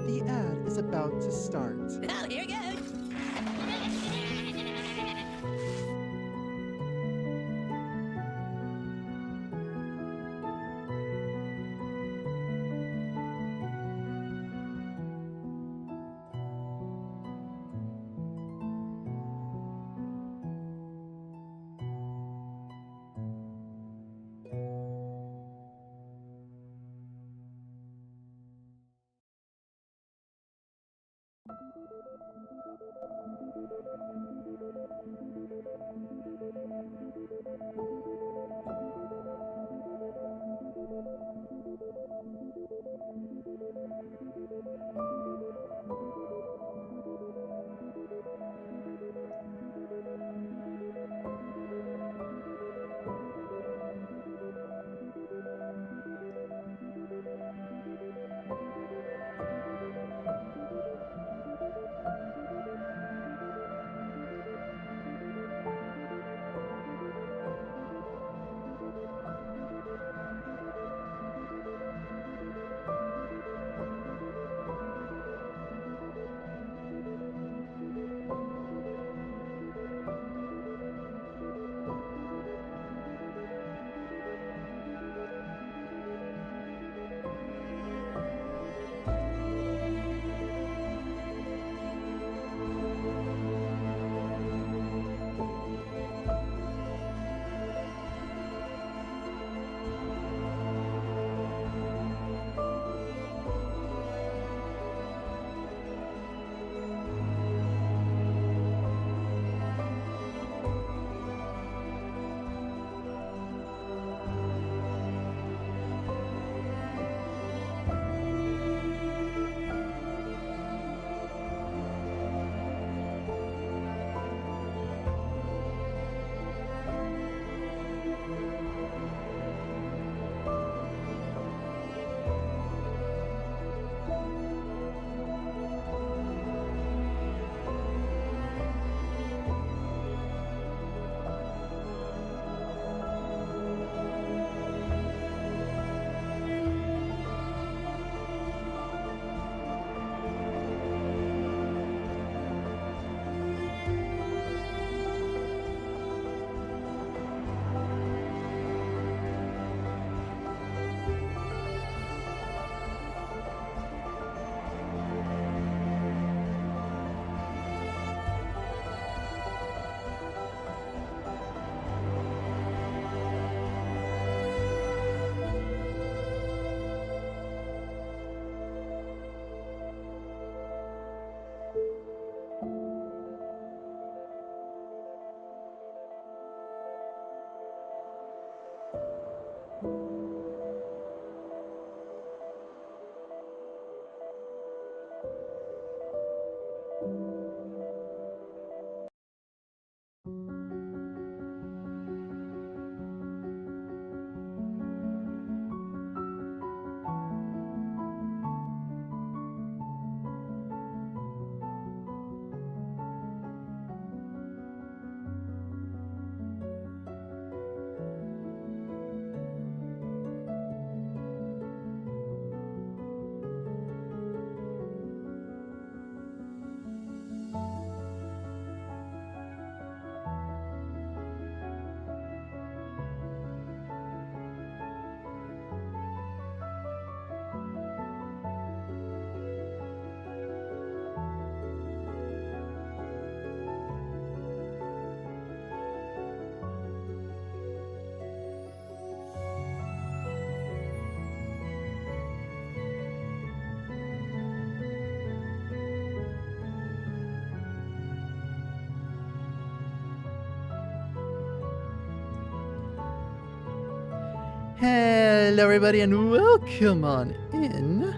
the ad is about to start. Oh, here goes. Hello everybody and welcome on in.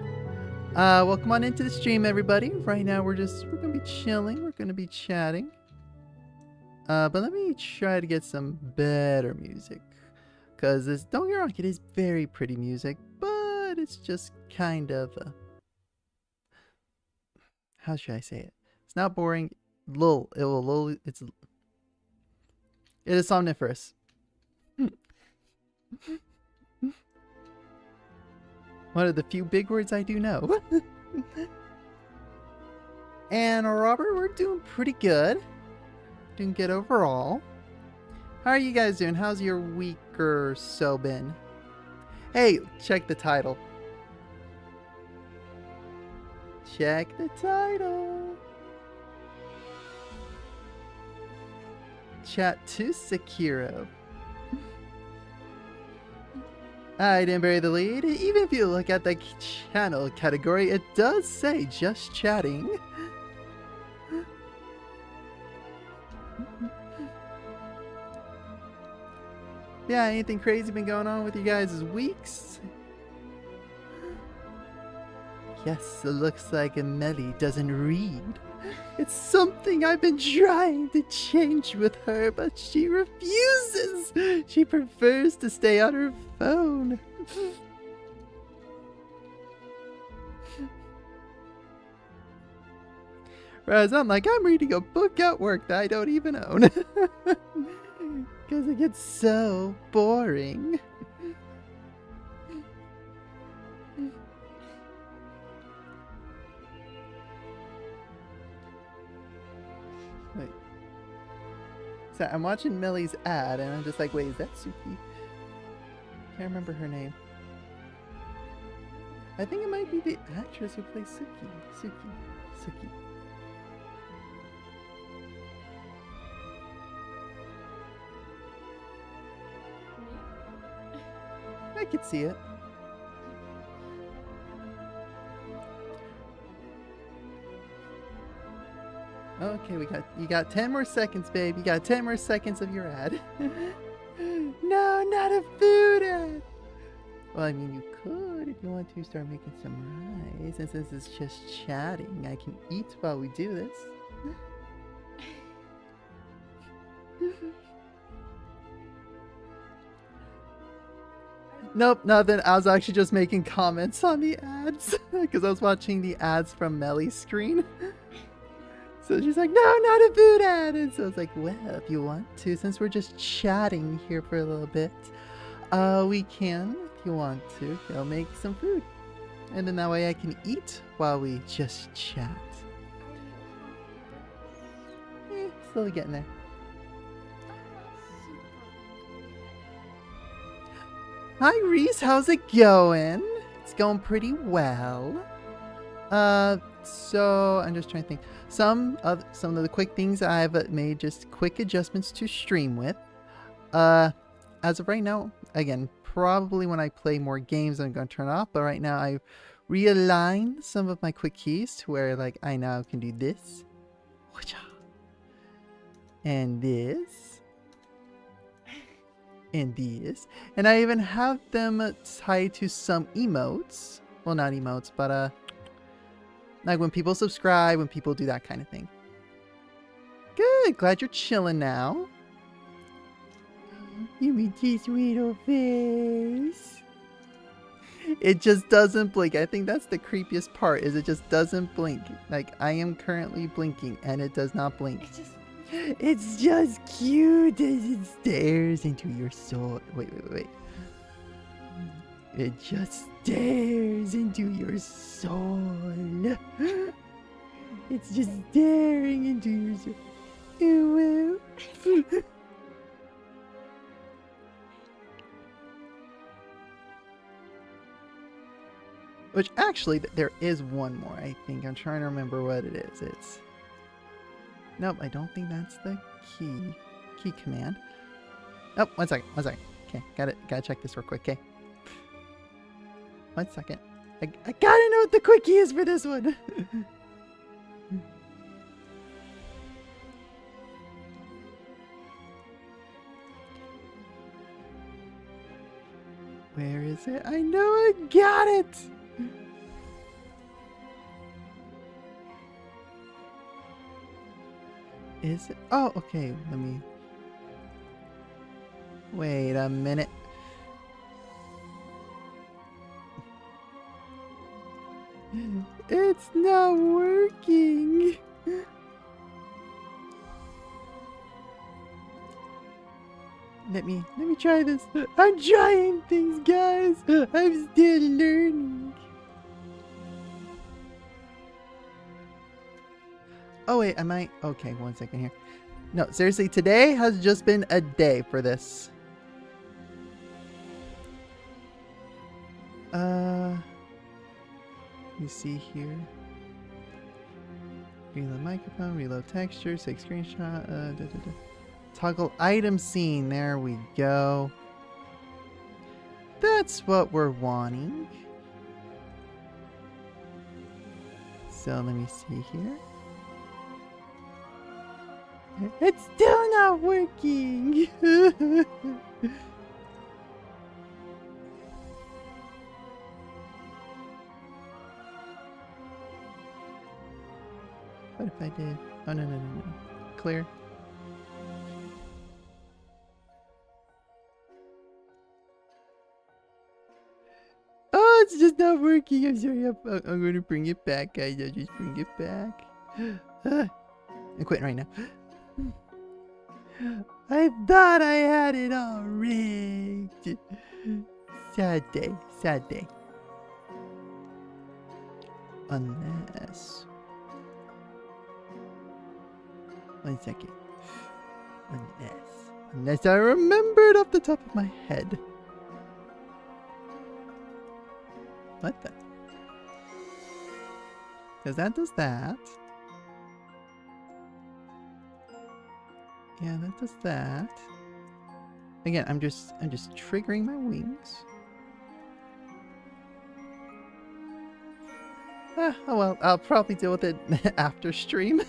Welcome on into the stream everybody. Right now we're gonna be chilling, we're gonna be chatting. But let me try to get some better music. Cause this, don't get me wrong, it is very pretty music, but it's just kind of how should I say it? It's not boring. It is somniferous. One of the few big words I do know. And Robert, we're doing pretty good. Doing good overall. How are you guys doing? How's your week or so been? Hey, check the title. Check the title. Chat to Sekiro. I didn't bury the lead. Even if you look at the channel category, it does say just chatting. Yeah, anything crazy been going on with you guys' weeks? Yes, it looks like Melly doesn't read. It's something I've been trying to change with her, but she refuses. She prefers to stay on her phone. Whereas I'm like, I'm reading a book at work that I don't even own. Because it gets so boring. Wait. So I'm watching Millie's ad and I'm just like, wait, is that Suki? Can't remember her name. I think it might be the actress who plays Suki. Suki. I could see it. Okay, you got 10 more seconds, babe. You got 10 more seconds of your ad. No, not a food ad. Well, I mean, you could if you want to start making some rice. And since it's just chatting, I can eat while we do this. Nope, nothing. I was actually just making comments on the ads because I was watching the ads from Melly's screen. So she's like, no, not a food ad. And so I was like, well, if you want to, since we're just chatting here for a little bit, we can, if you want to, make some food. And then that way I can eat while we just chat. Slowly getting there. Hi Reese, how's it going? It's going pretty well. So I'm just trying to think. Some of the quick things I've made just quick adjustments to stream with. As of right now, again, probably when I play more games I'm going to turn off, but right now I realigned some of my quick keys to where like I now can do this. And this. And these, and I even have them tied to some emotes. Well, not emotes, but like when people subscribe, when people do that kind of thing. Good, glad you're chilling now. You mean this little face? It just doesn't blink. I think that's the creepiest part. Is it just doesn't blink. Like I am currently blinking, and it does not blink. It's just cute as it stares into your soul. Wait. It just stares into your soul. It's just staring into your soul. Ew. Which actually, there is one more, I think. I'm trying to remember what it is. It's... Nope, I don't think that's the key command. Oh, one second. Okay, gotta check this real quick, okay? 1 second. I gotta know what the quick key is for this one. Where is it? I know I got it! Is it? Oh, okay. Let me... Wait a minute. It's not working. Let me try this. I'm trying things, guys. I'm still learning. Oh wait, I might. Okay, 1 second here. No, seriously, today has just been a day for this. You see here. Reload microphone, reload texture, take screenshot. Toggle item scene. There we go. That's what we're wanting. So let me see here. It's still not working. What if I did? Oh, no. Clear. Oh, it's just not working. I'm sorry. I'm going to bring it back, guys. I'll just bring it back. I'm quitting right now. I thought I had it all rigged. Sad day. Sad day. Unless... 1 second. Unless I remembered off the top of my head. What the? Because that does that. Yeah, that does that. Again, I'm just triggering my wings. Oh well, I'll probably deal with it after stream.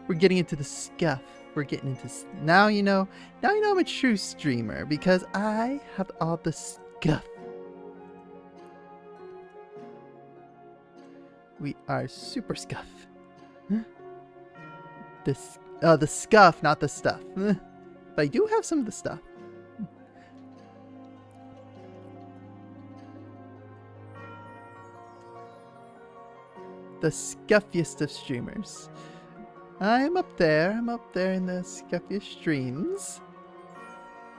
We're getting into the scuff. We're getting into... Now you know I'm a true streamer because I have all the scuff. We are super scuff. The scuff, not the stuff. But I do have some of the stuff. The scuffiest of streamers. I'm up there in the scuffiest streams.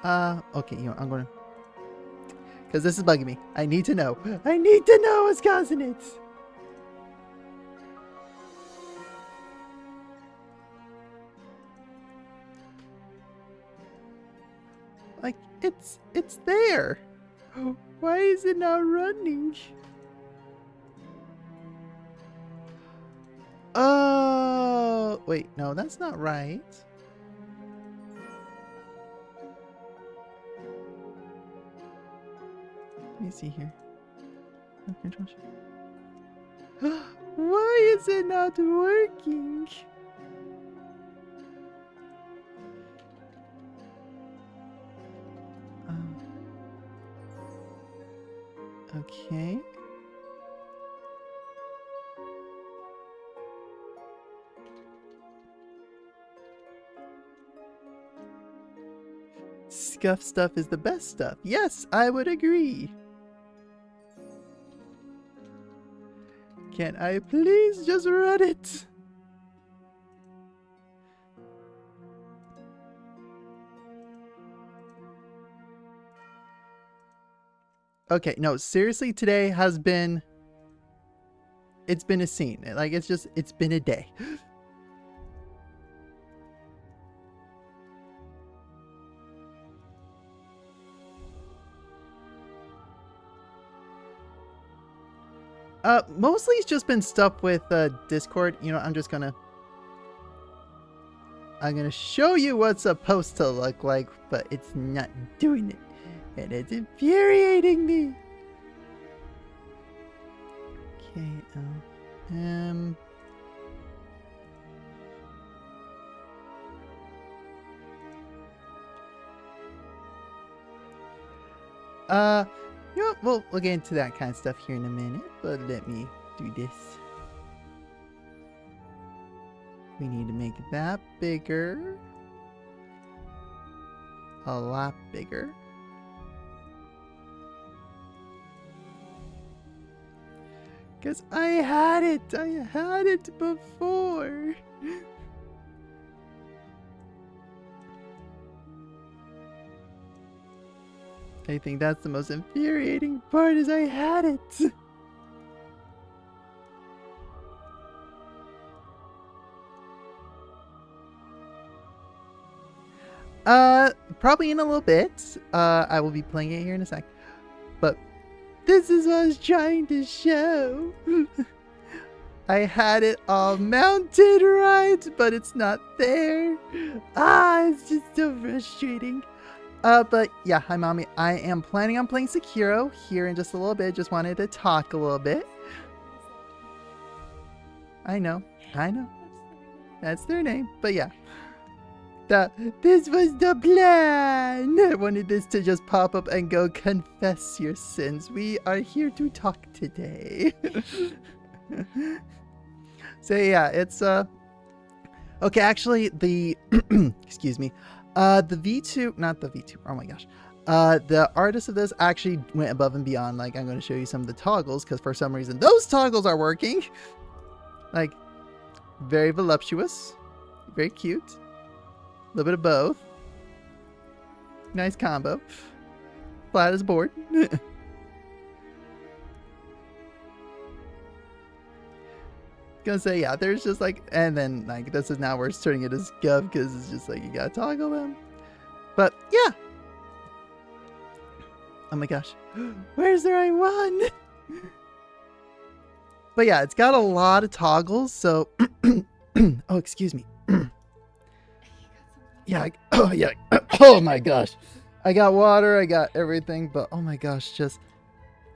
Okay, you know, I'm gonna... Because this is bugging me. I need to know. I need to know what's causing it. Like, it's there. Why is it not running? Oh, wait, no, that's not right. Let me see here. Why is it not working? Okay. Scuff stuff is the best stuff. Yes, I would agree. Can I please just run it? Okay, no, seriously, today has been... It's been a scene. Like, it's been a day. Mostly it's just been stuff with Discord. You know, I'm gonna show you what's supposed to look like, but it's not doing it. And it's infuriating me. Okay, you know, we'll get into that kind of stuff here in a minute, but let me do this. We need to make that bigger. A lot bigger. Because I had it before. I think that's the most infuriating part, is I had it. Probably in a little bit. I will be playing it here in a sec. But this is what I was trying to show. I had it all mounted right, but it's not there. It's just so frustrating. But yeah, hi mommy. I am planning on playing Sekiro here in just a little bit. Just wanted to talk a little bit. I know. That's their name. But yeah. This was the plan. I wanted this to just pop up and go, confess your sins. We are here to talk today. So yeah, it's okay, actually the excuse me. The V2, not the V2. Oh my gosh. The artist of this actually went above and beyond. Like, I'm going to show you some of the toggles because for some reason those toggles are working. Like, very voluptuous, very cute. A little bit of both. Nice combo. Flat as a board. Gonna say, yeah, there's just like, and then like this is now where it's turning it as gov because it's just like you gotta toggle them. But yeah. Oh my gosh. Where's the right one? But yeah, it's got a lot of toggles, so oh, excuse me. Yeah, oh yeah. Oh my gosh. I got water, I got everything, but oh my gosh, just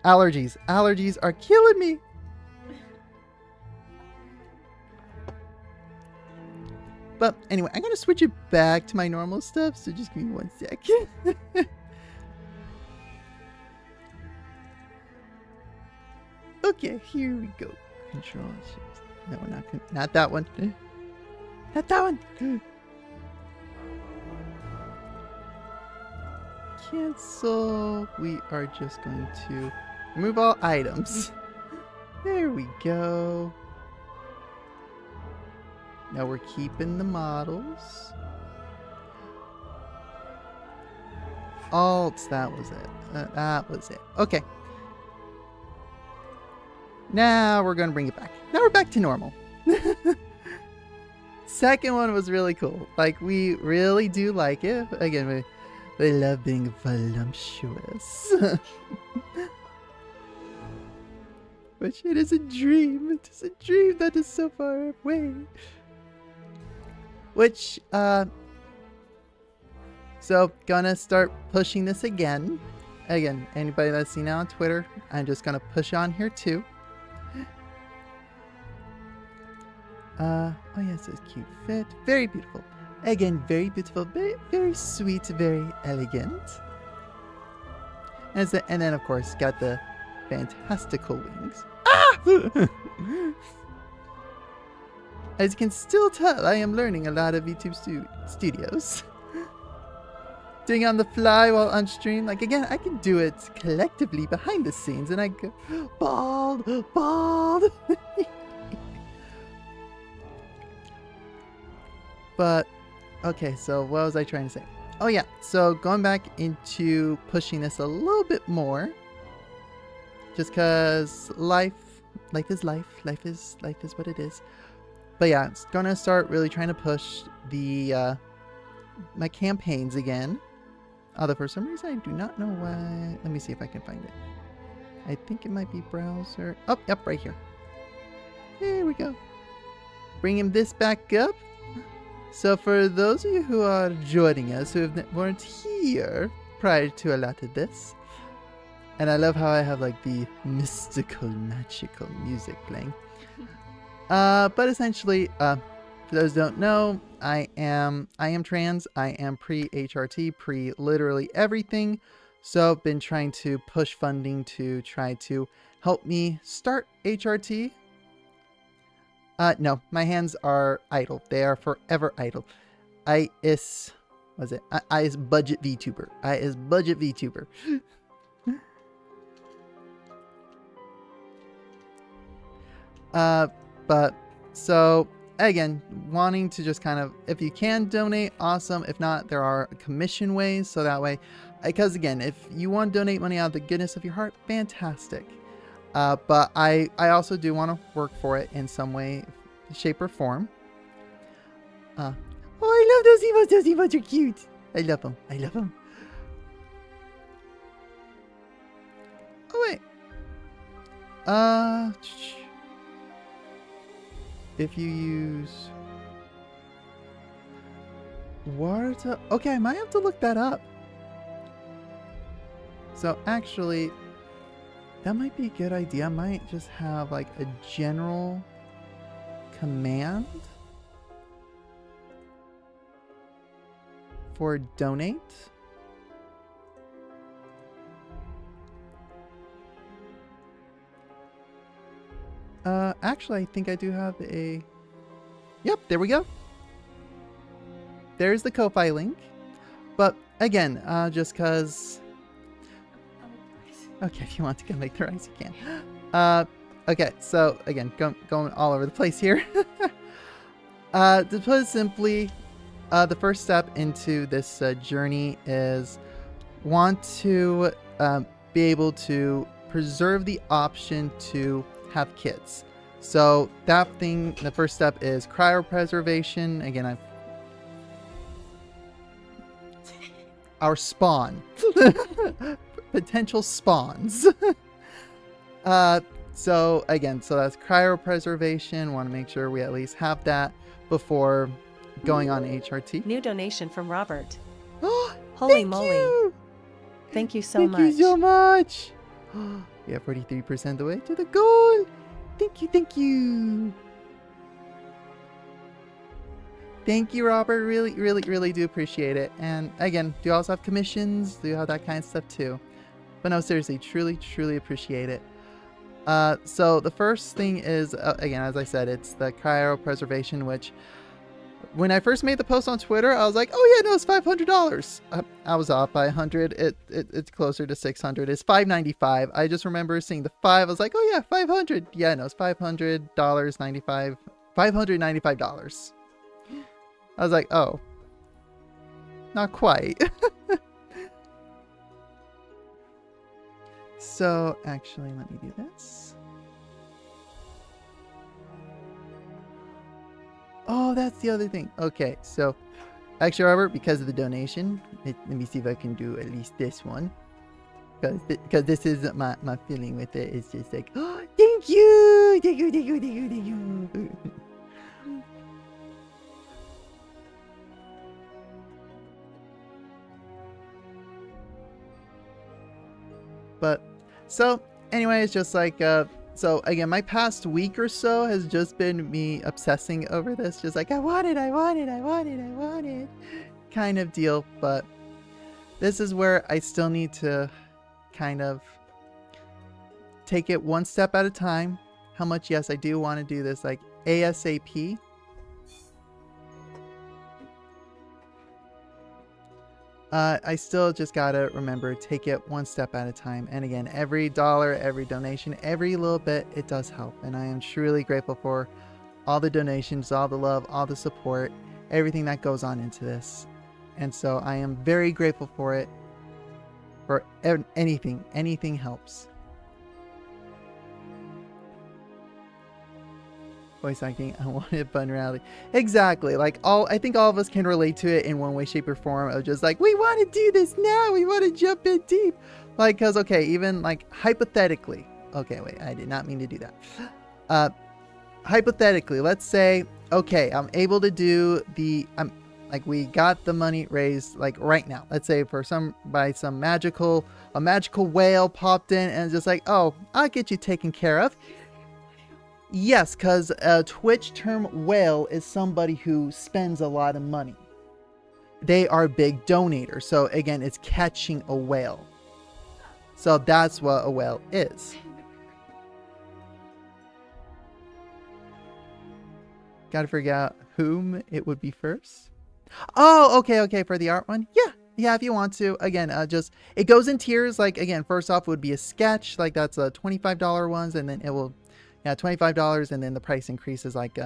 allergies. Allergies are killing me. But anyway, I'm going to switch it back to my normal stuff, so just give me 1 second. Okay, here we go. Control. No, not that one. Not that one. Cancel. We are just going to remove all items. There we go. Now we're keeping the models. Alts, that was it. That was it. Okay. Now we're going to bring it back. Now we're back to normal. Second one was really cool. Like, we really do like it. Again, we love being voluptuous. Which it is a dream. It is a dream that is so far away. Which, so gonna start pushing this again. Again, anybody that's seen it on Twitter, I'm just gonna push on here too. Oh yes, it's cute fit. Very beautiful. Again, very beautiful, very, very sweet, very elegant. And then of course, got the fantastical wings. Ah! As you can still tell, I am learning a lot of YouTube studios. Doing on the fly while on stream. Like, again, I can do it collectively behind the scenes. And I go, bald, bald. But, okay, so what was I trying to say? Oh, yeah. So, going back into pushing this a little bit more. Just because life is life. Life is what it is. But yeah, it's gonna start really trying to push the my campaigns again. Although for some reason I do not know why. Let me see if I can find it. I think it might be browser. Oh, yep, right here. There we go. Bringing this back up. So for those of you who are joining us who weren't here prior to a lot of this, and I love how I have like the mystical, magical music playing. But essentially, for those who don't know, I am trans. I am pre-HRT, pre-literally everything. So I've been trying to push funding to try to help me start HRT. No, my hands are idle. They are forever idle. I is budget VTuber. I is budget VTuber. But so again, wanting to just kind of, if you can donate, awesome. If not, there are commission ways. So that way, because again, if you want to donate money out of the goodness of your heart, fantastic. But I also do want to work for it in some way, shape or form. Oh, I love those emotes. Those emotes are cute. I love them. I love them. Oh, wait. If you use water, okay, I might have to look that up. So actually, that might be a good idea. I might just have like a general command for donate. Actually, I think I do have a... Yep, there we go. There's the Ko-Fi link. But again, just because... Okay, if you want to go make the rice, you can. Okay, so again, going all over the place here. To put it simply, the first step into this journey is want to be able to preserve the option to have kids. So that thing, the first step is cryopreservation. Again, our spawn. Potential spawns. So again, so that's cryopreservation. Want to make sure we at least have that before going on HRT. New donation from Robert. Oh, Holy moly. You. Thank you so much. Thank you so much. We are 43% the way to the goal. Thank you, thank you. Thank you, Robert. Really, really, really do appreciate it. And again, do you also have commissions? Do you have that kind of stuff too? But no, seriously, truly, truly appreciate it. So the first thing is, again, as I said, it's the cryopreservation, which when I first made the post on Twitter, I was like, oh yeah, no, it's $500. I was off by 100. It's closer to 600. It's $595. I just remember seeing the 5. I was like, oh yeah, 500. Yeah, no, it's $500.95. $595. I was like, oh, not quite. So actually, let me do this. Oh, that's the other thing. Okay, so actually, Robert, because of the donation, let me see if I can do at least this one. Because this is my feeling with it. It's just like, oh, thank you, thank you, thank you, thank you, thank you. But so anyways, just like so again, my past week or so has just been me obsessing over this, just like I want it kind of deal. But this is where I still need to kind of take it one step at a time. How much? Yes, I do want to do this like ASAP. I still just gotta remember, take it one step at a time. And again, every dollar, every donation, every little bit, it does help. And I am truly grateful for all the donations, all the love, all the support, everything that goes on into this. And so I am very grateful for it. For anything helps. Voice acting, I wanted fun rally. Exactly. Like I think all of us can relate to it in one way, shape, or form of just like, we want to do this now. We want to jump in deep. Like, cause okay, even like hypothetically, okay, wait, I did not mean to do that. Hypothetically, let's say, okay, I'm able to do like we got the money raised like right now. Let's say a magical whale popped in and just like, oh, I'll get you taken care of. Yes, because a Twitch term whale is somebody who spends a lot of money. They are big donators. So again, it's catching a whale. So that's what a whale is. Gotta figure out whom it would be first. Oh, okay, for the art one. Yeah, if you want to. Again, just, it goes in tiers. Like, again, first off would be a sketch. Like, that's a $25 ones, and then it will... Yeah, $25, and then the price increases like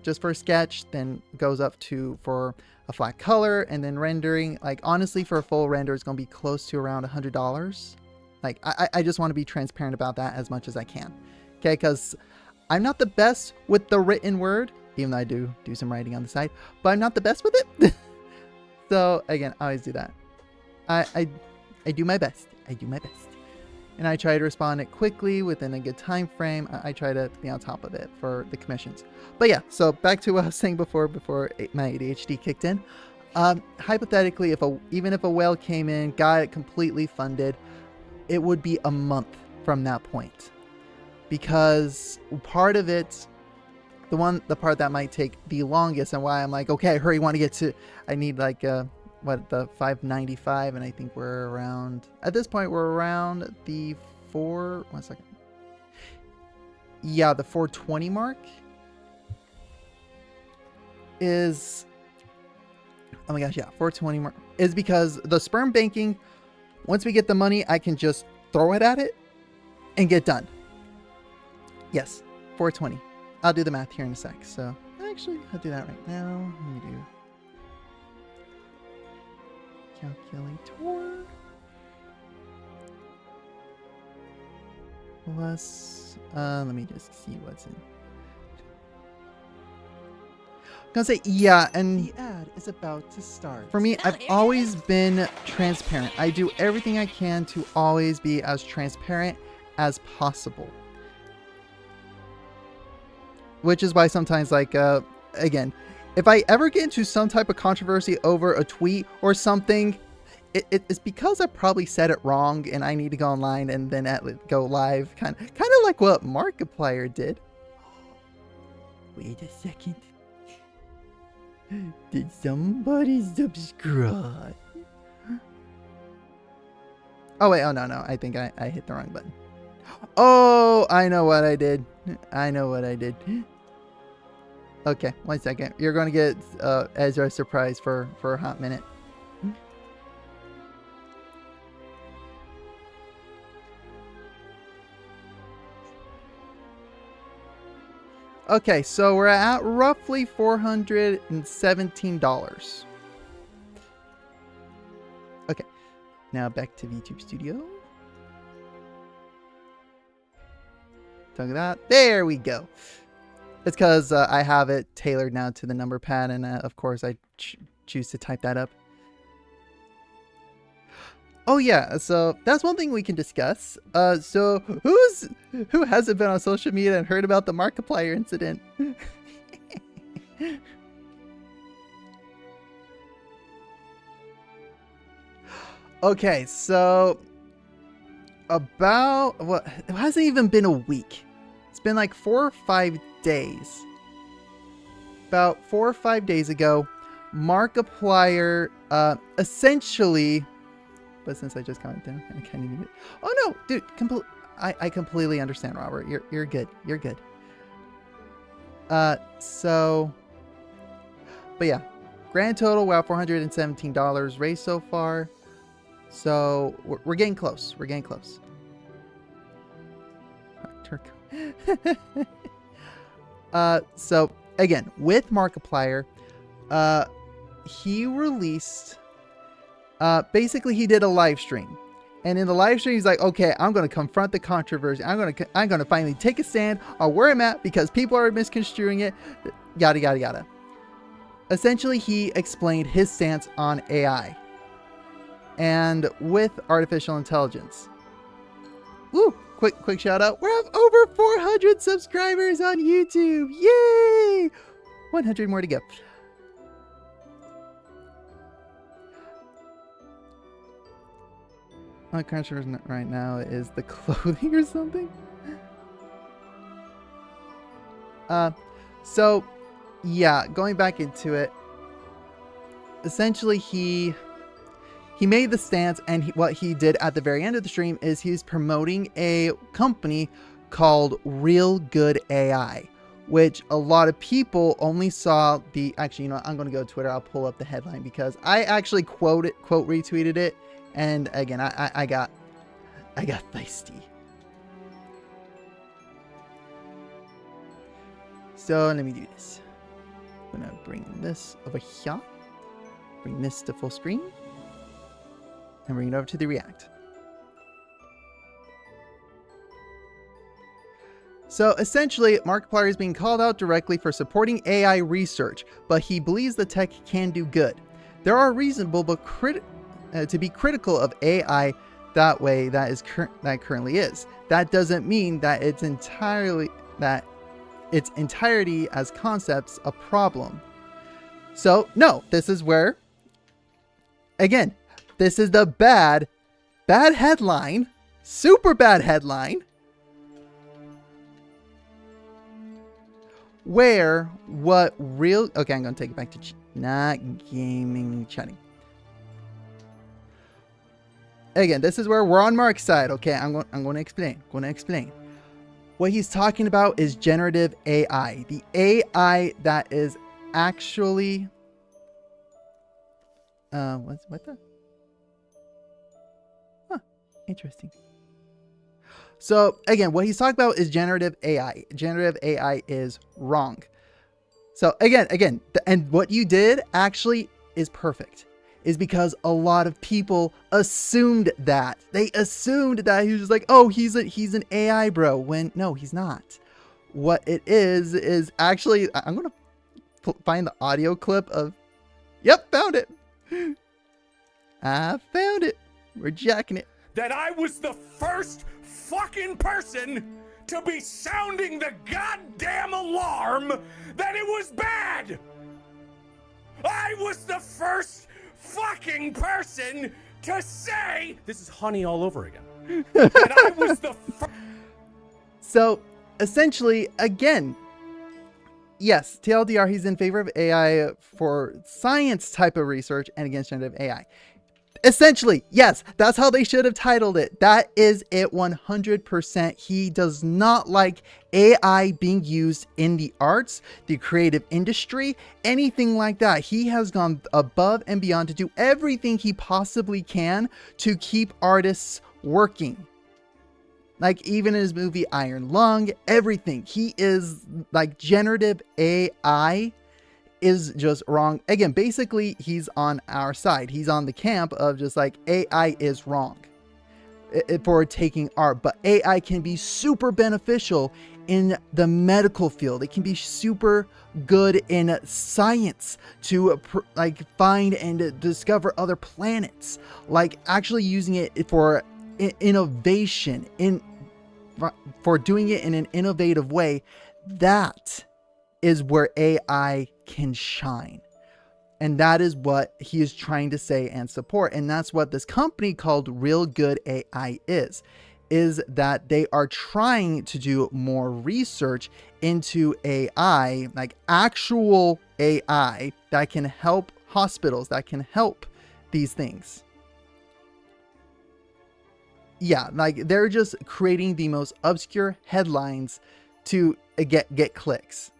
just for a sketch, then goes up to for a flat color, and then rendering. Like honestly, for a full render, it's gonna be close to around $100. Like I just want to be transparent about that as much as I can. Okay, because I'm not the best with the written word, even though I do some writing on the side, but I'm not the best with it. So again, I always do that. I do my best. I do my best. And I try to respond it quickly within a good time frame. I try to be on top of it for the commissions. But yeah, so back to what I was saying before my ADHD kicked in. Hypothetically, even if a whale came in, got it completely funded, it would be a month from that point. Because part of it, the part that might take the longest and why I'm like, okay, hurry, want to get to, I need like, the 595, and I think we're around, at this point, we're around the 420 mark is, oh my gosh, yeah, 420 mark is because the sperm banking, once we get the money, I can just throw it at it and get done. Yes, 420. I'll do the math here in a sec. So actually, I'll do that right now. Let me do calculator plus, let me just see what's in. I'm gonna say, yeah, and the ad is about to start. For me, I've always been transparent. I do everything I can to always be as transparent as possible. Which is why sometimes, like, again, if I ever get into some type of controversy over a tweet or something, it's because I probably said it wrong and I need to go online and then go live. Kind of like what Markiplier did. Wait a second. Did somebody subscribe? Oh, wait. Oh, no. I think I hit the wrong button. Oh, I know what I did. Okay, 1 second. You're going to get Ezra surprise for a hot minute. Okay, so we're at roughly $417. Okay, now back to VTube Studio. Look at that. There we go. It's because I have it tailored now to the number pad, and of course I choose to type that up. Oh yeah, so that's one thing we can discuss. So who hasn't been on social media and heard about the Markiplier incident? Okay, so about what? It hasn't even been a week. It's been like 4 or 5 days. About 4 or 5 days ago, Markiplier essentially. But since I just commented, I kind of need it. Oh no, dude! I completely understand, Robert. You're good. You're good. So, but yeah, grand total, wow, $417 raised so far. So we're getting close. We're getting close. So again, with Markiplier, he released. Basically, he did a live stream, and in the live stream, he's like, "Okay, I'm going to confront the controversy. I'm going to finally take a stand on where I'm at because people are misconstruing it." Yada yada yada. Essentially, he explained his stance on AI and with artificial intelligence. Woo! Quick shout out. We have over 400 subscribers on YouTube. Yay! 100 more to go. My controversy right now is the clothing or something. So yeah, going back into it, essentially he made the stance, and what he did at the very end of the stream is he's promoting a company called Real Good AI, which a lot of people only saw the, actually, you know, I'm going to go to Twitter. I'll pull up the headline because I actually quote retweeted it. And again, I got feisty. So let me do this. I'm gonna bring this over here. Bring this to full screen. And bring it over to the React. So essentially, Markiplier is being called out directly for supporting AI research, but he believes the tech can do good. there are reasonable but to be critical of AI that way that currently is. That doesn't mean that its entirety as concepts a problem. So no, this is where, again, this is the bad headline, super bad headline, where what real, okay, I'm going to take it back to not gaming chatting. Again, this is where we're on Mark's side. Okay, I'm going to explain. What he's talking about is generative AI. The AI that is actually what the? Huh, interesting. So again, what he's talking about is generative AI. Generative AI is wrong. So again, and what you did actually is perfect. Is because a lot of people assumed that. They assumed that he was just like, oh, he's an AI bro, when no, he's not. What it is actually, I'm going to find the audio clip of, yep, found it. I found it. We're jacking it. That I was the first fucking person to be sounding the goddamn alarm that it was bad. I was the first fucking person to say this is honey all over again. That I was the So essentially, again, yes, TLDR, he's in favor of AI for science type of research and against generative AI. Essentially, yes, that's how they should have titled it. That is it 100%. He does not like AI being used in the arts, the creative industry, anything like that. He has gone above and beyond to do everything he possibly can to keep artists working. Like even in his movie Iron Lung, everything. He is like generative AI is just wrong. Again, basically, he's on our side. He's on the camp of just like AI is wrong for taking art, but AI can be super beneficial in the medical field. It can be super good in science to like find and discover other planets, like actually using it for innovation, for doing it in an innovative way. That is where AI can shine. And that is what he is trying to say and support. And that's what this company called Real Good AI is that they are trying to do more research into AI, like actual AI that can help hospitals, that can help these things. Yeah, like they're just creating the most obscure headlines to get clicks.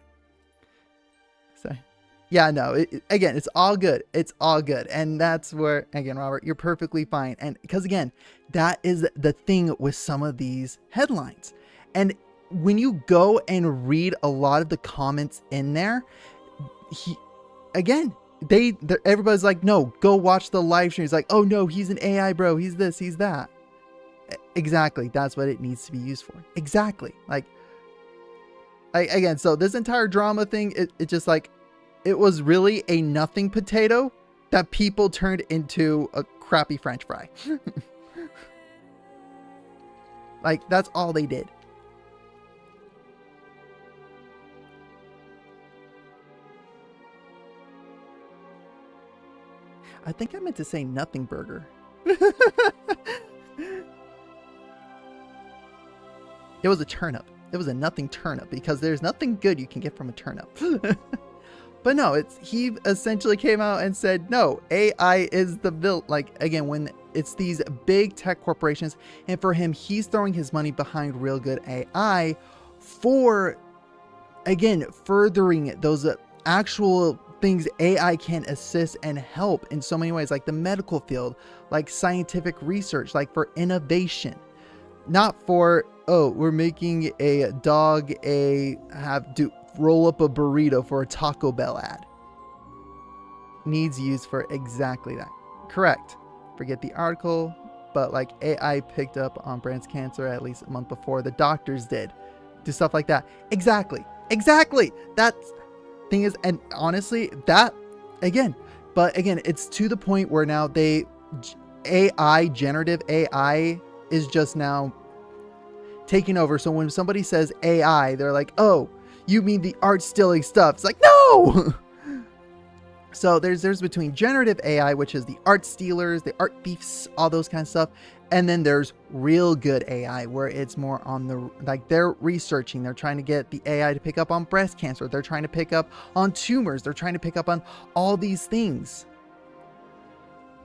Yeah, no, again, it's all good. It's all good. And that's where, again, Robert, you're perfectly fine. And because, again, that is the thing with some of these headlines. And when you go and read a lot of the comments in there, everybody's like, no, go watch the live stream. He's like, oh, no, he's an AI bro. He's this, he's that. Exactly. That's what it needs to be used for. Exactly. Like, again, so this entire drama thing, it just like, it was really a nothing potato that people turned into a crappy French fry. Like, that's all they did. I think I meant to say nothing burger. It was a turnip. It was a nothing turnip because there's nothing good you can get from a turnip. But no, he essentially came out and said, no, AI is the like, again, when it's these big tech corporations, and for him, he's throwing his money behind Real Good AI for, again, furthering those actual things AI can assist and help in so many ways, like the medical field, like scientific research, like for innovation, not for, oh, we're making a dog roll up a burrito for a Taco Bell ad. Needs used for exactly that. Correct. Forget the article, but like AI picked up on breast cancer at least a month before the doctors did. Do stuff like that. Exactly. That thing is, and honestly, that, again, But again, it's to the point where now generative AI is just now taking over. So when somebody says AI, they're like, oh, you mean the art stealing stuff? It's like, no! So there's between generative AI, which is the art stealers, the art thieves, all those kind of stuff. And then there's real good AI, where it's more on the, like, they're researching. They're trying to get the AI to pick up on breast cancer. They're trying to pick up on tumors. They're trying to pick up on all these things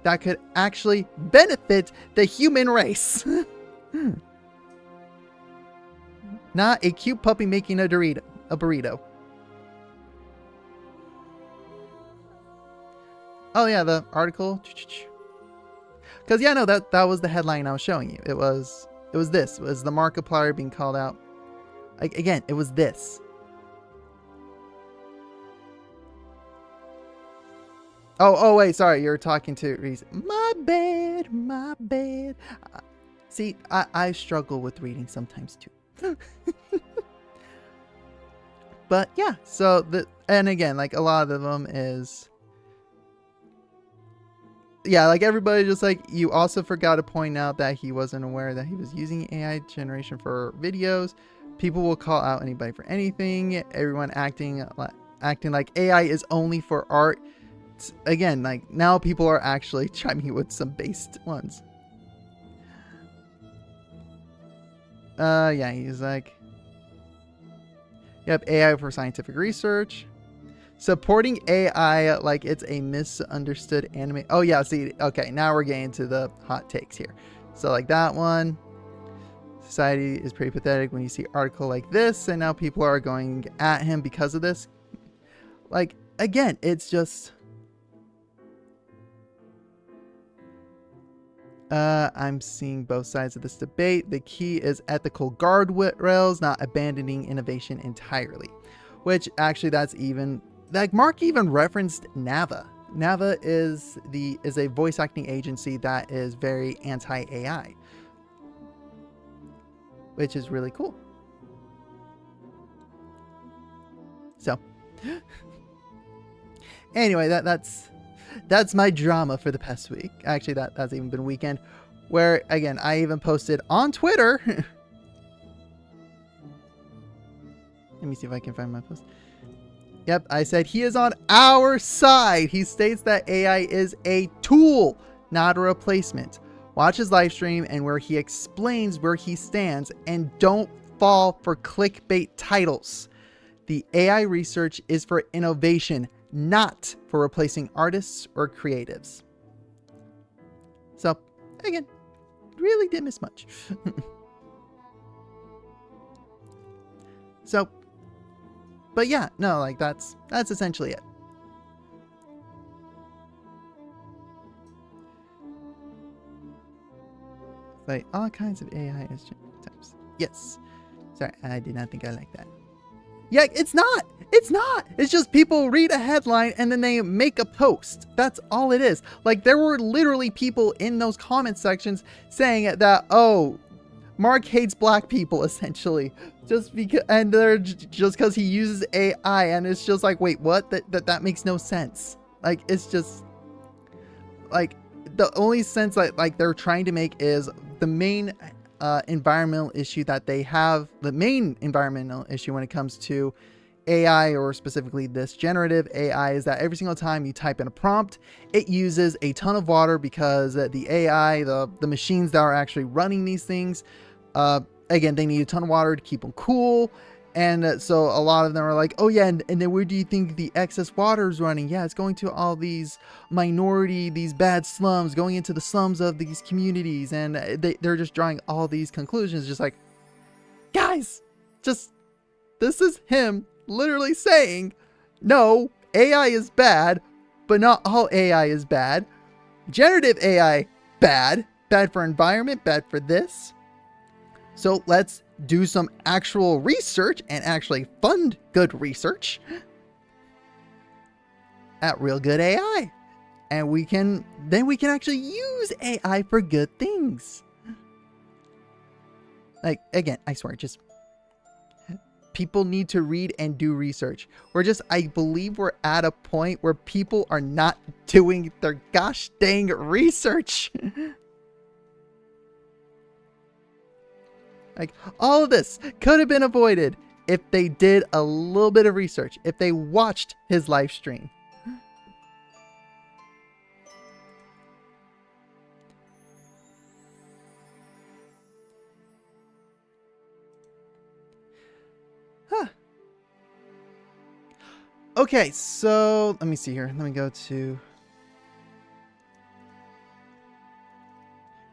that could actually benefit the human race. Not a cute puppy making a burrito. Oh yeah, the article. Because yeah, no, that was the headline I was showing you. It was this. It was the Markiplier being called out. Like, again, it was this. Oh wait, sorry, you're talking to Reese. My bad. See, I struggle with reading sometimes too. But yeah, so and again, like, a lot of them is, yeah, like, everybody just like, you also forgot to point out that he wasn't aware that he was using AI generation for videos. People will call out anybody for anything. Everyone acting like AI is only for art. Again, like, now people are actually chiming with some based ones. Yeah, he's like, yep, AI for scientific research. Supporting AI like it's a misunderstood anime. Oh yeah, see, okay, now we're getting to the hot takes here. So like that one, society is pretty pathetic when you see article like this, and now people are going at him because of this. Like, again, it's just, I'm seeing both sides of this debate. The key is ethical guardrails, not abandoning innovation entirely. Which actually, that's even, like, Mark even referenced Nava. Nava is a voice acting agency that is very anti-AI, which is really cool. So anyway, that's my drama for the past week. Actually, that's even been a weekend where, again, I even posted on Twitter. Let me see if I can find my post. Yep, I said he is on our side. He states that AI is a tool, not a replacement. Watch his live stream and where he explains where he stands, and don't fall for clickbait titles. The AI research is for innovation, not for replacing artists or creatives. So, again, really didn't miss much. So, but yeah, no, like, that's essentially it. Like, all kinds of AI is types. Yes. Sorry, I did not think I liked that. Yeah, it's not. It's just people read a headline and then they make a post. That's all it is. Like, there were literally people in those comment sections saying that, oh, Mark hates black people, essentially, just because, and they're just because he uses AI, and it's just like, wait, what? That makes no sense. Like, it's just like, the only sense that, like, they're trying to make is the main environmental issue that they have. The main environmental issue when it comes to AI, or specifically this generative AI, is that every single time you type in a prompt, it uses a ton of water, because the AI, the machines that are actually running these things, again, they need a ton of water to keep them cool. And so a lot of them are like, oh yeah, and then where do you think the excess water is running? Yeah, it's going to all these these bad slums, going into the slums of these communities. And they're just drawing all these conclusions, just like, guys, just, this is him literally saying, no, AI is bad, but not all AI is bad. Generative AI, bad for environment, bad for this. So let's do some actual research and actually fund good research at Real Good AI. And then we can actually use AI for good things. Like, again, I swear, just people need to read and do research. I believe we're at a point where people are not doing their gosh dang research. Like, all of this could have been avoided if they did a little bit of research, if they watched his live stream. Okay, so let me see here. Let me go to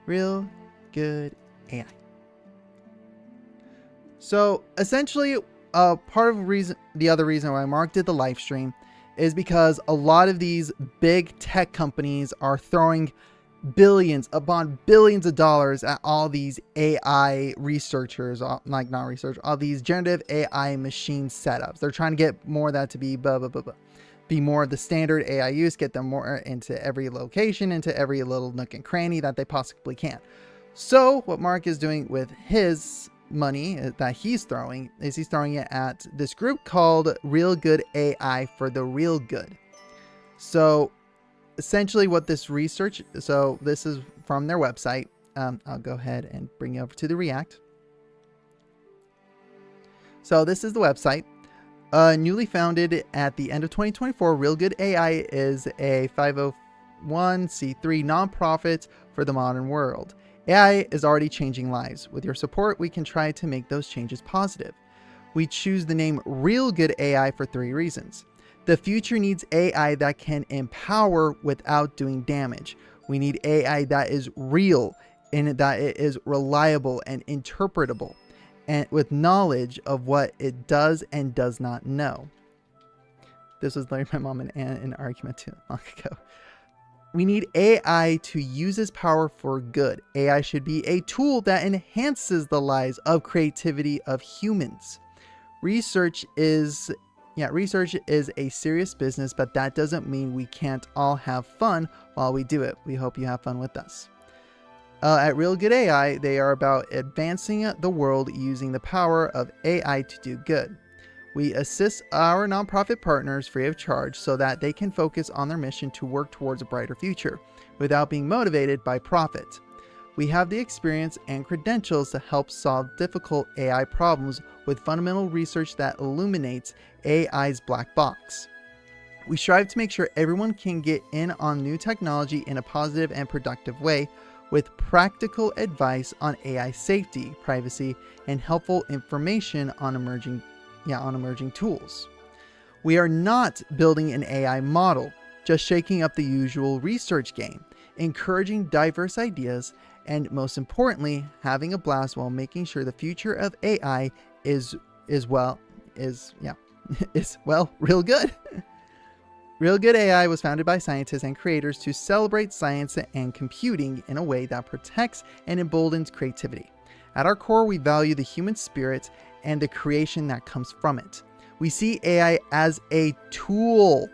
Real Good AI. So essentially, part of the other reason why Mark did the live stream is because a lot of these big tech companies are throwing billions upon billions of dollars at all these AI researchers, all these generative AI machine setups. They're trying to get more of that to be be more of the standard AI use, get them more into every location, into every little nook and cranny that they possibly can. So what Mark is doing with his money that he's throwing it at this group called Real Good AI for the Real Good. So essentially what this research, so this is from their website. I'll go ahead and bring you over to the React. So this is the website. Newly founded at the end of 2024, Real Good AI is a 501c3 nonprofit for the modern world. AI is already changing lives. With your support, we can try to make those changes positive. We choose the name Real Good AI for 3 reasons. The future needs AI that can empower without doing damage. We need AI that is real and that it is reliable and interpretable, and with knowledge of what it does and does not know. This was like my mom and Ann in an argument too long ago. We need AI to use its power for good. AI should be a tool that enhances the lives of creativity of humans. Research is a serious business, but that doesn't mean we can't all have fun while we do it. We hope you have fun with us. At Real Good AI, they are about advancing the world using the power of AI to do good. We assist our nonprofit partners free of charge so that they can focus on their mission to work towards a brighter future without being motivated by profit. We have the experience and credentials to help solve difficult AI problems with fundamental research that illuminates AI's black box. We strive to make sure everyone can get in on new technology in a positive and productive way, with practical advice on AI safety, privacy, and helpful information on emerging tools. We are not building an AI model, just shaking up the usual research game, encouraging diverse ideas, and most importantly, having a blast while making sure the future of AI is real good. Real Good AI was founded by scientists and creators to celebrate science and computing in a way that protects and emboldens creativity. At our core, we value the human spirit and the creation that comes from it. We see AI as a tool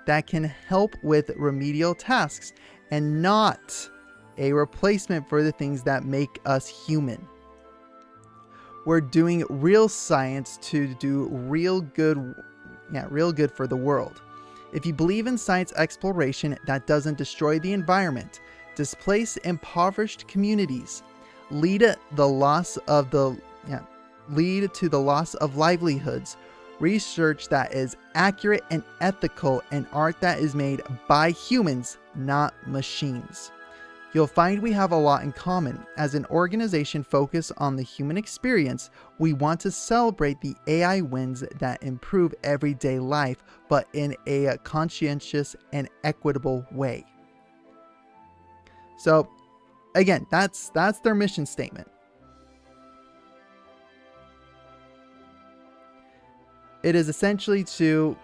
that can help with remedial tasks and not a replacement for the things that make us human. We're doing real science to do real good for the world. If you believe in science exploration that doesn't destroy the environment, displace impoverished communities, lead to the loss of livelihoods, research that is accurate and ethical, and art that is made by humans, not machines. You'll find we have a lot in common. As an organization focused on the human experience, we want to celebrate the AI wins that improve everyday life, but in a conscientious and equitable way. So, again, that's their mission statement. It is essentially to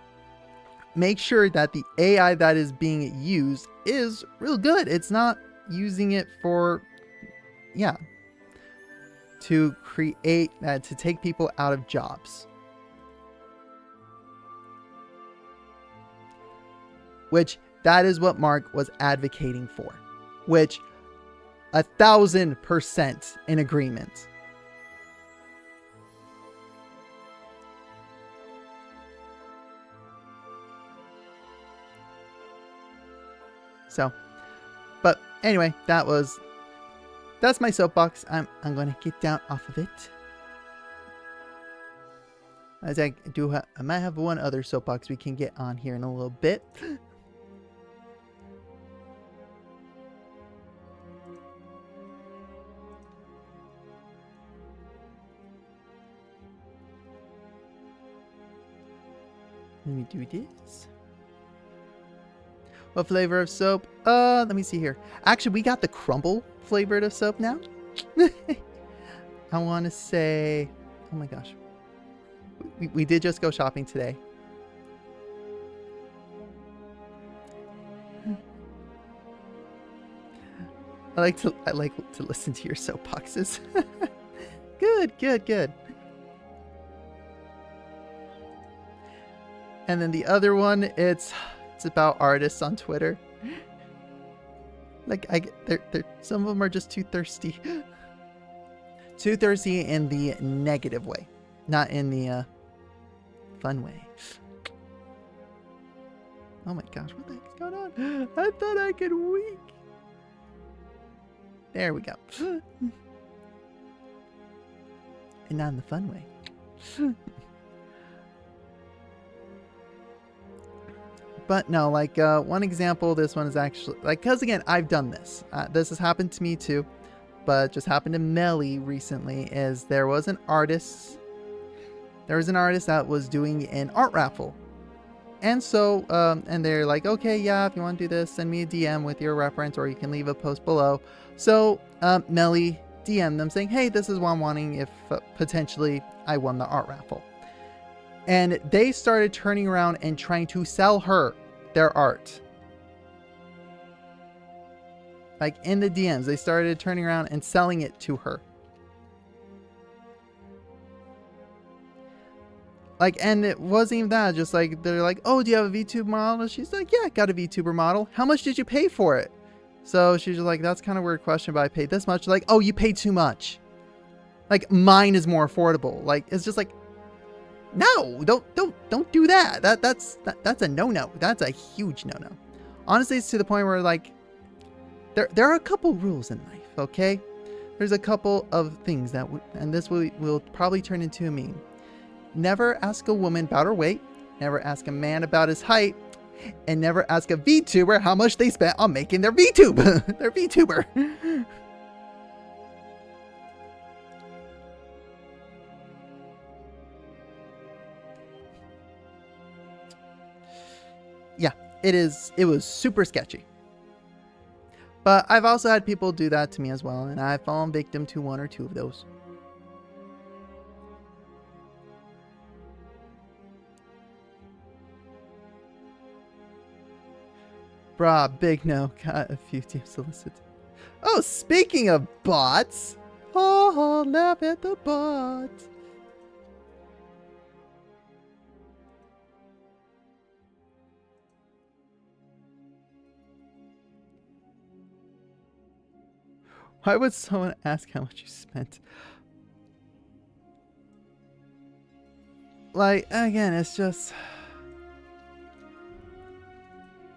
make sure that the AI that is being used is real good. It's not using it for, to create, to take people out of jobs. Which, that is what Mark was advocating for. Which, 1000% in agreement. So, but anyway, that's my soapbox. I'm going to get down off of it. As I might have one other soapbox we can get on here in a little bit. Let me do this. What flavor of soap? Let me see here. Actually, we got the crumble flavored of soap now. I want to say, oh my gosh. We did just go shopping today. I like to listen to your soapboxes. Good. And then the other one, it's about artists on Twitter. Like some of them are just too thirsty. Too thirsty in the negative way, not in the fun way. Oh my gosh, what the heck is going on? I thought I could wink. There we go. And not in the fun way. But no, like one example, this one is actually, like, because again, I've done this. This has happened to me too, but just happened to Melly recently, is there was an artist that was doing an art raffle. And so, and they're like, okay, yeah, if you want to do this, send me a DM with your reference, or you can leave a post below. So Melly DM'd them saying, hey, this is what I'm wanting if potentially I won the art raffle. And they started turning around and trying to sell her their art. Like in the DMs, they started turning around and selling it to her. Like, and it wasn't even that, just like, they're like, oh, do you have a VTuber model? She's like, yeah, I got a VTuber model. How much did you pay for it? So she's like, that's kind of a weird question, but I paid this much. Like, oh, you paid too much. Like, mine is more affordable. Like, it's just like, no, don't do that. That's a no-no. That's a huge no-no. Honestly, it's to the point where, like, there are a couple rules in life, okay? There's a couple of things that, and this will probably turn into a meme. Never ask a woman about her weight. Never ask a man about his height. And never ask a VTuber how much they spent on making their VTuber. Their VTuber. Yeah, it was super sketchy. But I've also had people do that to me as well, and I've fallen victim to one or two of those. Bruh, big no. Got a few teams solicited. Oh, speaking of bots. Oh, laugh at the bots. Why would someone ask how much you spent? Like, again, it's just...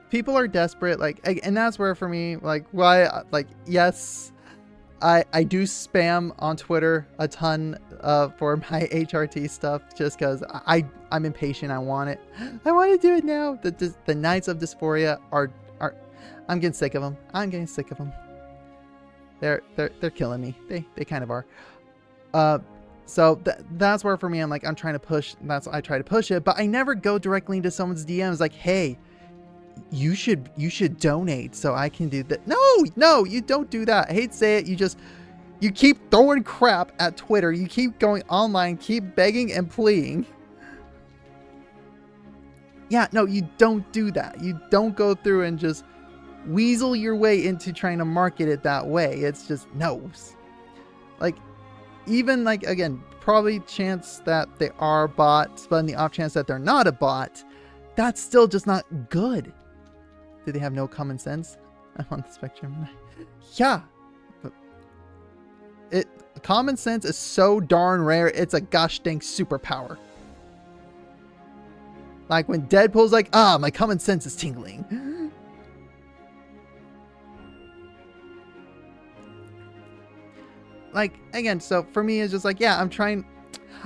people are desperate, like, and that's where for me, like, why, like, yes, I do spam on Twitter a ton for my HRT stuff, just because I'm impatient. I want it. I want to do it now. The Knights of Dysphoria are I'm getting sick of them. I'm getting sick of them. They're killing me. They kind of are. So that's where for me, I'm like, I'm trying to push. I try to push it, but I never go directly into someone's DMs like, hey, you should donate so I can do that. No, you don't do that. I hate to say it. You keep throwing crap at Twitter. You keep going online, keep begging and pleading. Yeah, no, you don't do that. You don't go through and just weasel your way into trying to market it that way. It's just no. Like, even like, again, probably chance that they are bots, but in the off chance that they're not a bot, that's still just not good. Do they have no common sense? I'm on the spectrum. Yeah. Common sense is so darn rare, it's a gosh dang superpower. Like when Deadpool's like, my common sense is tingling. like, again, so for me, it's just like, yeah, I'm trying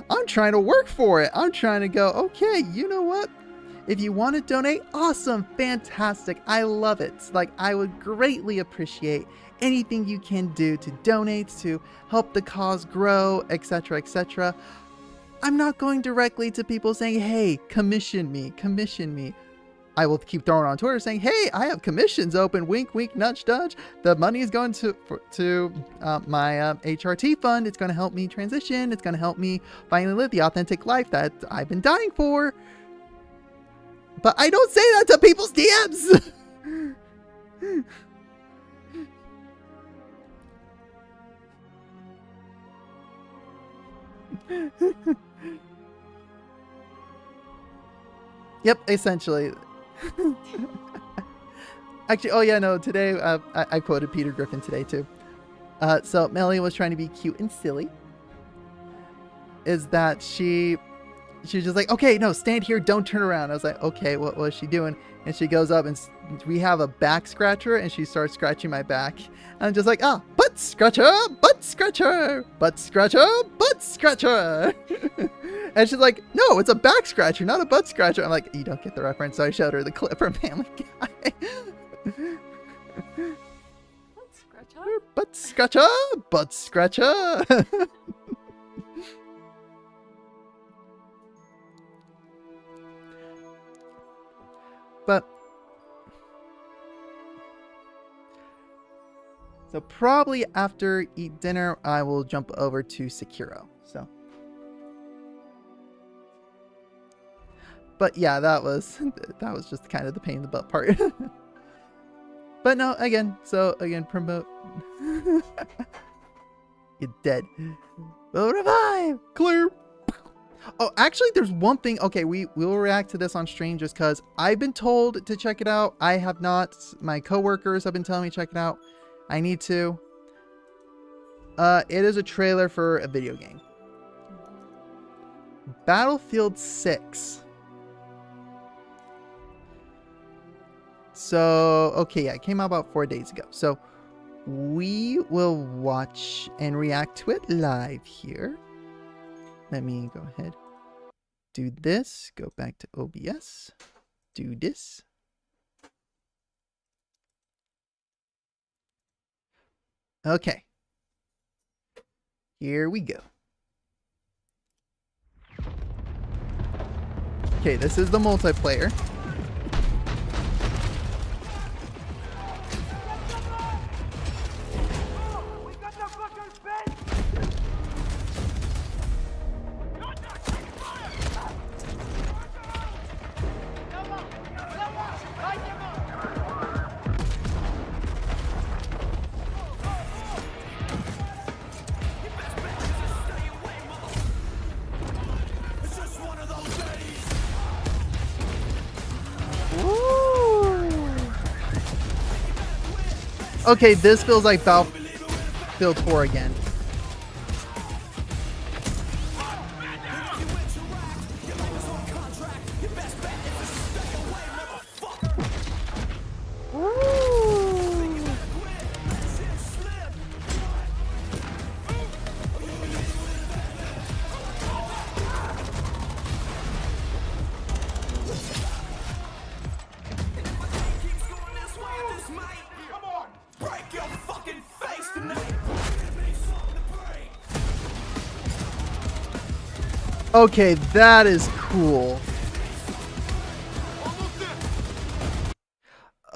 to work for it. I'm trying to go, okay, you know what? If you want to donate, awesome, fantastic. I love it. Like, I would greatly appreciate anything you can do to donate, to help the cause grow, etc., etc. I'm not going directly to people saying, hey, commission me. I will keep throwing on Twitter saying, hey, I have commissions open, wink, wink, nudge, nudge. The money is going to my HRT fund. It's going to help me transition. It's going to help me finally live the authentic life that I've been dying for. But I don't say that to people's DMs. Yep, essentially. Actually, oh yeah, no, today I quoted Peter Griffin today too. So Melly was trying to be cute and silly. Is that she was just like, okay, no, stand here, don't turn around. I was like, okay, what was she doing? And she goes up and we have a back scratcher and she starts scratching my back. And I'm just like, ah, butt scratcher, butt scratcher, butt scratcher, butt scratcher. And she's like, no, it's a back scratcher, not a butt scratcher. I'm like, you don't get the reference. So I showed her the clip from Family Guy. Butt scratcher, butt scratcher. But so probably after eat dinner, I will jump over to Sekiro. So, but yeah, that was just kind of the pain in the butt part. But no, again, promote. You're dead. Will revive. Clear. Oh, actually, there's one thing. Okay, we will react to this on stream just because I've been told to check it out. I have not. My coworkers have been telling me to check it out. I need to. It is a trailer for a video game. Battlefield 6. So, okay, yeah, it came out about 4 days ago. So, we will watch and react to it live here. Let me go ahead. Do this. Go back to OBS. Do this. Okay. Here we go. Okay, this is the multiplayer. Okay, this feels like Battlefield 4 again. Okay, that is cool.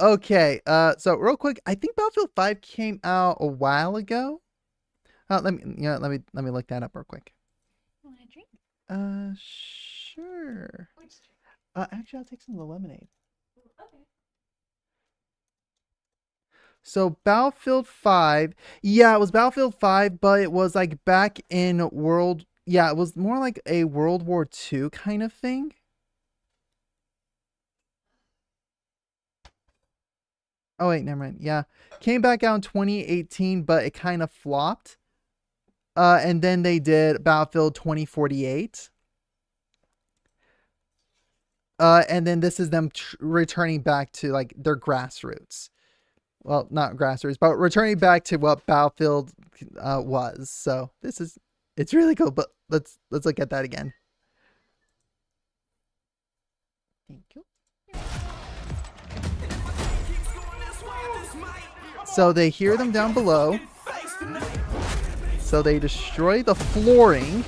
Okay, so real quick, I think Battlefield 5 came out a while ago. Let me look that up real quick. Want a drink? Sure. Which drink? Actually, I'll take some of the lemonade. Okay. So Battlefield 5, yeah, it was Battlefield 5, but it was like back in it was more like a World War II kind of thing. Oh wait, never mind. Yeah, came back out in 2018, but it kind of flopped. And then they did Battlefield 2048. And then this is them returning back to like their grassroots. well, not grassroots, but returning back to what Battlefield was. So it's really cool. But let's look at that again. Thank you. So they hear them down below. So they destroy the flooring,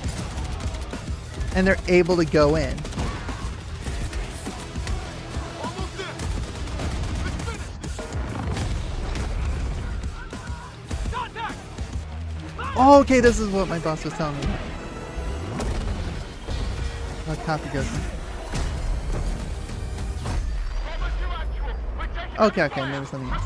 and they're able to go in. Oh, okay, this is what my boss was telling me. Oh, copy goes. Okay, maybe something else.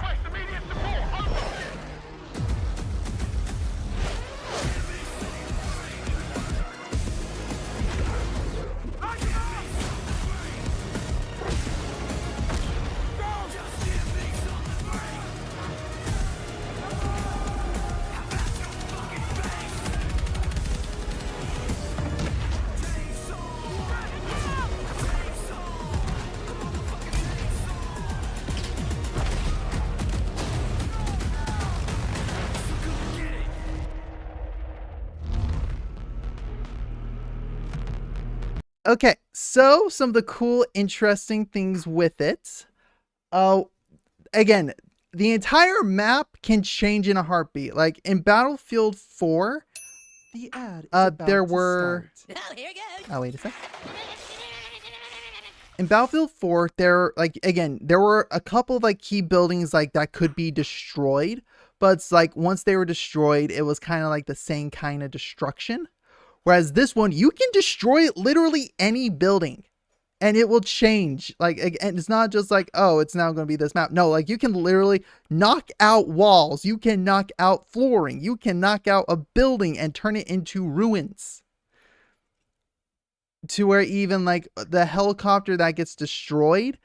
Okay, so some of the cool, interesting things with it. Again, the entire map can change in a heartbeat. Like in Battlefield 4, The ad is about there to were. start. Oh, here it goes. Oh, wait a sec. In Battlefield 4, there were a couple of like key buildings like that could be destroyed, but it's like once they were destroyed, it was kind of like the same kind of destruction. Whereas this one, you can destroy literally any building and it will change. Like, and it's not just like, oh, it's now going to be this map. No, like you can literally knock out walls. You can knock out flooring. You can knock out a building and turn it into ruins. To where even like the helicopter that gets destroyed,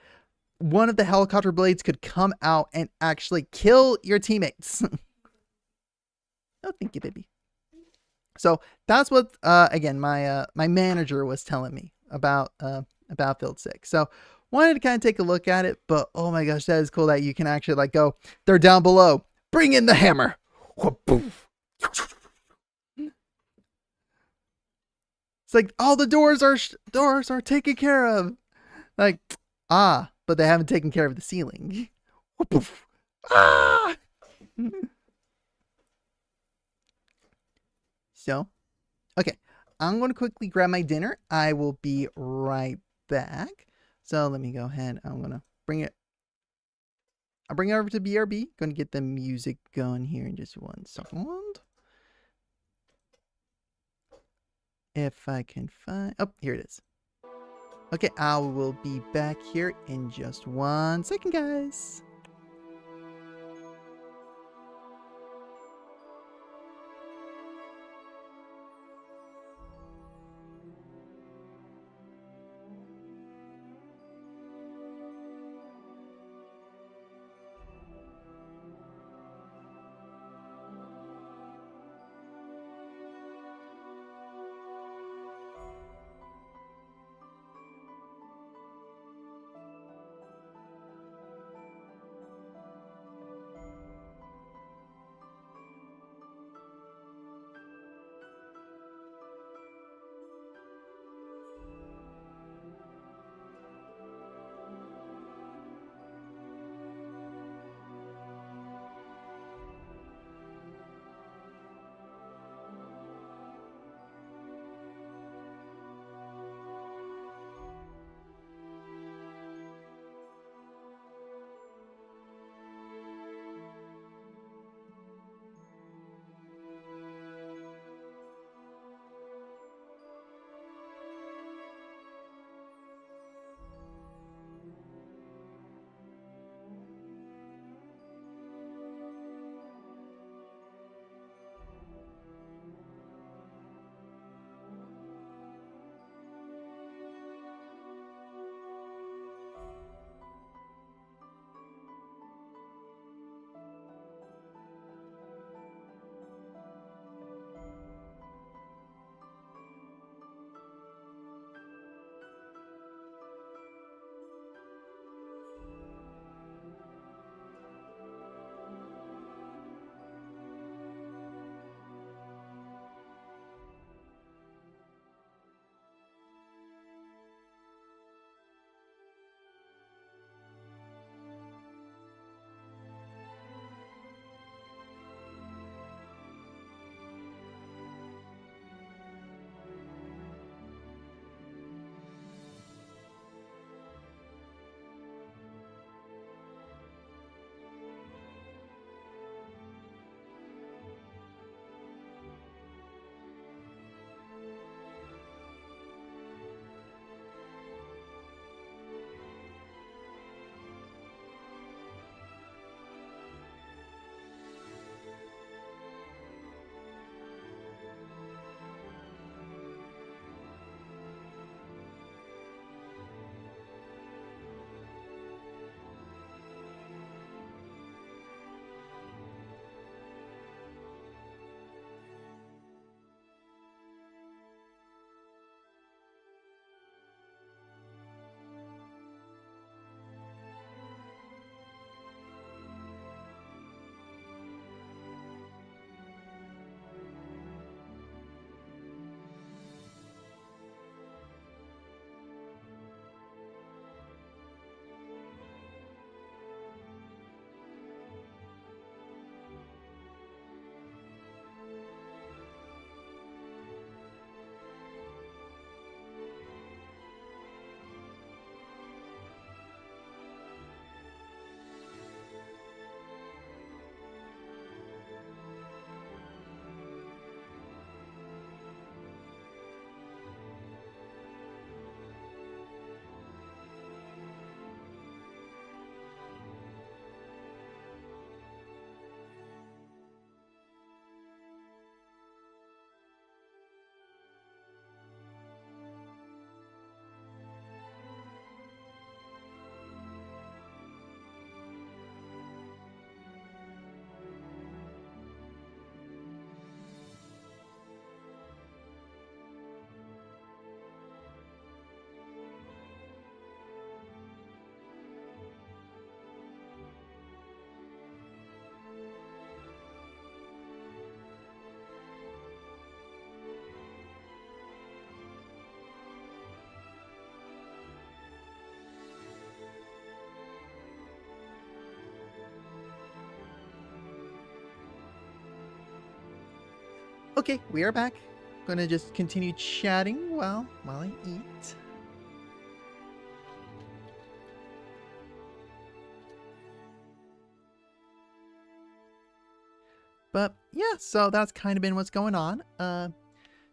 one of the helicopter blades could come out and actually kill your teammates. Oh, thank you, baby. So that's what, again, my manager was telling me about Battlefield 6. So wanted to kind of take a look at it, but oh my gosh, that is cool that you can actually like go, they're down below, bring in the hammer. It's like all the doors are taken care of. Like, but they haven't taken care of the ceiling. Ah! So, okay, I'm going to quickly grab my dinner. I will be right back. So let me go ahead. I'm going to bring it. I'll bring it over to BRB. Going to get the music going here in just 1 second. If I can find. Oh, here it is. Okay, I will be back here in just 1 second, guys. Okay, we are back. Gonna just continue chatting while I eat. But yeah, so that's kind of been what's going on.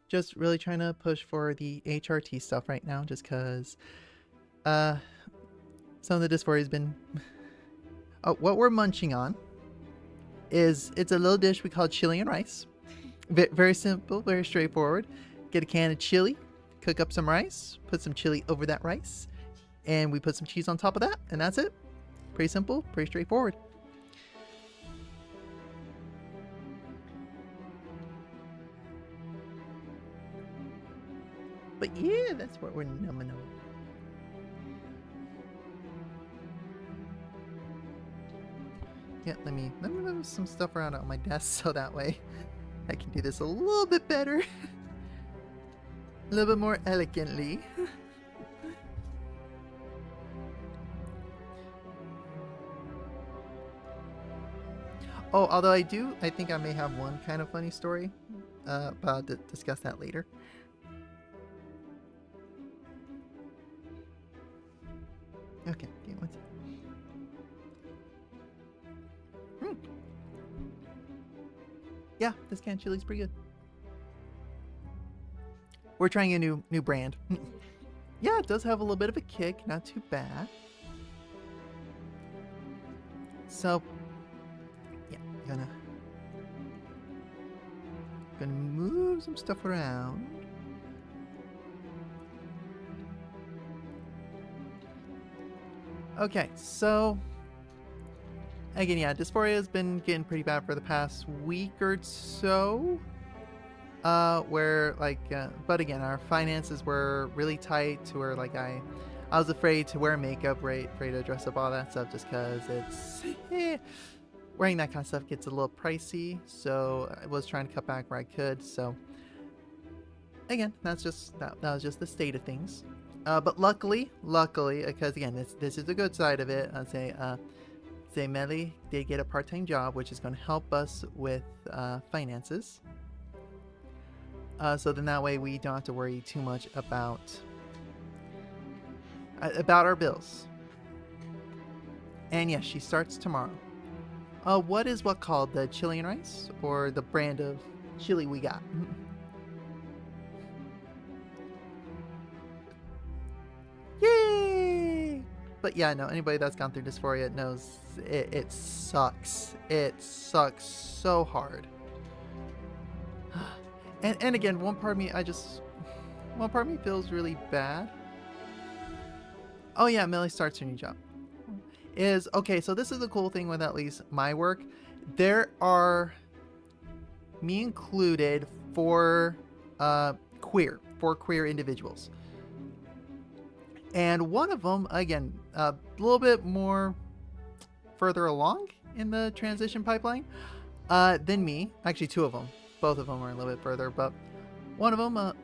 Just really trying to push for the HRT stuff right now, just because some of the dysphoria has been. Oh, what we're munching on is it's a little dish we call chili and rice. Very simple, very straightforward. Get a can of chili, cook up some rice, put some chili over that rice, and we put some cheese on top of that, and that's it. Pretty simple, pretty straightforward. But yeah, that's what we're numbing on. Yeah, let me move some stuff around on my desk so that way I can do this a little bit better. A little bit more elegantly. Oh, although I think I may have one kind of funny story, but I'll discuss that later. Okay, give me one second. Yeah, this canned chili's pretty good. We're trying a new brand. Yeah, it does have a little bit of a kick, not too bad. So, yeah, gonna move some stuff around. Okay, so again, yeah, dysphoria has been getting pretty bad for the past week or so. Where like, but again, our finances were really tight to where like I was afraid to wear makeup, right? Afraid to dress up, all that stuff, just because it's wearing that kind of stuff gets a little pricey. So I was trying to cut back where I could. So again, that's just that was just the state of things. But luckily, because again, this is the good side of it. I'd say Melly did get a part-time job, which is going to help us with finances. So then that way we don't have to worry too much about our bills. And yes, she starts tomorrow. What is called the chili and rice, or the brand of chili we got? Yay! But yeah, no, anybody that's gone through dysphoria knows it sucks. It sucks so hard. And again, one part of me feels really bad. Oh yeah, Millie starts her new job. Okay, so this is the cool thing with at least my work. There are, me included, four queer individuals. And one of them, again, a little bit more further along in the transition pipeline than me. Actually, two of them. Both of them are a little bit further, but one of them,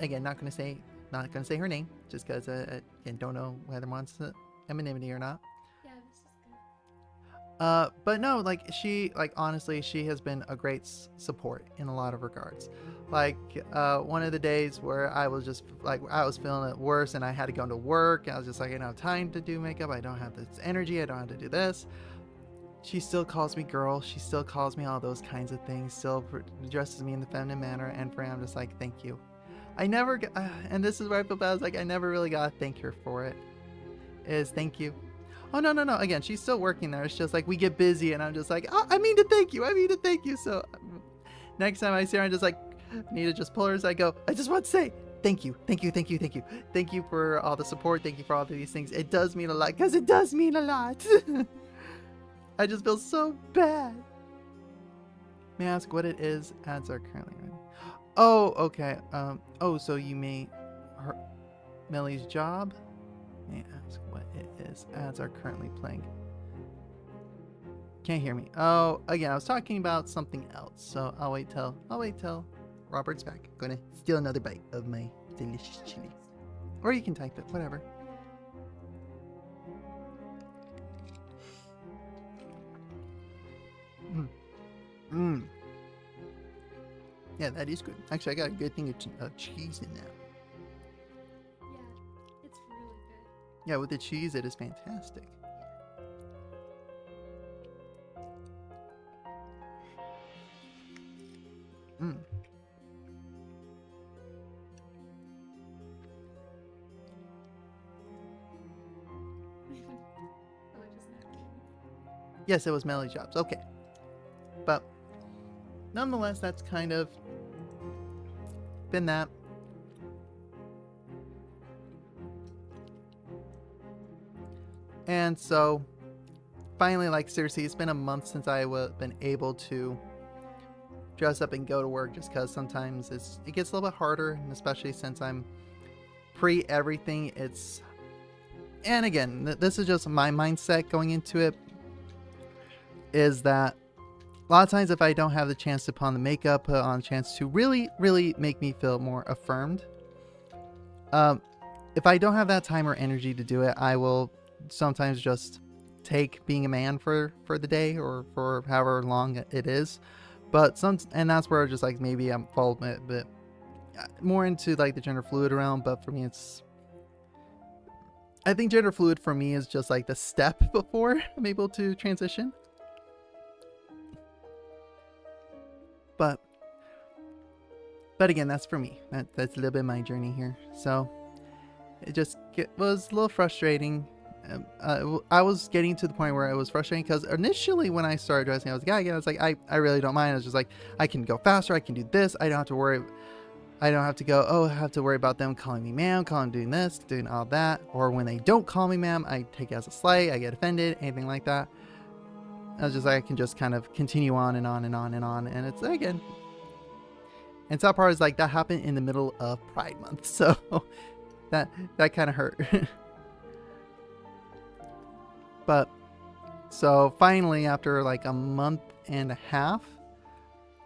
again, not gonna say her name, just because I don't know whether wants anonymity or not. Yeah, this is good. But no, like honestly, she has been a great support in a lot of regards. Like one of the days where I was just like, I was feeling it worse and I had to go to work. I was just like, I don't have time to do makeup. I don't have this energy. I don't have to do this. She still calls me girl. She still calls me all those kinds of things. Still addresses me in the feminine manner. And for him, I'm just like, thank you. I never, and this is where I feel bad. I was like, I never really got to thank her for it. Is thank you. Oh, no. Again, she's still working there. It's just like we get busy and I'm just like, oh, I mean to thank you. So next time I see her, I'm just like, I need to just pull her as I go. I just want to say, thank you. Thank you for all the support. Thank you for all of these things. It does mean a lot, because it does mean a lot. I just feel so bad. May I ask what it is ads are currently running? Oh, okay. So you mean Millie's job? May I ask what it is ads are currently playing? Can't hear me. Oh, again, I was talking about something else. So I'll wait till Robert's back. I'm gonna steal another bite of my delicious chili. Or you can type it, whatever. Yeah, that is good. Actually, I got a good thing of cheese in there. Yeah, it's really good. Yeah, with the cheese, it is fantastic. Mm. Oh, it just not really. Yes, it was Melly Jobs. Okay. But nonetheless, that's kind of been that. And so, finally, like, seriously, it's been a month since I've been able to dress up and go to work, just because sometimes it gets a little bit harder, and especially since I'm pre everything. And again, this is just my mindset going into it, is that a lot of times if I don't have the chance to put on the makeup, put on a chance to really, really make me feel more affirmed, if I don't have that time or energy to do it, I will sometimes just take being a man for the day or for however long it is. And that's where just like maybe I'm fall a bit more into like the gender fluid realm. But for me, I think gender fluid for me is just like the step before I'm able to transition. But again, that's for me. That's a little bit of my journey here. So it just was a little frustrating. I was getting to the point where it was frustrating because initially when I started dressing, I was a guy again. I was like, I really don't mind. I was just like, I can go faster. I can do this. I don't have to worry. I don't have to go, oh, I have to worry about them calling me ma'am, doing this, doing all that. Or when they don't call me ma'am, I take it as a slight. I get offended, anything like that. I was just like, I can just kind of continue on and on and on and on. And it's again, and top part is like that happened in the middle of Pride Month. So that kind of hurt. But so finally, after like a month and a half,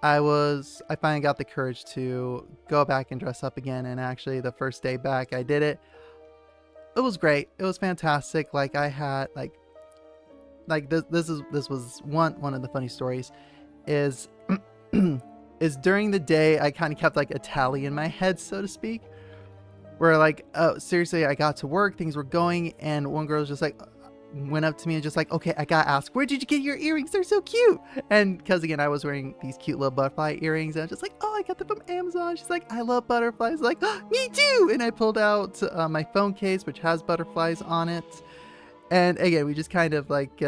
I finally got the courage to go back and dress up again. And actually the first day back, I did it. It was great. It was fantastic. Like I had this was one of the funny stories is during the day, I kind of kept like a tally in my head, so to speak, where like, oh, seriously, I got to work, things were going, and one girl was just like, went up to me and just like, okay, I gotta ask, where did you get your earrings? They're so cute. And because again, I was wearing these cute little butterfly earrings, and I was just like, oh, I got them from Amazon. She's like, I love butterflies. Like, oh, me too. And I pulled out my phone case, which has butterflies on it. And again, we just kind of like,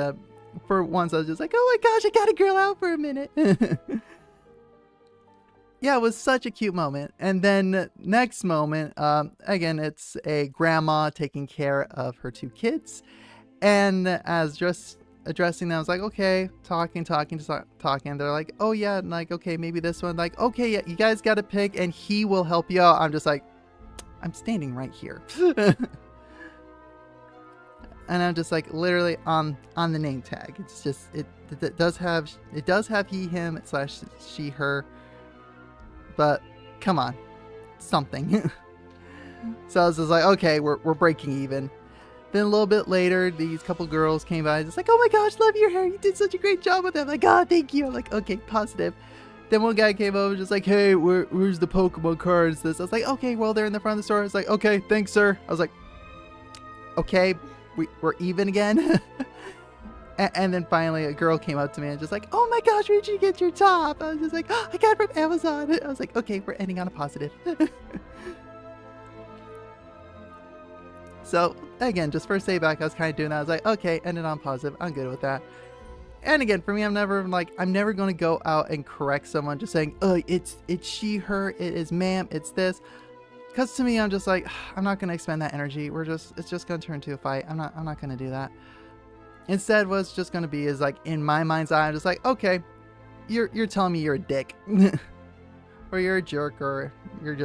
for once, I was just like, oh my gosh, I got a girl out for a minute. Yeah, it was such a cute moment. And then next moment, again, it's a grandma taking care of her two kids. And as just addressing them, I was like, okay, talking. They're like, oh yeah, and like, okay, maybe this one. Like, okay, yeah, you guys got to pick and he will help you out. I'm just like, I'm standing right here. And I'm just like literally on the name tag. It's just, it does have he, him / she, her. But come on, something. So I was just like, okay, we're breaking even. Then a little bit later, these couple girls came by, just like, oh my gosh, love your hair. You did such a great job with it. I'm like, oh, thank you. I'm like, okay, positive. Then one guy came over, just like, hey, where's the Pokemon cards? I was like, okay, well, they're in the front of the store. I was like, okay, thanks, sir. I was like, okay, we're even again. And then finally a girl came up to me and just like, oh my gosh, where did you get your top? I was just like, oh, I got it from Amazon. I was like, okay, we're ending on a positive. So again, just first day back, I was kind of doing that. I was like, okay, ended on positive. I'm good with that. And again, for me, I'm never going to go out and correct someone just saying, oh, it's she, her, it is ma'am, it's this. Because to me, I'm just like, I'm not going to expend that energy. It's just going to turn into a fight. I'm not going to do that. Instead, what's just going to be is like, in my mind's eye, I'm just like, okay, you're telling me you're a dick. Or you're a jerk, or you're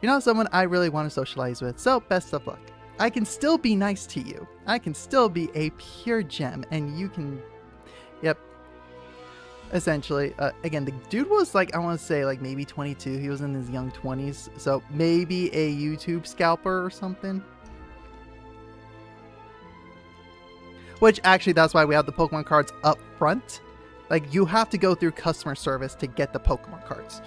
not someone I really want to socialize with. So best of luck. I can still be nice to you. I can still be a pure gem, and you can, yep. Essentially, again, the dude was like, I want to say like maybe 22. He was in his young 20s. So maybe a YouTube scalper or something. Which actually, that's why we have the Pokemon cards up front. Like, you have to go through customer service to get the Pokemon cards.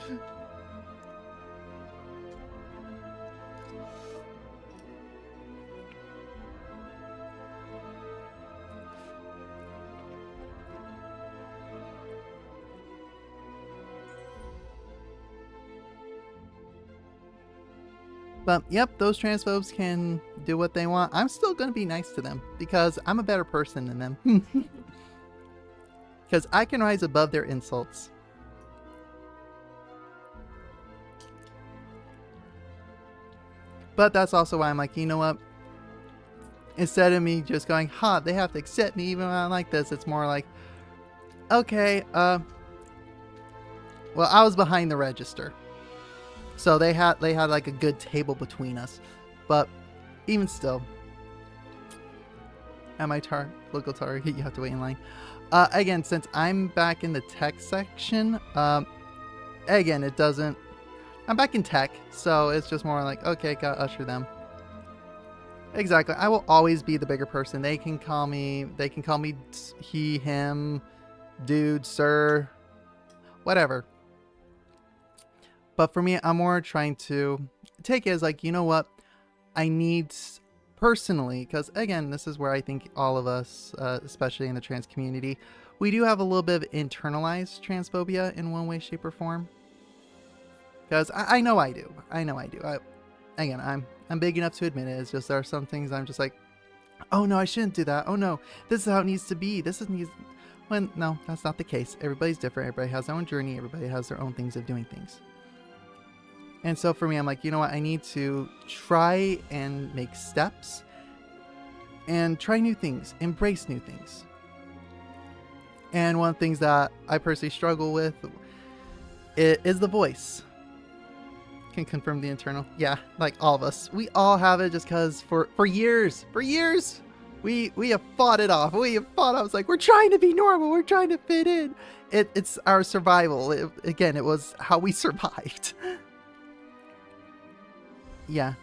But yep, those transphobes can do what they want. I'm still going to be nice to them because I'm a better person than them. Because I can rise above their insults. But that's also why I'm like, you know what? Instead of me just going, they have to accept me even when I'm like this, it's more like, okay, well, I was behind the register. So they had like a good table between us. But even still, at my local Target, you have to wait in line. Again, since I'm back in the tech section, again, it doesn't, I'm back in tech, so it's just more like, okay, gotta usher them. Exactly. I will always be the bigger person. They can call me he, him, dude, sir, whatever. But for me, I'm more trying to take it as like, you know what? I need personally, because again, this is where I think all of us, especially in the trans community, we do have a little bit of internalized transphobia in one way, shape, or form. Because I know I do. Again, I'm big enough to admit it. It's just there are some things I'm just like, oh no, I shouldn't do that. Oh no, this is how it needs to be. When no, that's not the case. Everybody's different. Everybody has their own journey. Everybody has their own things of doing things. And so for me, I'm like, you know what? I need to try and make steps and try new things, embrace new things. And one of the things that I personally struggle with is the voice. Can confirm the internal. Yeah, like all of us. We all have it just because for years, we have fought it off. It's like, we're trying to be normal. We're trying to fit in. It's our survival. It was how we survived. Yeah,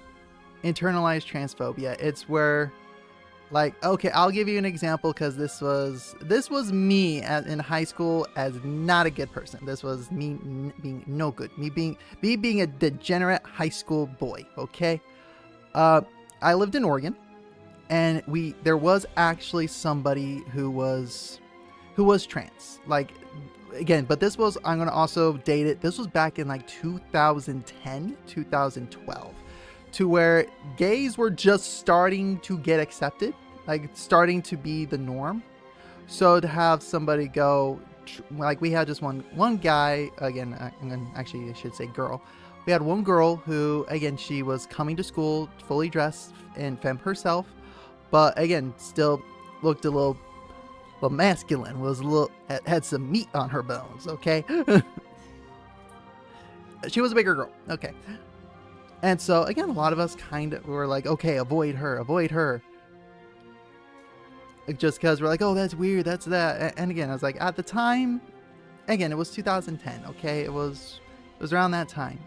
internalized transphobia. It's where, like, okay, I'll give you an example because this was me in high school as not a good person. This was me being no good. Me being a degenerate high school boy. Okay, I lived in Oregon, and there was actually somebody who was trans. Like, again, but this was, I'm gonna also date it. This was back in like 2010, 2012. To where gays were just starting to get accepted, like starting to be the norm. So to have somebody go, like we had just one guy, again, I should say girl. We had one girl who, again, she was coming to school fully dressed in femme herself, but again, still looked a little masculine, had some meat on her bones, okay? She was a bigger girl, okay. And so, again, a lot of us kind of were like, okay, avoid her. Just because we're like, oh, that's weird, that's that. And again, I was like, at the time, again, it was 2010, okay? It was around that time.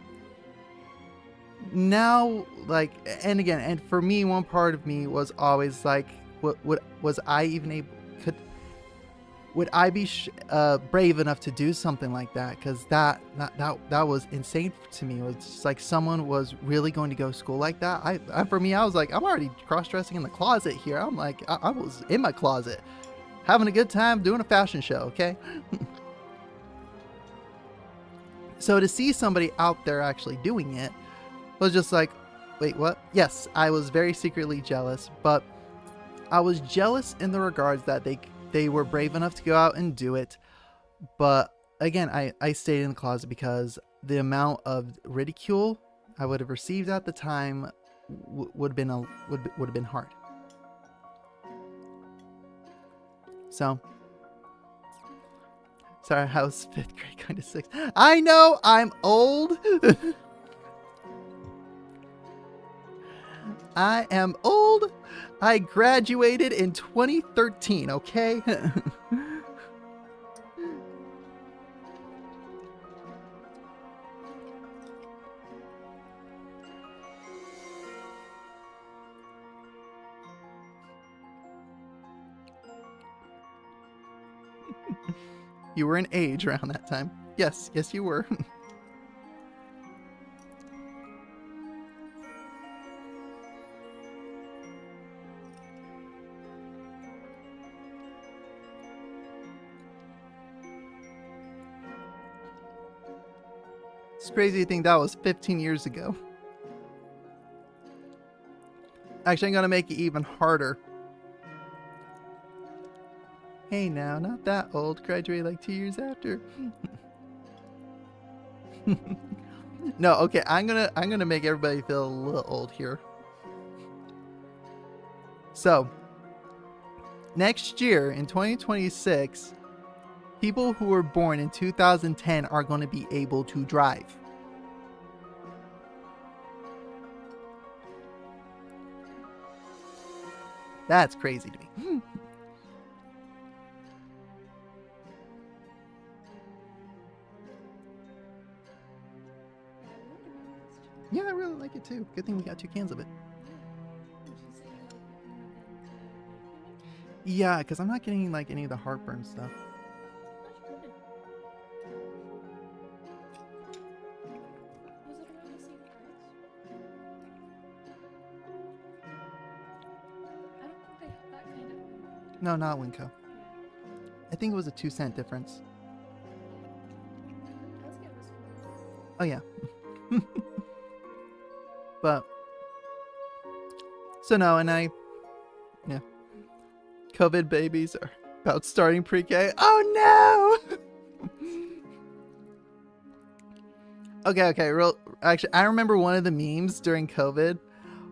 Now, like, and again, and for me, one part of me was always like, was I even able, would I be brave enough to do something like that? Because that was insane to me. It was just like someone was really going to go to school like that. For me, I was like, I'm already cross-dressing in the closet here. I'm like, I was in my closet, having a good time doing a fashion show, okay? So to see somebody out there actually doing it was just like, wait, what? Yes, I was very secretly jealous, but I was jealous in the regards that they were brave enough to go out and do it. But again, I stayed in the closet because the amount of ridicule I would have received at the time would have been hard. So, sorry, I was 5th grade, kind of 6th. I know, I'm old. I am old. I graduated in 2013, okay? You were an age around that time. Yes, you were. It's crazy to think that was 15 years ago. Actually, I'm gonna make it even harder. Hey now, not that old. Graduated like 2 years after. No, okay, I'm gonna make everybody feel a little old here. So, next year in 2026, people who were born in 2010 are going to be able to drive. That's crazy to me. Yeah, I really like it too. Good thing we got 2 cans of it. Would you say you like it more than Yeah, because I'm not getting like any of the heartburn stuff. that's good. Was it around the same price? I don't think they have that kind of. No, not Winco. Yeah. I think it was a 2-cent difference. Let's get this one. Oh yeah. But so no, and yeah. COVID babies are about starting pre-K. Oh no. Okay. Actually, I remember one of the memes during COVID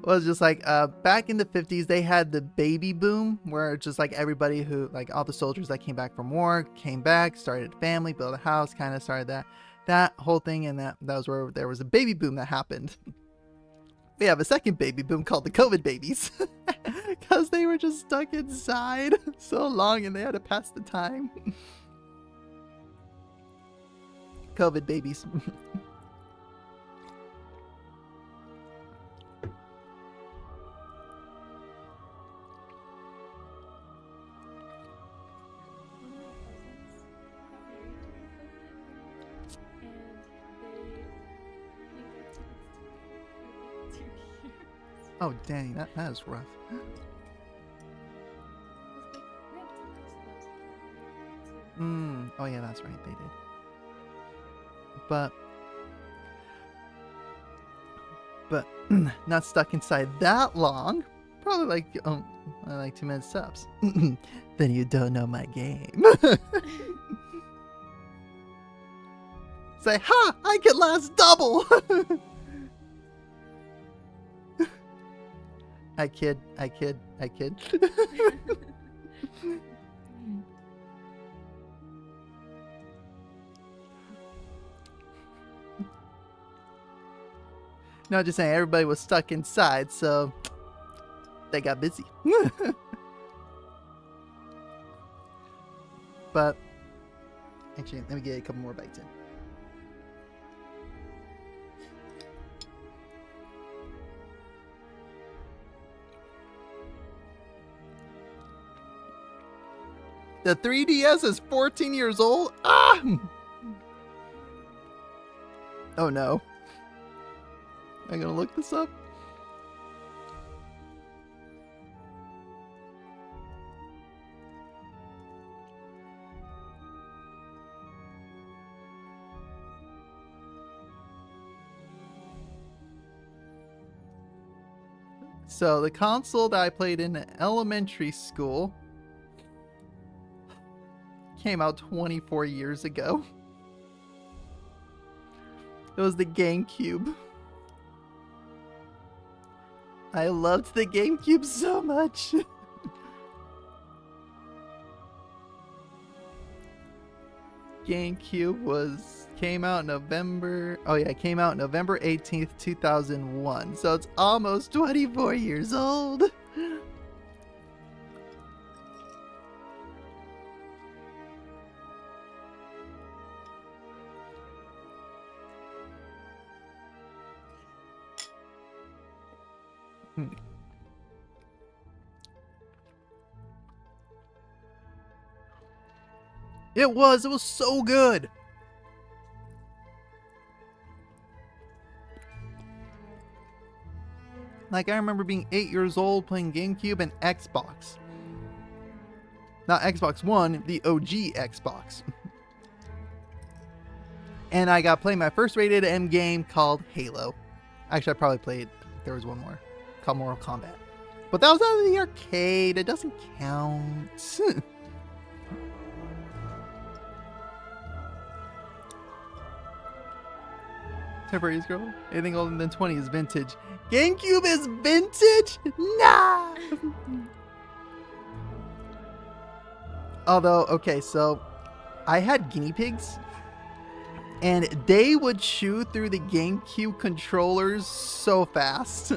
was just like back in the 50s they had the baby boom where just like everybody who like all the soldiers that came back from war came back, started a family, built a house, kind of started that whole thing, and that was where there was a baby boom that happened. We have a second baby boom called the COVID babies because they were just stuck inside so long and they had to pass the time. COVID babies. Oh dang, that is rough. Oh yeah, that's right, they did. But not stuck inside that long. Probably like 2 minutes subs. Then you don't know my game. Say, ha! I can last double! I kid. No, just saying, everybody was stuck inside, so they got busy. But, actually, let me get a couple more bites in. The 3DS is 14 years old? Ah! Oh no. Am I gonna look this up? So the console that I played in elementary school came out 24 years ago. It was the GameCube. I loved the GameCube so much. GameCube came out November 18th, 2001. So it's almost 24 years old. It was so good. Like, I remember being 8 years old playing GameCube and Xbox. Not Xbox One, the OG Xbox. And I got playing my first rated M game called Halo. Actually, I probably played, there was one more, called Mortal Kombat. But that was out of the arcade. It doesn't count. Temporary girl. Anything older than 20 is vintage. GameCube is vintage? Nah! Although, okay, so I had guinea pigs. And they would chew through the GameCube controllers so fast.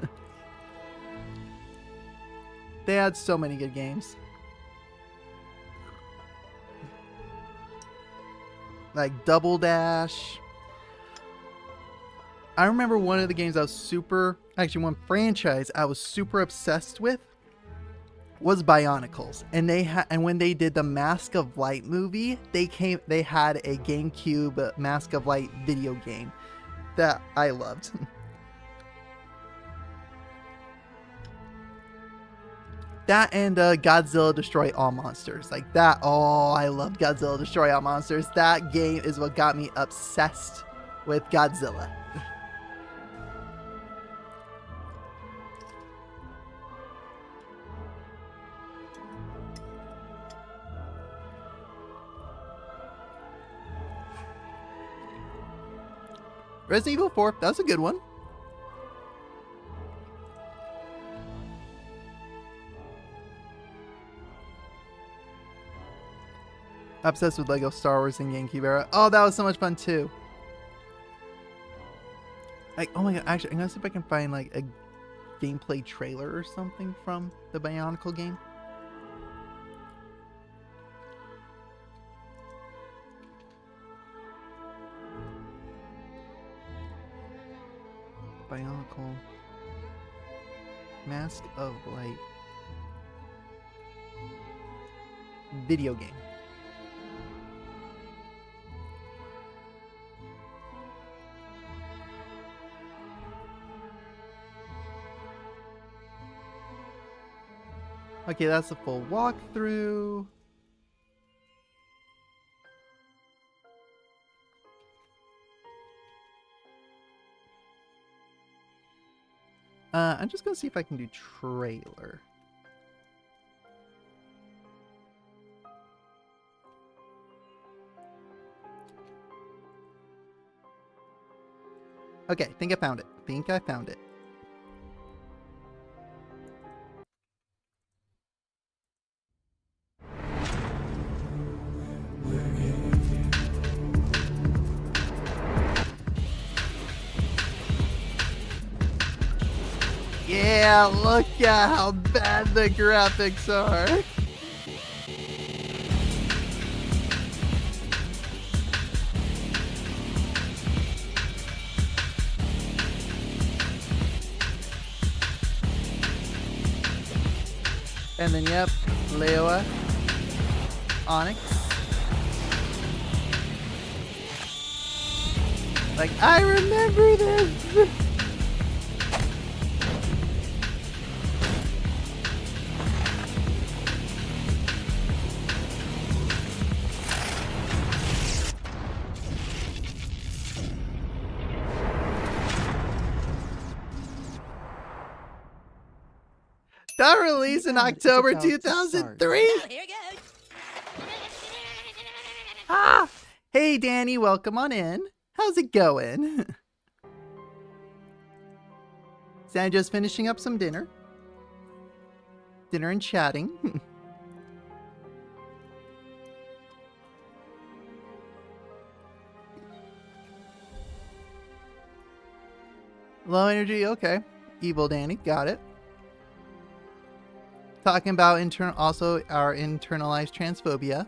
They had so many good games. Like Double Dash. I remember one of the games I was one franchise I was super obsessed with was Bionicles. And when they did the Mask of Light movie, they had a GameCube Mask of Light video game that I loved. That and Godzilla Destroy All Monsters. Like that. Oh, I loved Godzilla Destroy All Monsters. That game is what got me obsessed with Godzilla. Resident Evil 4, that was a good one. Obsessed with Lego Star Wars and GameCube era. Oh, that was so much fun too. Like, oh my god, actually, I'm gonna see if I can find like a gameplay trailer or something from the Bionicle game. Bionicle Mask of Light video game. Okay, that's a full walkthrough. I'm just gonna see if I can do trailer. Okay, think I found it. Think I found it. Yeah, look at how bad the graphics are. And then, yep, Leoa, Onyx. Like, I remember this! That released in October 2003? Ah! Hey, Danny, welcome on in. How's it going? Sam just finishing up some dinner. Dinner and chatting. Low energy, okay. Evil Danny, got it. Talking about also our internalized transphobia.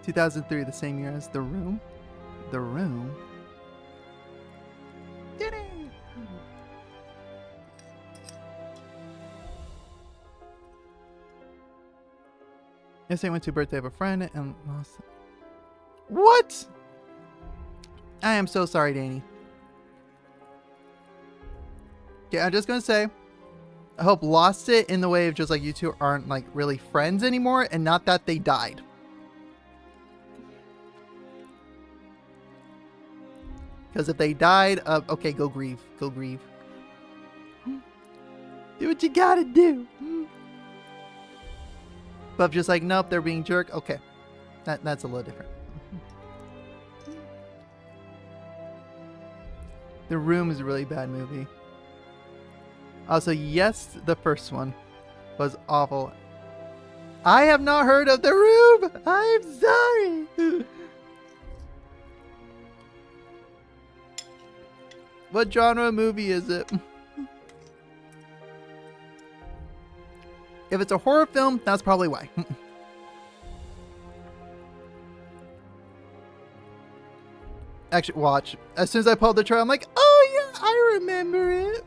(2003), the same year as The Room. The Room. Yesterday I went to a birthday of a friend and lost. What? I am so sorry, Danny. Okay, I'm just gonna say, I hope lost it in the way of just like you two aren't like really friends anymore, and not that they died. Because if they died, okay, go grieve. Go grieve. Do what you gotta do. But just like, nope, they're being jerk. Okay. That's a little different. The Room is a really bad movie. Also, yes, the first one was awful. I have not heard of The Room. I'm sorry. What genre movie is it? If it's a horror film, that's probably why. Actually, watch. As soon as I pulled the trailer, I'm like, oh yeah, I remember it.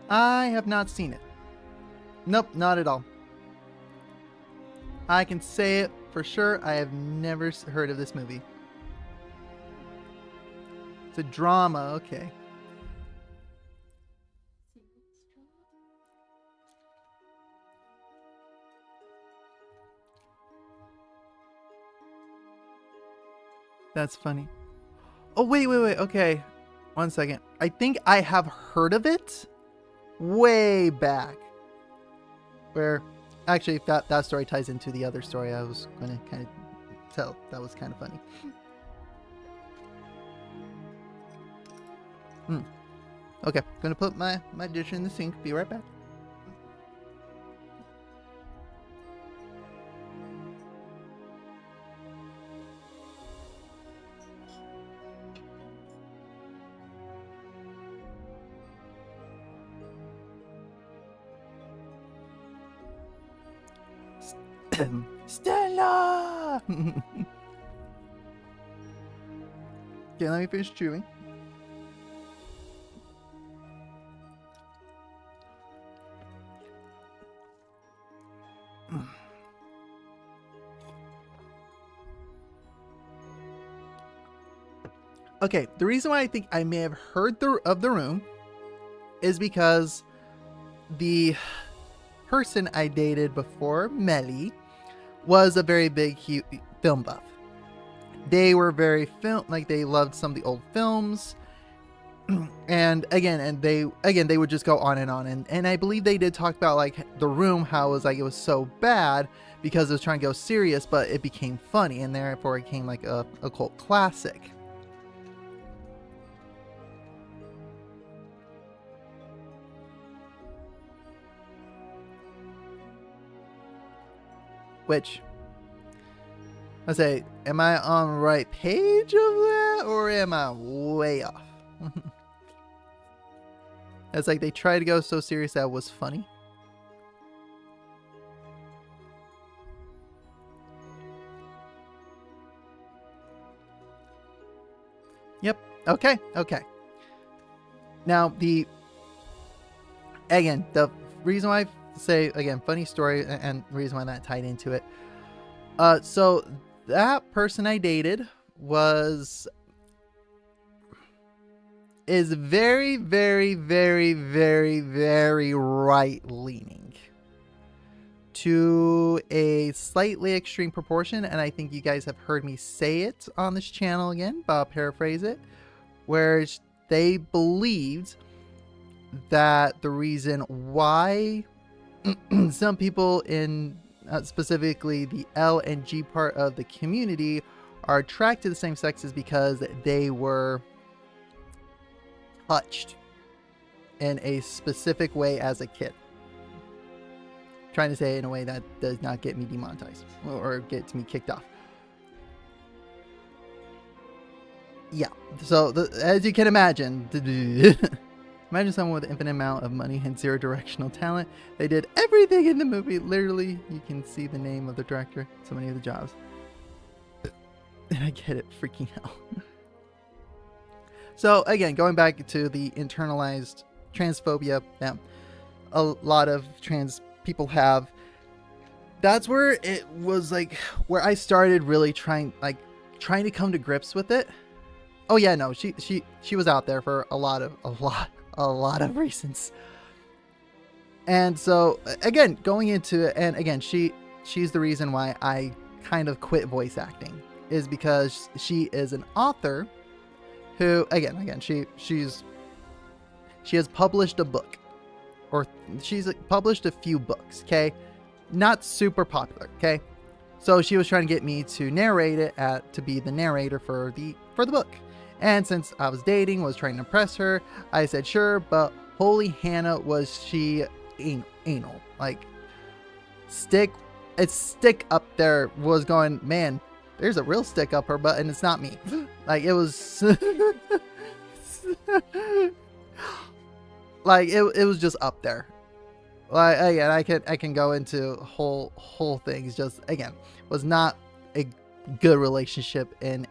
I have not seen it. Nope, not at all. I can say it for sure. I have never heard of this movie. It's a drama, okay. That's funny. Oh, wait. Okay. 1 second. I think I have heard of it way back. Where, actually, that story ties into the other story I was going to kind of tell. That was kind of funny. Okay. Going to put my dish in the sink. Be right back. Stella! Okay, let me finish chewing. Okay, the reason why I think I may have heard of The Room is because the person I dated before, Melly, was a very big film buff. They were very they loved some of the old films, and they would just go on, and I believe they did talk about like The Room, how it was so bad because it was trying to go serious, but it became funny, and therefore it became like a cult classic. Which, I say, am I on the right page of that, or am I way off? It's like they tried to go so serious that it was funny. Yep. Okay. Now, the reason why I say, again, funny story, and the reason why that tied into it. So that person I dated is very, very, very, very, very right-leaning to a slightly extreme proportion, and I think you guys have heard me say it on this channel again, but I'll paraphrase it, where they believed that the reason why some people in specifically the L and G part of the community are attracted to the same sex is because they were touched in a specific way as a kid. Trying to say it in a way that does not get me demonetized or gets me kicked off. Yeah, so as you can imagine, imagine someone with an infinite amount of money and zero directional talent. They did everything in the movie. Literally, you can see the name of the director, so many of the jobs. And I get it, freaking hell. So again, going back to the internalized transphobia that a lot of trans people have, that's where it was like where I started really trying to come to grips with it. Oh yeah, no, she was out there for a lot of reasons. And so again, going into it, and again, she's the reason why I kind of quit voice acting, is because she is an author who again she has published a book, or she's published a few books, okay? Not super popular, okay? So she was trying to get me to narrate it, to be the narrator for the book. And since I was dating, was trying to impress her, I said sure, but holy Hannah, was she anal. Like, stick up there was going, man, there's a real stick up her butt, and it's not me. Like, it was like it was just up there. Like, again, I can go into whole things. Just again, was not a good relationship in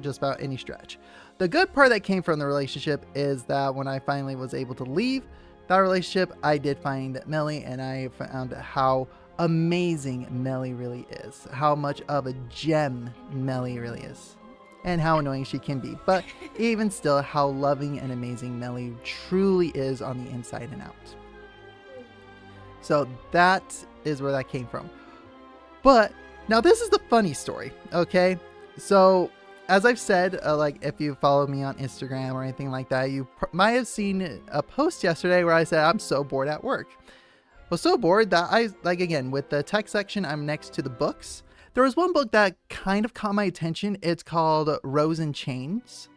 just about any stretch. The good part that came from the relationship is that when I finally was able to leave that relationship, I did find Melly, and I found how amazing Melly really is, how much of a gem Melly really is, and how annoying she can be, but even still, how loving and amazing Melly truly is on the inside and out. So that is where that came from. But now this is the funny story, okay? So as I've said, like if you follow me on Instagram or anything like that, you might have seen a post yesterday where I said I'm so bored at work. I was so bored that I, like, again, with the text section, I'm next to the books. There was one book that kind of caught my attention. It's called Rose and Chains.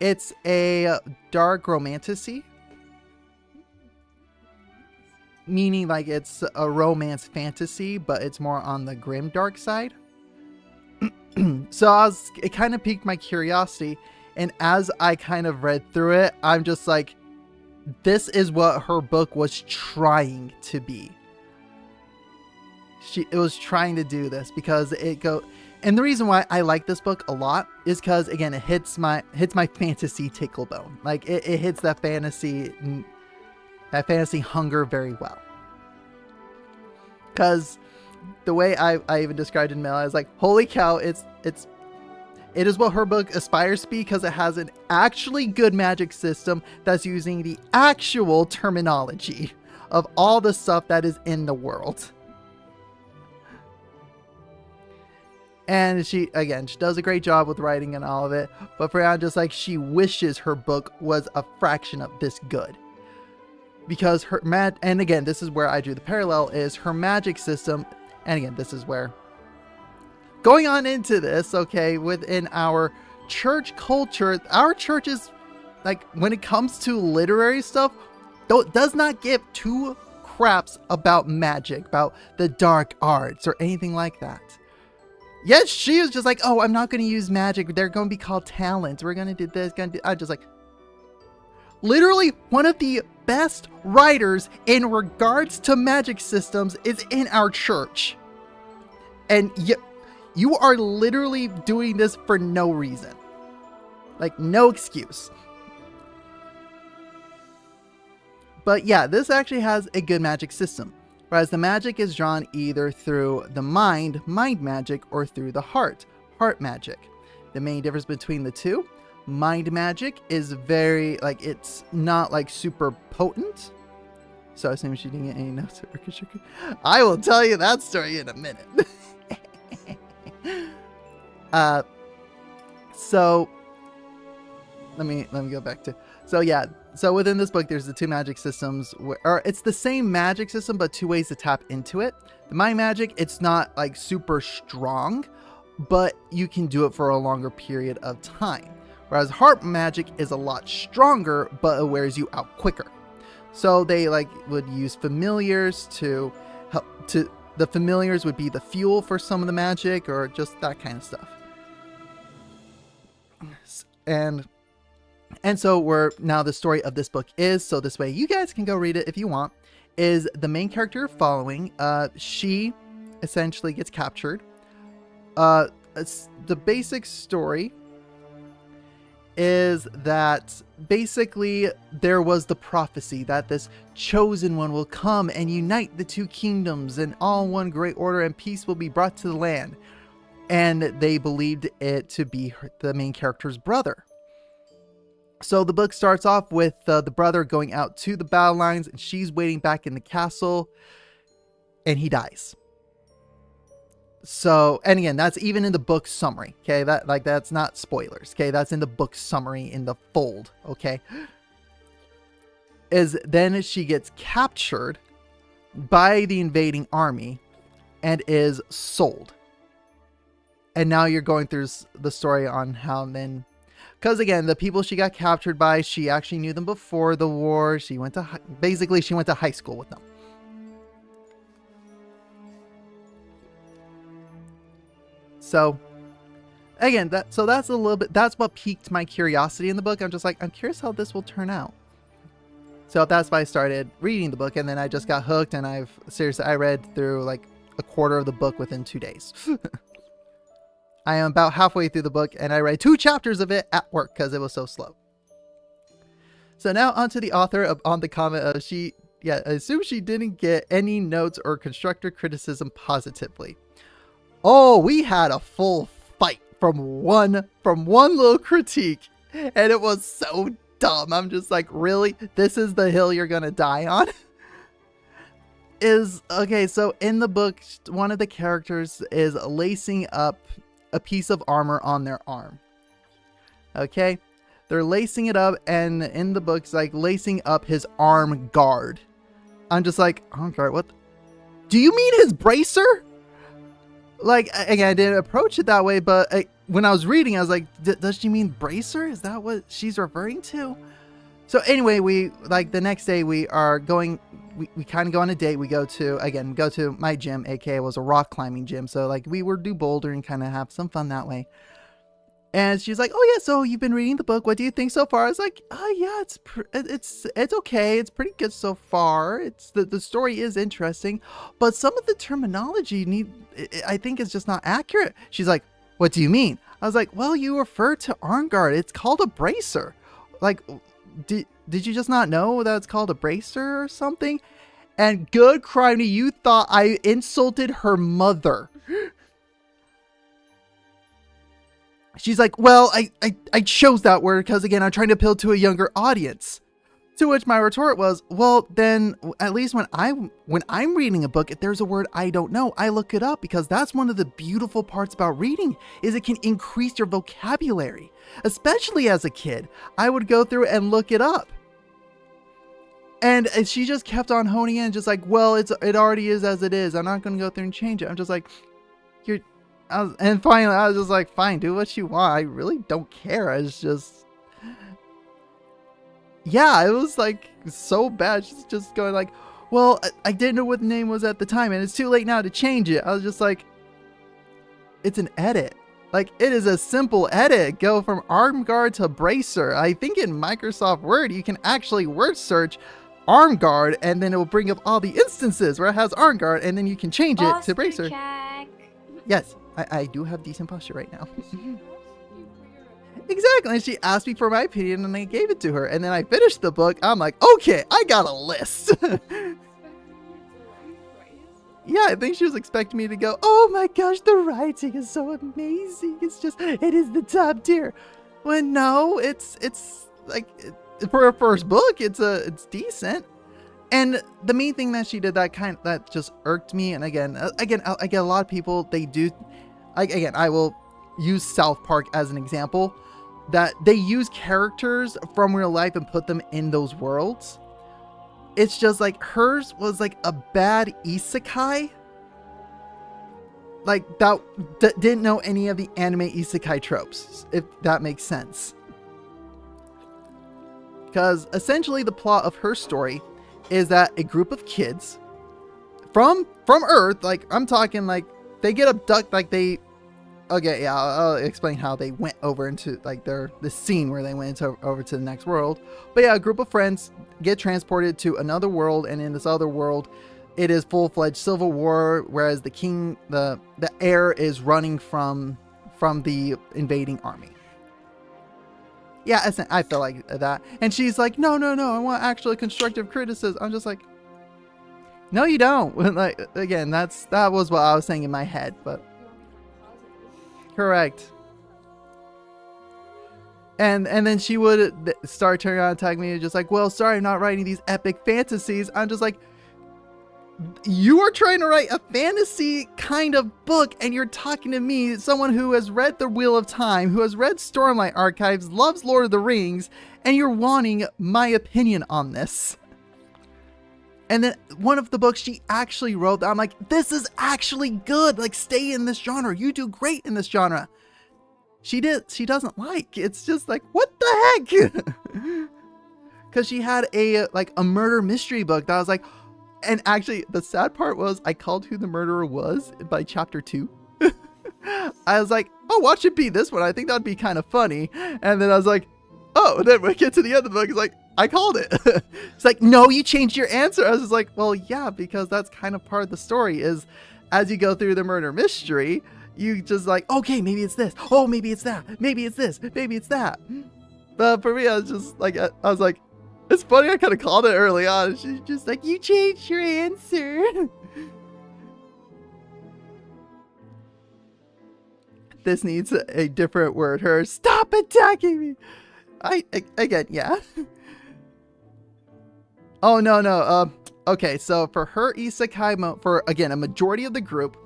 It's a dark romantasy, meaning like it's a romance fantasy, but it's more on the grim dark side. So it kind of piqued my curiosity, and as I kind of read through it, I'm just like, this is what her book was trying to be. It was trying to do this because and the reason why I like this book a lot is because, again, it hits my fantasy tickle bone. Like it hits that fantasy hunger very well. Because the way I even described it in mail, I was like, holy cow, it is what her book aspires to be, because it has an actually good magic system that's using the actual terminology of all the stuff that is in the world. And she does a great job with writing and all of it. But for now, just like, she wishes her book was a fraction of this good. Because and again, this is where I drew the parallel, is her magic system. And again, this is where, going on into this, okay, within our church culture, our church is, like, when it comes to literary stuff, does not give two craps about magic, about the dark arts or anything like that. Yes, she was just like, oh, I'm not going to use magic. They're going to be called talents. We're going to do this. I'm just like, literally one of the best writers in regards to magic systems is in our church. And you are literally doing this for no reason. Like, no excuse. But yeah, this actually has a good magic system. Whereas the magic is drawn either through the mind magic, or through the heart magic. The main difference between the two, mind magic is very, like, it's not like super potent. So I assume she didn't get any notes. I will tell you that story in a minute. So let me go back to, so yeah. So within this book, there's the two magic systems, or it's the same magic system, but two ways to tap into it. The mind magic, it's not like super strong, but you can do it for a longer period of time. Whereas heart magic is a lot stronger, but it wears you out quicker. So they would use familiars to help. The familiars would be the fuel for some of the magic, or just that kind of stuff. And so now the story of this book is, so this way you guys can go read it if you want, is the main character following, she essentially gets captured. The basic story is that basically there was the prophecy that this chosen one will come and unite the two kingdoms in all one great order, and peace will be brought to the land. And they believed it to be the main character's brother. So the book starts off with the brother going out to the battle lines, and she's waiting back in the castle, and he dies. So, and again, that's even in the book summary. Okay, that's not spoilers. Okay, that's in the book summary in the fold. Okay, is then she gets captured by the invading army and is sold. And now you're going through the story on how then, because again, the people she got captured by, she actually knew them before the war. She went to she went to high school with them. So again, that's a little bit, that's what piqued my curiosity in the book. I'm just like, I'm curious how this will turn out. So that's why I started reading the book, and then I just got hooked, and I read through like a quarter of the book within 2 days. I am about halfway through the book, and I read 2 chapters of it at work because it was so slow. So now onto the author on the comment of I assume she didn't get any notes or constructive criticism positively. Oh, we had a full fight from one little critique, and it was so dumb. I'm just like, really? This is the hill you're gonna die on? Okay, so in the book, one of the characters is lacing up a piece of armor on their arm. Okay? They're lacing it up, and in the book, it's like lacing up his arm guard. I'm just like, arm guard, what? Do you mean his bracer? Like, again, I didn't approach it that way, but when I was reading, I was like, does she mean bracer? Is that what she's referring to? So anyway, the next day we are going, we kind of go on a date. We go to my gym, aka was a rock climbing gym. So like we were do boulder and kind of have some fun that way. And she's like, oh yeah, so you've been reading the book. What do you think so far? I was like, oh yeah, it's okay. It's pretty good so far. It's the story is interesting, but some of the terminology I think is just not accurate. She's like, what do you mean? I was like, well, you refer to arm guard. It's called a bracer. Like, did you just not know that it's called a bracer or something? And good criminy, you thought I insulted her mother. She's like, well, I chose that word because, again, I'm trying to appeal to a younger audience. To which my retort was, well, then at least when I'm reading a book, if there's a word I don't know, I look it up, because that's one of the beautiful parts about reading is it can increase your vocabulary. Especially as a kid, I would go through and look it up. And she just kept on honing in, just like, well, it already is as it is. I'm not going to go through and change it. I'm just like, and finally, I was just like, fine, do what you want. I really don't care. It's just, yeah, it was like so bad. She's just going like, well, I didn't know what the name was at the time, and it's too late now to change it. I was just like, it's an edit. Like, it is a simple edit. Go from arm guard to bracer. I think in Microsoft Word, you can actually word search arm guard, and then it will bring up all the instances where it has arm guard, and then you can change it to bracer. Check. Yes, I do have decent posture right now. Exactly. And she asked me for my opinion, and I gave it to her. And then I finished the book. I'm like, okay, I got a list. Yeah, I think she was expecting me to go, oh my gosh, the writing is so amazing. It is the top tier. Well, no, it's like, for a first book, it's decent. And the main thing that she did that just irked me. And again, I get a lot of people, they do, I will use South Park as an example, that they use characters from real life and put them in those worlds. It's just like hers was like a bad isekai. Like that didn't know any of the anime isekai tropes, if that makes sense. Because essentially the plot of her story is that a group of kids from Earth, like I'm talking like they get abducted, like they, okay, yeah, I'll explain how they went over into like the scene where they went over to the next world. But yeah, a group of friends get transported to another world, and in this other world, it is full-fledged civil war, whereas the king, the heir, is running from the invading army. Yeah, I feel like that. And she's like, no, I want actually constructive criticism. I'm just like, no, you don't. Like, again, that was what I was saying in my head, but correct. And then she would start turning around and tag me, just like, well, sorry, I'm not writing these epic fantasies. I'm just like, you are trying to write a fantasy kind of book, and you're talking to me, someone who has read The Wheel of Time, who has read Stormlight Archives, loves Lord of the Rings, and you're wanting my opinion on this. And then one of the books she actually wrote, I'm like, this is actually good. Like, stay in this genre. You do great in this genre. She doesn't like. It's just like, what the heck? Because she had a murder mystery book that I was like, and actually the sad part was I called who the murderer was by chapter 2. I was like, oh, watch it be this one. I think that'd be kind of funny. And then I was like, oh, and then when we get to the other book, it's like, I called it. It's like, no, you changed your answer. I was just like, well, yeah, because that's kind of part of the story is as you go through the murder mystery, you just like, okay, maybe it's this. Oh, maybe it's that. Maybe it's this. Maybe it's that. But for me, I was just like, I was like, it's funny. I kind of called it early on. She's just like, you changed your answer. This needs a different word. Her, stop attacking me. Again, yeah. Oh, no. Okay, so for her isekai, for, again, a majority of the group,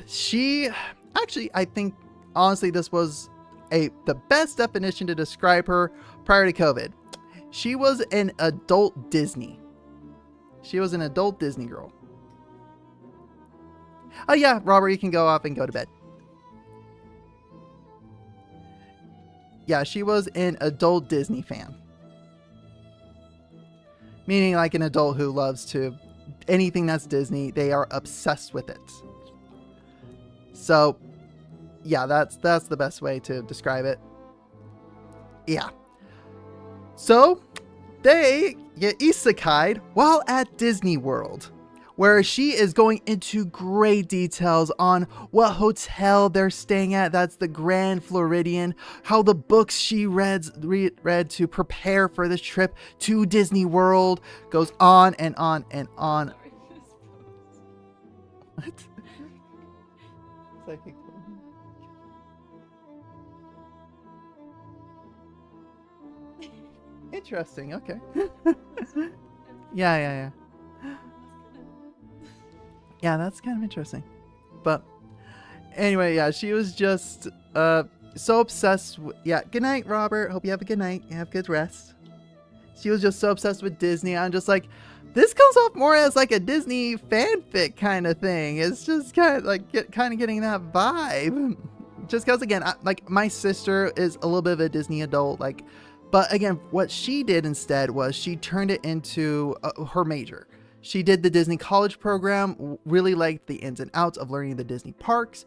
she actually, I think, honestly, this was the best definition to describe her prior to COVID. She was an adult Disney. She was an adult Disney girl. Oh, yeah, Robert, you can go off and go to bed. Yeah, she was an adult Disney fan. Meaning like an adult who loves to anything that's Disney, they are obsessed with it. So, yeah, that's the best way to describe it. Yeah. So, they get isekai'd while at Disney World, where she is going into great details on what hotel they're staying at. That's the Grand Floridian. How the books she read to prepare for this trip to Disney World goes on and on and on. What? Psychic. Interesting. Okay. Yeah. Yeah, that's kind of interesting. But anyway, yeah, she was just so obsessed with, yeah, good night, Robert. Hope you have a good night. You have good rest. She was just so obsessed with Disney. I'm just like, this comes off more as like a Disney fanfic kind of thing. It's just kind of like getting that vibe. Just because, again, like my sister is a little bit of a Disney adult, like, but again, what she did instead was she turned it into her major. She did the Disney college program, really liked the ins and outs of learning the Disney parks.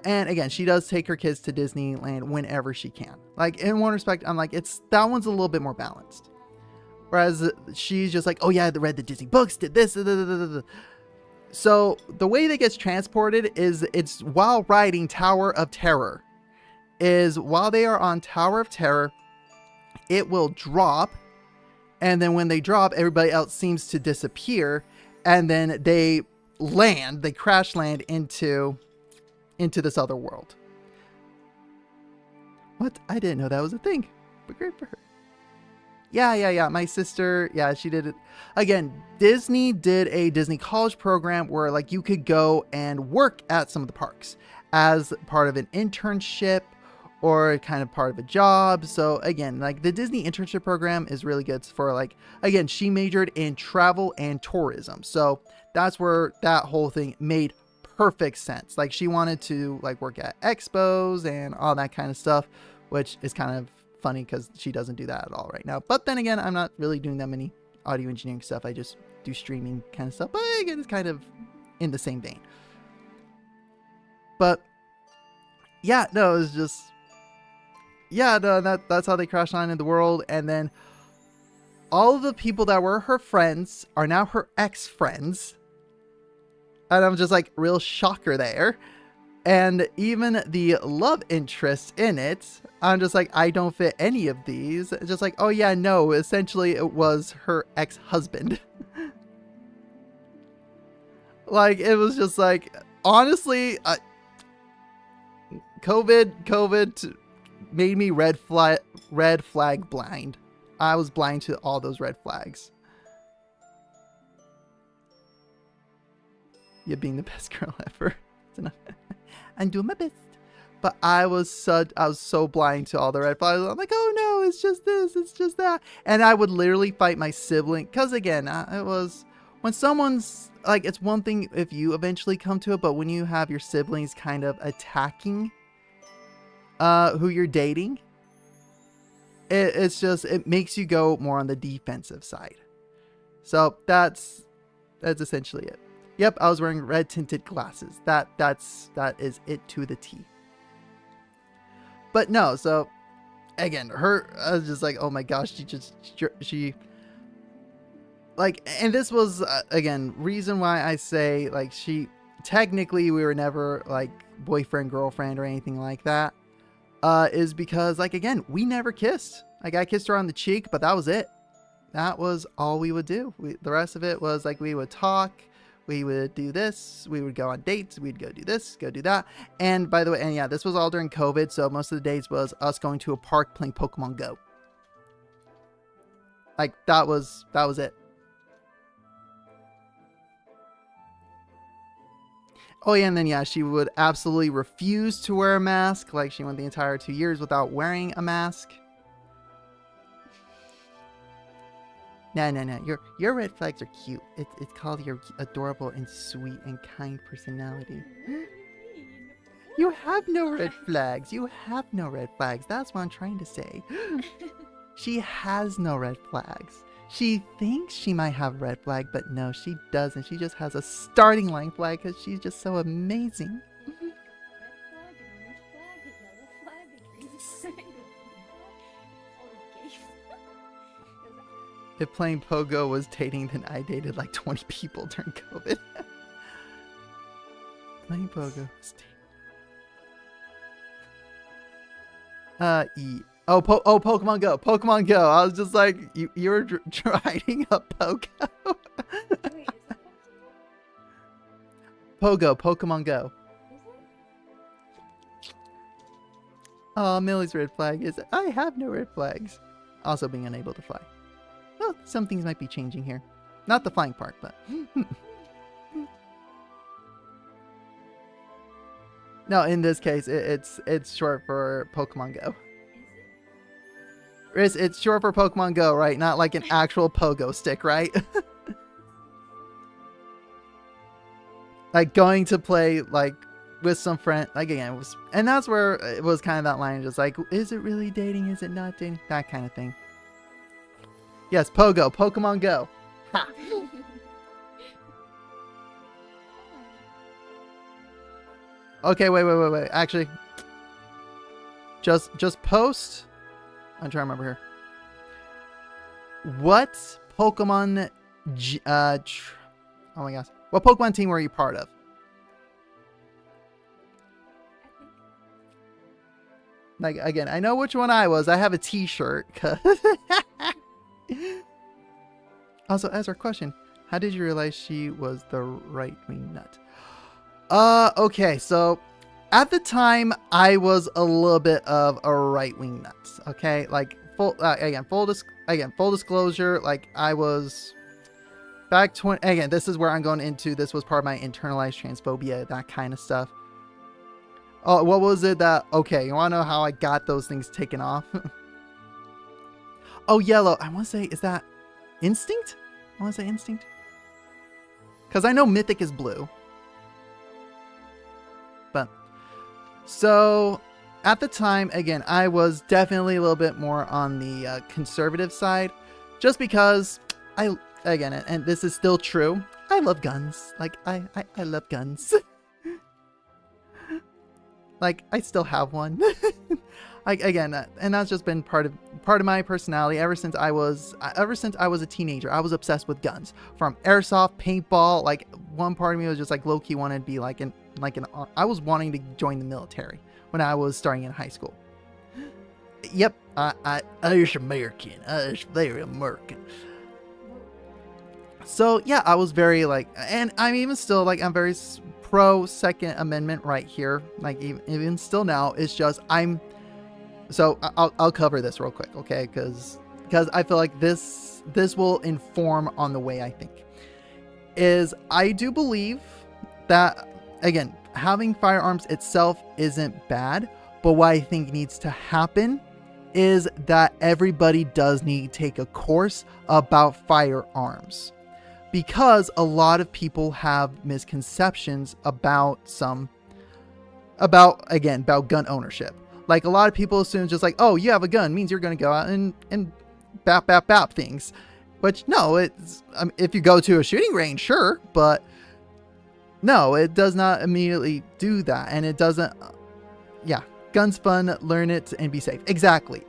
And again, she does take her kids to Disneyland whenever she can. Like, in one respect, I'm like, that one's a little bit more balanced. Whereas she's just like, oh yeah, I read the Disney books, did this. So the way that gets transported is it's while riding Tower of Terror. While they are on Tower of Terror, it will drop. And then when they drop, everybody else seems to disappear. And then they crash land into this other world. What? I didn't know that was a thing. But great for her. Yeah. My sister, yeah, she did it. Again, Disney did a Disney college program where like you could go and work at some of the parks as part of an internship or kind of part of a job. So again, like the Disney internship program is really good for like, again, she majored in travel and tourism. So that's where that whole thing made perfect sense. Like she wanted to like work at expos and all that kind of stuff, which is kind of funny because she doesn't do that at all right now. But then again, I'm not really doing that many audio engineering stuff. I just do streaming kind of stuff. But again, it's kind of in the same vein. But yeah, no, it was just, yeah, no, that's how they crashed on in the world. And then all of the people that were her friends are now her ex-friends. And I'm just like, real shocker there. And even the love interest in it, I'm just like, I don't fit any of these. Just like, oh yeah, no, essentially it was her ex-husband. Like, it was just like, honestly, COVID made me red flag blind. I was blind to all those red flags. You're being the best girl ever. I'm doing my best. But I was so blind to all the red flags. I'm like, oh no, it's just this, it's just that. And I would literally fight my sibling. Because again, it was, when someone's, like, it's one thing if you eventually come to it, but when you have your siblings kind of attacking who you're dating, it's just, it makes you go more on the defensive side. So that's essentially it. Yep, I was wearing red tinted glasses. That is it to the T. But no, so again, I was just like, oh my gosh, she like, and this was again, reason why I say, like, technically we were never like boyfriend, girlfriend or anything like that, is because, like, again, we never kissed. Like, I kissed her on the cheek, but that was it. That was all we would do. The rest of it was like, we would talk. We would do this. We would go on dates. We'd go do this, go do that. And by the way, and yeah, this was all during COVID. So most of the days was us going to a park playing Pokemon Go. Like, that was it. Oh yeah, and then yeah, she would absolutely refuse to wear a mask. Like, she went the entire 2 years without wearing a mask. No. Your red flags are cute. It's called your adorable and sweet and kind personality. You have no red flags. You have no red flags. That's what I'm trying to say. She has no red flags. She thinks she might have red flag, but no, she doesn't. She just has a starting line flag because she's just so amazing. Red flag, an orange flag, a yellow flag, a green flag, a blue flag, all gay flags. If playing Pogo was dating, then I dated like 20 people during COVID. Playing Pogo was dating. Pokemon Go. Pokemon Go. I was just like, you were riding a Pogo. Wait, is that Pokemon Go. Is it? Oh, Millie's red flag is, I have no red flags. Also being unable to fly. Well, some things might be changing here. Not the flying part, but... No, in this case, it's short for Pokemon Go. It's short for Pokemon Go, right? Not like an actual pogo stick, right? Like going to play like with some friend, like again, and that's where it was kind of that line, just like, is it really dating? Is it not dating? That kind of thing. Yes, Pogo, Pokemon Go. Ha. Okay, wait. Actually, just post. I'm trying to remember here. What Pokemon? Oh my gosh, what Pokemon team were you part of? Like, again, I know which one I was. I have a T-shirt. Also, Ezra, question: how did you realize she was the right-wing nut? Okay, so at the time I was a little bit of a right-wing nut. Okay, like full disclosure, like I was back 20. Again, this is where I'm going into. This was part of my internalized transphobia, that kind of stuff. Oh, what was it that? Okay, you want to know how I got those things taken off? Oh, yellow. I want to say, is that instinct? I want to say instinct. Because I know mythic is blue. But, so, at the time, again, I was definitely a little bit more on the conservative side. Just because, again, and this is still true, I love guns. Like, I love guns. Like, I still have one. Like, again, and that's just been part of my personality ever since I was a teenager. I was obsessed with guns, from airsoft, paintball. Like, one part of me was just like low-key wanted to be like like I was wanting to join the military when I was starting in high school. Yep, I is American. Is very American. So yeah, I was very like, and I'm even still like, I'm very pro Second Amendment right here. Like even still now, it's just I'll cover this real quick, okay? Because I feel like this will inform on the way I think. Is I do believe that, again, having firearms itself isn't bad, but what I think needs to happen is that everybody does need to take a course about firearms, because a lot of people have misconceptions about gun ownership. Like, a lot of people assume just like, oh, you have a gun means you're going to go out and bap things. Which, no, it's if you go to a shooting range, sure, but no, it does not immediately do that. And it doesn't, gun's fun, learn it and be safe. Exactly.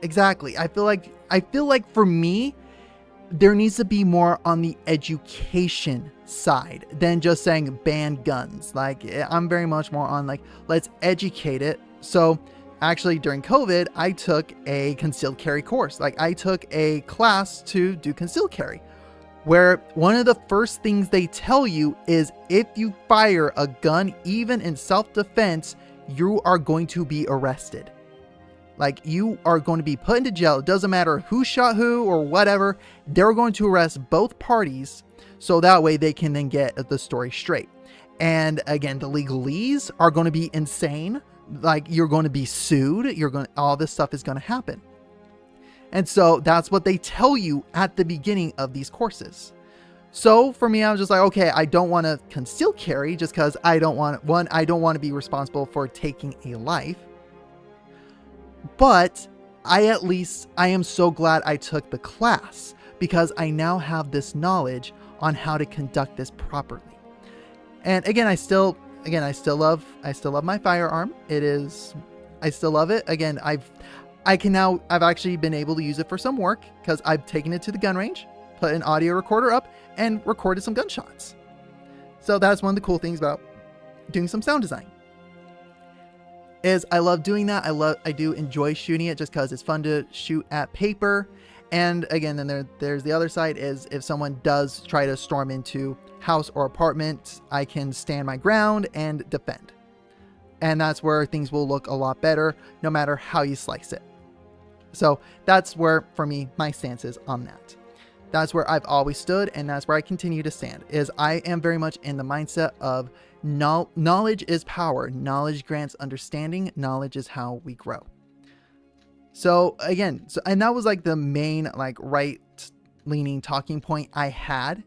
I feel like for me, there needs to be more on the education side than just saying ban guns. Like, I'm very much more on like, let's educate it. So actually, during COVID, I took a concealed carry course. Like, I took a class to do concealed carry, where one of the first things they tell you is if you fire a gun, even in self-defense, you are going to be arrested. Like, you are going to be put into jail. It doesn't matter who shot who or whatever. They're going to arrest both parties, so that way they can then get the story straight. And again, the legalese are going to be insane. Like, you're going to be sued. All this stuff is going to happen. And so that's what they tell you at the beginning of these courses. So for me, I was just like, okay, I don't want to conceal carry just because I don't want to be responsible for taking a life. But I am so glad I took the class, because I now have this knowledge on how to conduct this properly. And again, I still love my firearm. I still love it. Again, I've actually been able to use it for some work, because I've taken it to the gun range, put an audio recorder up, and recorded some gunshots. So that's one of the cool things about doing some sound design. Is I love doing that. I do enjoy shooting it just because it's fun to shoot at paper. And again, then there's the other side, is if someone does try to storm into house or apartment, I can stand my ground and defend. And that's where things will look a lot better, no matter how you slice it. So that's where, for me, my stance is on that. That's where I've always stood, and that's where I continue to stand. Is I am very much in the mindset of knowledge is power. Knowledge grants understanding. Knowledge is how we grow. So again, and that was like the main like right-leaning talking point I had,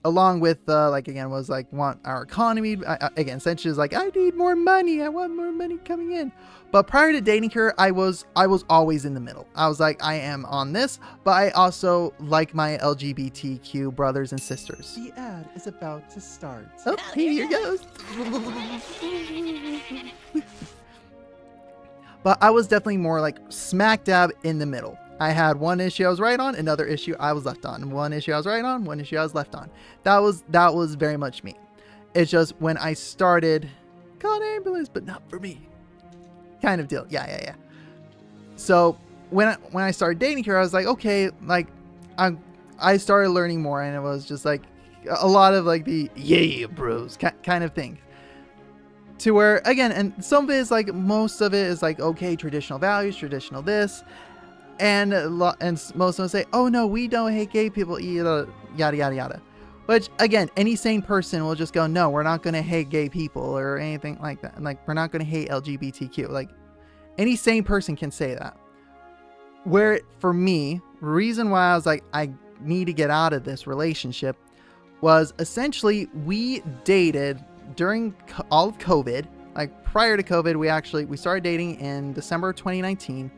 along with was like, want our economy again, essentially is like, I need more money. I want more money coming in. But prior to dating her, I was always in the middle. I was like, I am on this, but I also like my LGBTQ brothers and sisters. The ad is about to start. Oh, here goes. But I was definitely more like smack dab in the middle. I had one issue I was right on, another issue I was left on. One issue I was right on, one issue I was left on. That was very much me. It's just when I started, call an ambulance, but not for me, kind of deal. Yeah. So when I started dating her, I was like, okay, like I started learning more, and it was just like a lot of like the yeah bros kind of thing. To where, again, and some of it is like, most of it is like, okay, traditional values, traditional this. And most of them say, oh no, we don't hate gay people, yada, yada, yada. Which, again, any sane person will just go, no, we're not going to hate gay people or anything like that. And like, we're not going to hate LGBTQ. Like, any sane person can say that. Where, for me, reason why I was like, I need to get out of this relationship was essentially we dated during all of COVID. Like, prior to COVID, we started dating in December 2019.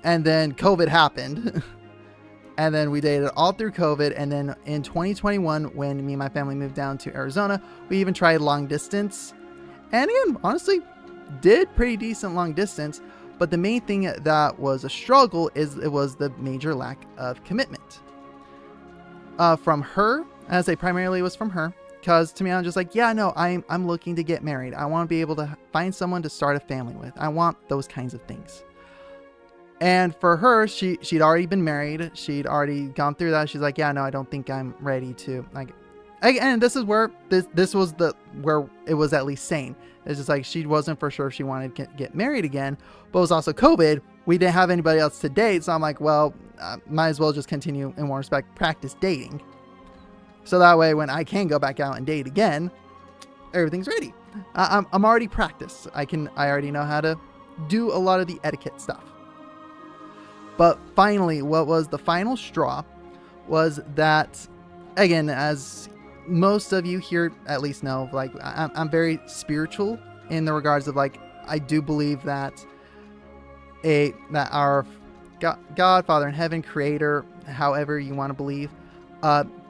And then COVID happened. And then we dated all through COVID. And then in 2021, when me and my family moved down to Arizona, we even tried long distance. And again, honestly, did pretty decent long distance. But the main thing that was a struggle is it was the major lack of commitment. From her, as I primarily was from her. because to me, I'm just like, yeah, no, I'm looking to get married. I want to be able to find someone to start a family with. I want those kinds of things. And for her, she'd already been married. She'd already gone through that. She's like, yeah, no, I don't think I'm ready to, like, and this is where this was where it was at least sane. It's just like, she wasn't for sure if she wanted to get married again, but it was also COVID. We didn't have anybody else to date. So I'm like, well, might as well just continue, in one respect, practice dating. So that way, when I can go back out and date again, everything's ready. I'm already practiced. I already know how to do a lot of the etiquette stuff. But finally, what was the final straw was that, again, as most of you here at least know, like, I'm very spiritual in the regards of, like, I do believe that our God, Father in heaven, creator, however you want to believe,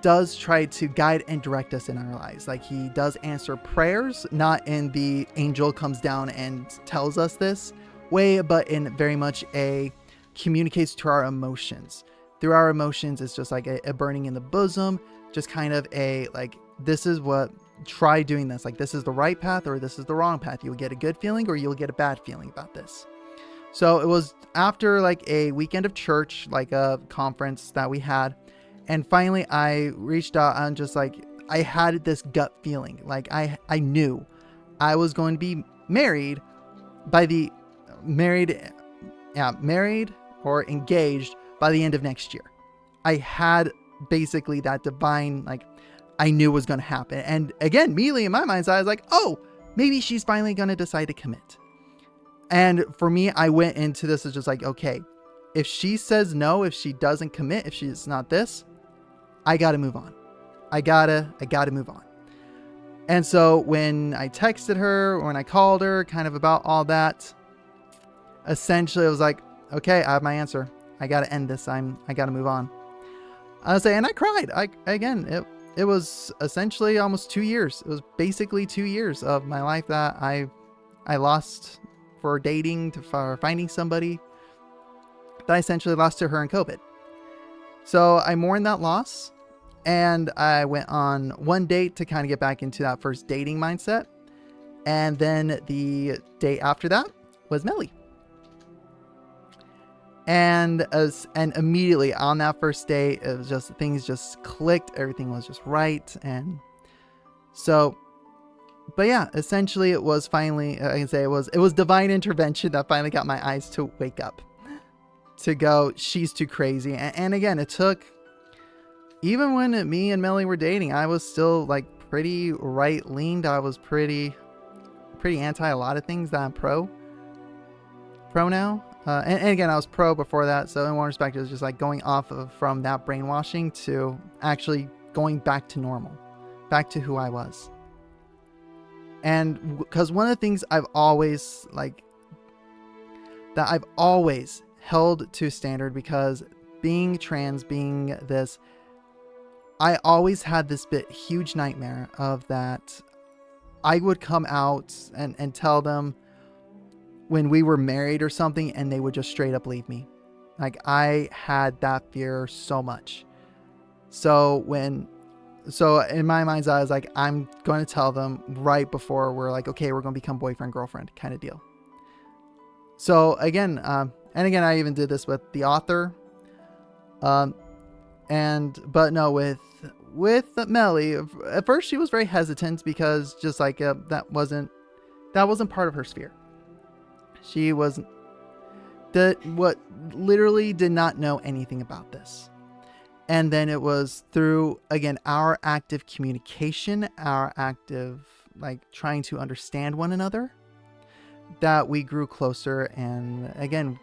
does try to guide and direct us in our lives. Like, he does answer prayers, not in the angel comes down and tells us this way, but in very much communicates to our emotions. Through our emotions, it's just like a burning in the bosom, just kind of like, this is what, try doing this. Like, this is the right path or this is the wrong path. You'll get a good feeling or you'll get a bad feeling about this. So it was after like a weekend of church, like a conference that we had. And finally I reached out and just like, I had this gut feeling. Like I knew I was going to be married married or engaged by the end of next year. I had basically that divine, like, I knew was going to happen. And again, immediately in my mind's eye, I was like, oh, maybe she's finally going to decide to commit. And for me, I went into this as just like, okay, if she says no, if she doesn't commit, if she's not this, I got to move on. I gotta move on. And so when I texted her, when I called her kind of about all that, essentially it was like, okay, I have my answer. I got to end this. I got to move on. I was saying, and I cried. It was essentially almost 2 years. It was basically 2 years of my life that I lost for dating, for finding somebody, that I essentially lost to her in COVID. So I mourned that loss, and I went on one date to kind of get back into that first dating mindset. And then the date after that was Melly. And immediately on that first date, it was just, things just clicked. Everything was just right. And so, but yeah, essentially it was finally, I can say it was divine intervention that finally got my eyes to wake up, to go, she's too crazy. And again, it took, even when me and Melly were dating, I was still like pretty right leaned. I was pretty anti a lot of things that I'm pro now. And again, I was pro before that. So in one respect, it was just like going from that brainwashing to actually going back to normal, back to who I was. And because one of the things I've always held to standard, because being trans, being this, I always had this huge nightmare of that I would come out and tell them when we were married or something, and they would just straight up leave me. Like, I had that fear so much. So in my mind's eye, I was like, I'm going to tell them right before we're like, okay, we're going to become boyfriend, girlfriend kind of deal. So again, I even did this with the author. But no, with Melly, at first she was very hesitant because just like, that wasn't part of her sphere. She wasn't literally did not know anything about this. And then it was through, again, our active communication, our active, like, trying to understand one another, that we grew closer and again,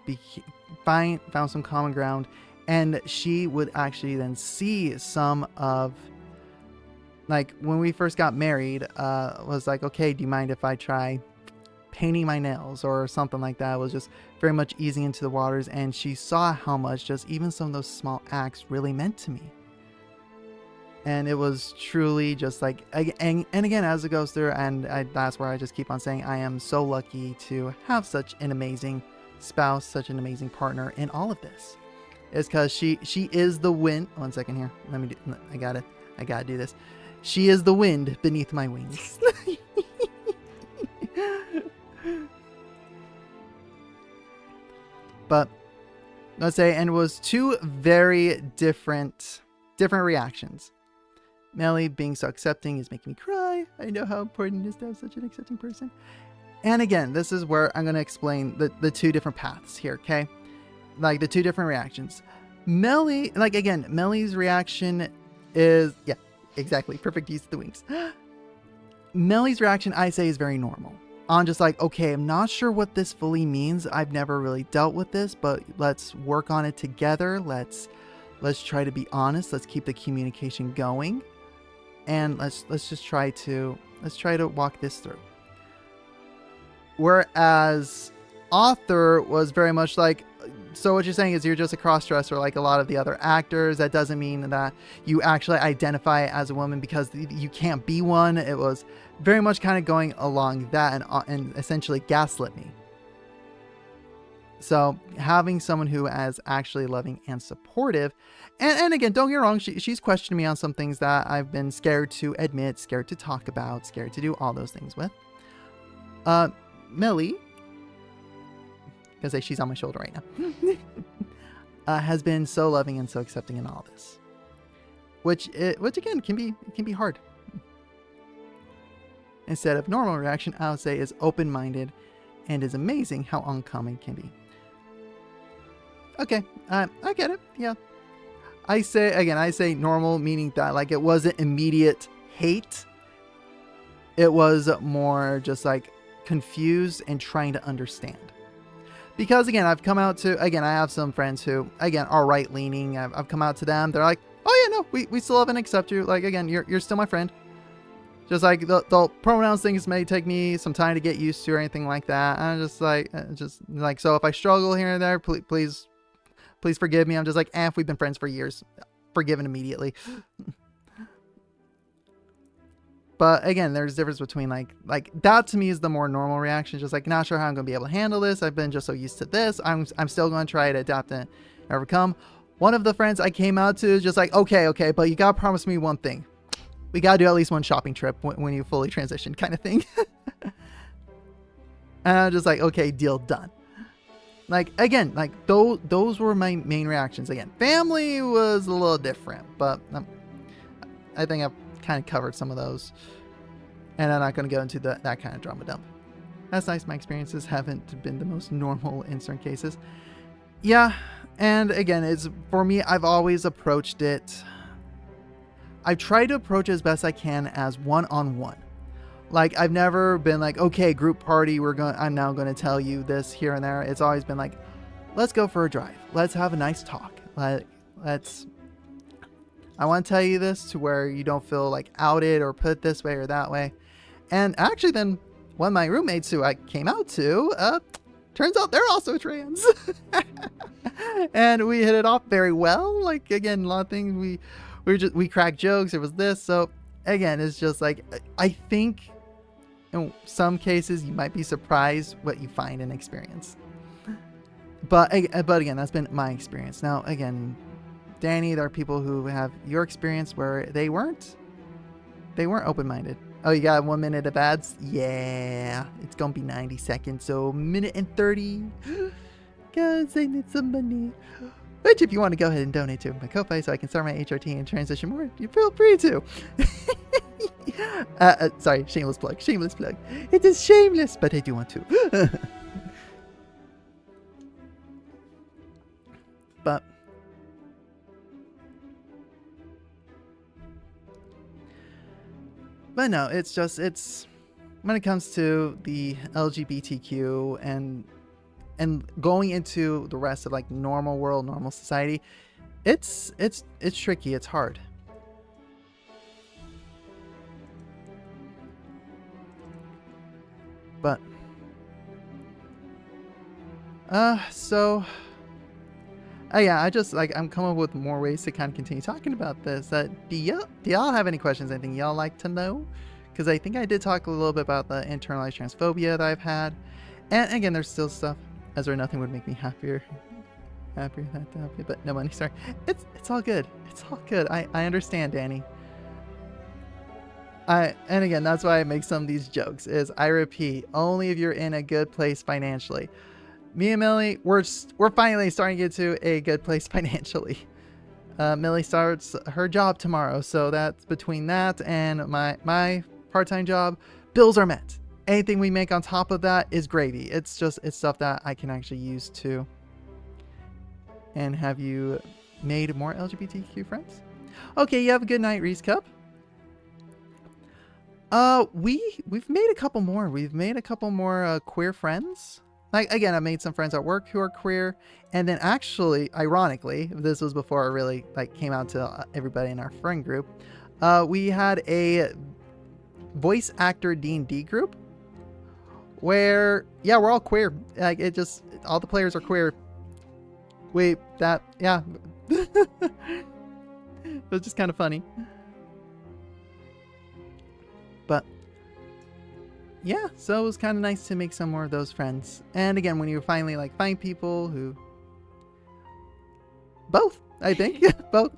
found some common ground. And she would actually then see some of, like, when we first got married, was like, okay, do you mind if I try painting my nails or something like that? It was just very much easing into the waters, and she saw how much just even some of those small acts really meant to me. And it was truly just like, and again, as it goes through, and that's where I just keep on saying I am so lucky to have such an amazing spouse, such an amazing partner in all of this. It's because she is the win. 1 second here. I gotta do this. She is the wind beneath my wings. But let's say, and it was two very different reactions. Melly being so accepting is making me cry. I know how important it is to have such an accepting person. And again, this is where I'm going to explain the two different paths here, okay? Like the two different reactions. Melly, like again, Melly's reaction is, yeah, exactly, perfect use of the wings. Melly's reaction, I say, is very normal. On just like, okay, I'm not sure what this fully means. I've never really dealt with this, but let's work on it together. Let's try to be honest. Let's keep the communication going. And let's just try to walk this through. Whereas Author was very much like, so what you're saying is you're just a cross-dresser like a lot of the other actors. That doesn't mean that you actually identify as a woman because you can't be one. It was very much kind of going along that and essentially gaslit me. So having someone who is actually loving and supportive, and again, don't get me wrong, she's questioned me on some things that I've been scared to admit, scared to talk about, scared to do all those things with. Millie, because she's on my shoulder right now, has been so loving and so accepting in all this, which again can be hard. Instead of normal reaction, I would say is open-minded, and is amazing how uncommon it can be. Okay, I get it. Yeah, I say normal, meaning that like it wasn't immediate hate. It was more just like confused and trying to understand. Because again, I've come out to, again, I have some friends who, again, are right-leaning. I've come out to them. They're like, oh yeah, no, we still love and accept you. Like, again, you're still my friend. Just like the pronouns things may take me some time to get used to or anything like that. I'm just like, so if I struggle here and there, please forgive me. I'm just like, if we've been friends for years, forgiven immediately. But again, there's a difference between like that to me is the more normal reaction. Just like, not sure how I'm going to be able to handle this. I've been just so used to this. I'm still going to try to adapt and overcome. One of the friends I came out to is just like, okay, but you got to promise me one thing. We got to do at least one shopping trip when you fully transition, kind of thing. And I'm just like, okay, deal done. Like, again, like those were my main reactions. Again, family was a little different, but I think I've kind of covered some of those, and I'm not going to go into that kind of drama dump. That's nice. My experiences haven't been the most normal in certain cases. Yeah, and again, it's for me, I've always approached it. I've tried to approach it as best I can as one-on-one. Like, I've never been like, okay, group party, I'm now going to tell you this here and there. It's always been like, let's go for a drive. Let's have a nice talk. I want to tell you this to where you don't feel like outed or put this way or that way. And actually then one of my roommates who I came out to, turns out they're also trans. And we hit it off very well. Like, again, a lot of things we cracked jokes. It was this. So again, it's just like, I think in some cases you might be surprised what you find and experience. But again, that's been my experience. Now, again, Danny, there are people who have your experience where they weren't open-minded. Oh, you got 1 minute of ads? Yeah, it's gonna be 90 seconds, so minute and 30. Cause I need some money. Which, if you want to go ahead and donate to my Ko-Fi so I can start my HRT and transition more, you feel free to. Sorry, shameless plug. It is shameless, but I do want to. But no, it's when it comes to the LGBTQ and going into the rest of like normal world, normal society, it's tricky. It's hard. But yeah, I'm coming up with more ways to kind of continue talking about this. Do y'all have any questions? Anything y'all like to know? Because I think I did talk a little bit about the internalized transphobia that I've had. And again, there's still stuff. Ezra, nothing would make me happier but no money. Sorry, it's all good. It's all good. I understand, Danny. And again, that's why I make some of these jokes. Is I repeat, only if you're in a good place financially. Me and Millie, we're finally starting to get to a good place financially. Millie starts her job tomorrow, so that's between that and my part-time job, bills are met. Anything we make on top of that is gravy. It's stuff that I can actually use too. And have you made more LGBTQ friends? Okay, you have a good night, Reese Cup. We've made a couple more. We've made a couple more queer friends. Like, again, I made some friends at work who are queer, and then actually, ironically, this was before it really like came out to everybody in our friend group. We had a voice actor D&D group where, yeah, we're all queer. Like, all the players are queer. Yeah. It was just kind of funny. But yeah, so it was kind of nice to make some more of those friends. And again, when you finally like find people who both, I think, both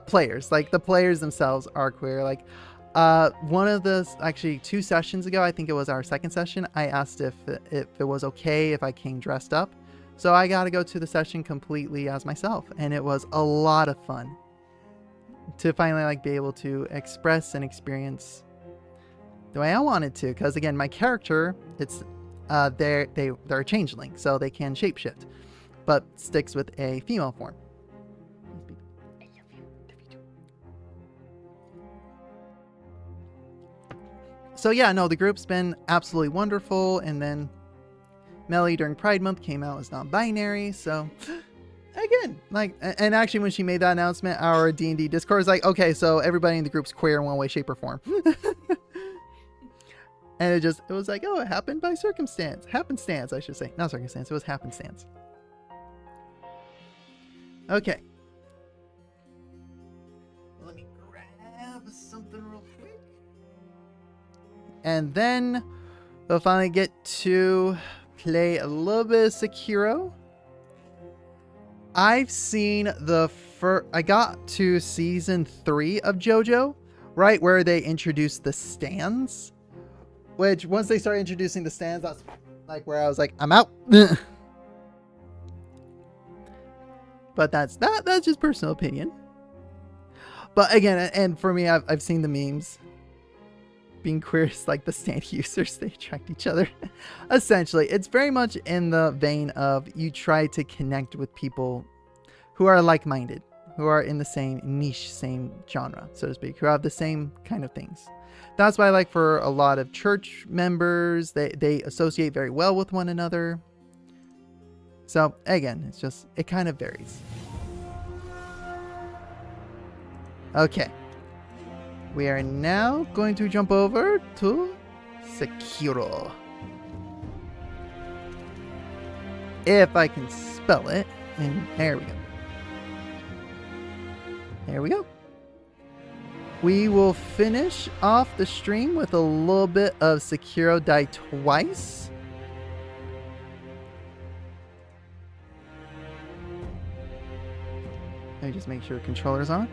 players, like the players themselves are queer. Like one of the, actually 2 sessions ago, I think it was our second session, I asked if it was okay if I came dressed up. So I got to go to the session completely as myself, and it was a lot of fun to finally like be able to express and experience the way I wanted to, because again, my character, it's they're a changeling, so they can shapeshift, but sticks with a female form. So yeah, no, the group's been absolutely wonderful, and then Melly during Pride Month came out as non-binary, so again, like, and actually when she made that announcement, our D&D Discord was like, okay, so everybody in the group's queer in one way, shape, or form. And it was like, oh, it happened by happenstance, I should say. Not circumstance, it was happenstance. Okay. Let me grab something real quick. And then we'll finally get to play a little bit of Sekiro. I've seen I got to season 3 of JoJo, right, where they introduced the stands. Which, once they started introducing the stands, that's like where I was like, I'm out. But that's just personal opinion. But again, and for me, I've seen the memes. Being queer is like the stand users, they attract each other. Essentially, it's very much in the vein of you try to connect with people who are like-minded, who are in the same niche, same genre, so to speak, who have the same kind of things. That's why, like, for a lot of church members, they associate very well with one another. So again, it kind of varies. Okay. We are now going to jump over to Sekiro. If I can spell it. And there we go. There we go. We will finish off the stream with a little bit of Sekiro Die Twice. Let me just make sure controller's on.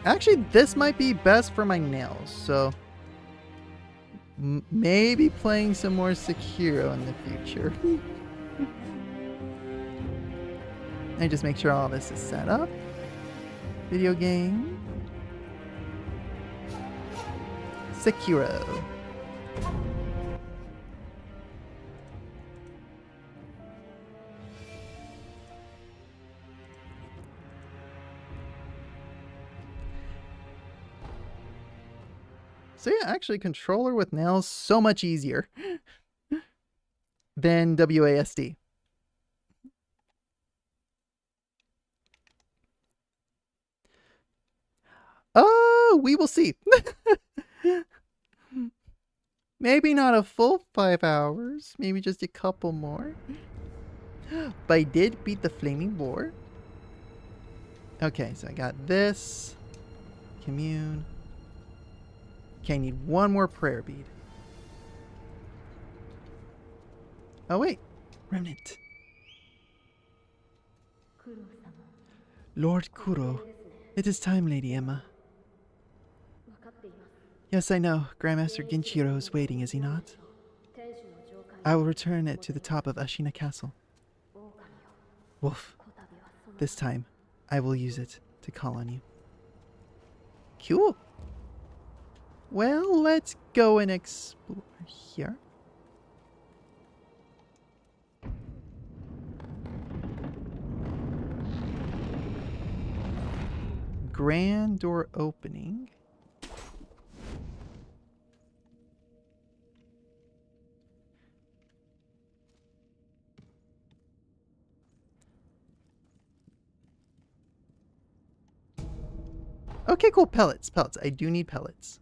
Actually, this might be best for my nails, so maybe playing some more Sekiro in the future. Let me just make sure all this is set up. Video game. Sekiro. So yeah, actually controller with nails so much easier than WASD. Oh, we will see. Maybe not a full 5 hours, maybe just a couple more. But I did beat the Flaming War. Okay, so I got this. Commune. Okay, I need one more prayer bead. Oh wait, Remnant. Lord Kuro, it is time, Lady Emma. Yes, I know. Grandmaster Ginchiro is waiting, is he not? I will return it to the top of Ashina Castle. Wolf, this time I will use it to call on you. Cool. Well, let's go and explore here. Grand door opening. Okay, cool. Pellets. I do need pellets.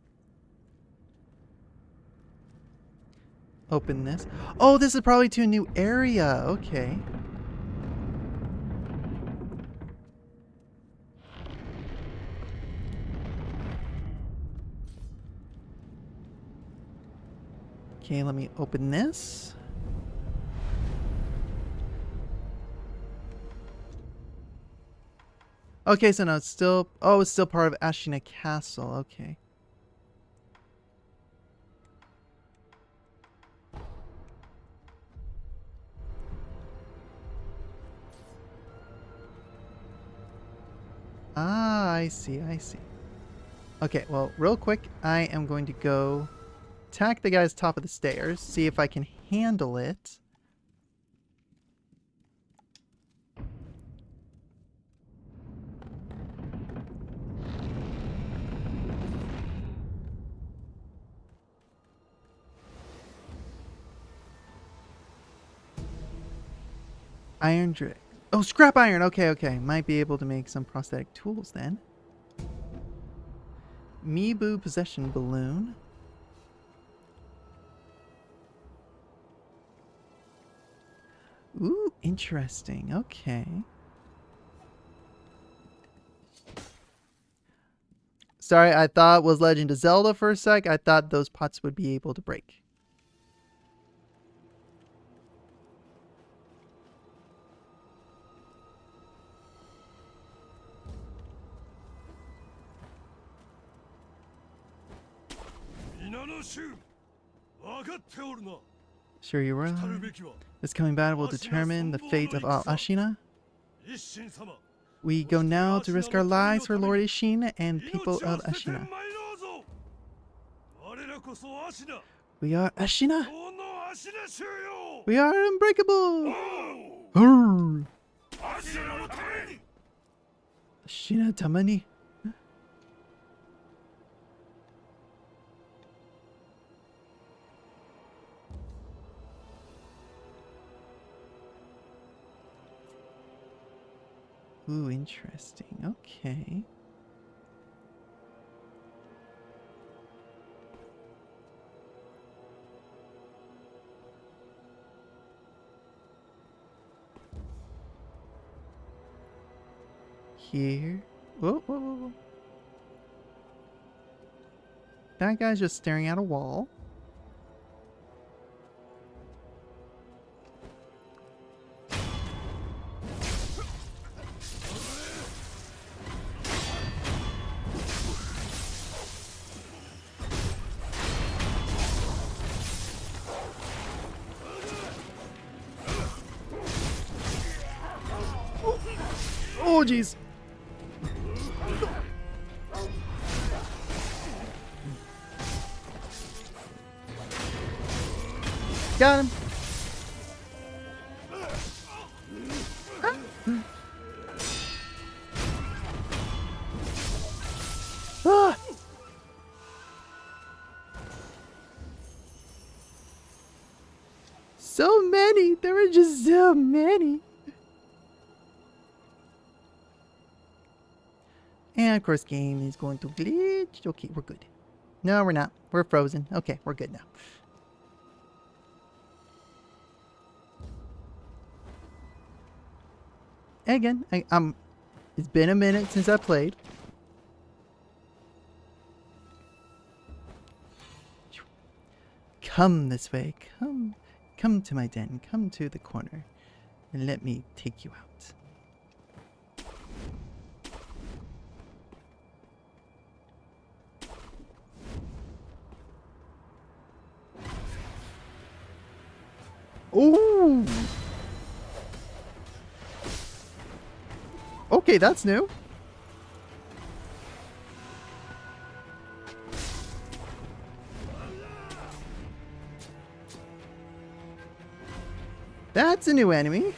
Open this. Oh, this is probably to a new area. Okay. Okay, let me open this. Okay, so now it's still... Oh, it's still part of Ashina Castle. Okay. Ah, I see. Okay, well, real quick, I am going to go attack the guy's top of the stairs, see if I can handle it. Iron drick. Oh, scrap iron. Okay. Might be able to make some prosthetic tools then. Mibu possession balloon. Ooh, interesting. Okay. Sorry, I thought it was Legend of Zelda for a sec. I thought those pots would be able to break. Sure you were. This coming battle will determine the fate of all Ashina. We go now to risk our lives for Lord Ishin and people of Ashina. We are Ashina. We are unbreakable. Arr. Ashina tamani. Ooh, interesting. Okay. Here. Whoa. That guy's just staring at a wall. Oh, jeez. Got him. Ah. So many. There were just so many. And of course, game is going to glitch. Okay, we're good. No, we're not. We're frozen. Okay, we're good now. Again, it's been a minute since I played. Come this way. Come to my den. Come to the corner. And let me take you out. Ooh. Okay, that's new. That's a new enemy.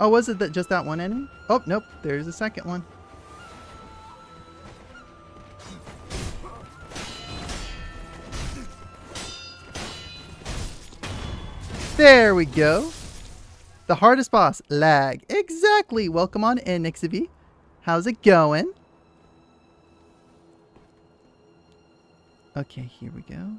Oh, was it just that one enemy? Oh, nope. There's a second one. There we go. The hardest boss, lag. Exactly. Welcome on in, Nixivy. How's it going? Okay, here we go.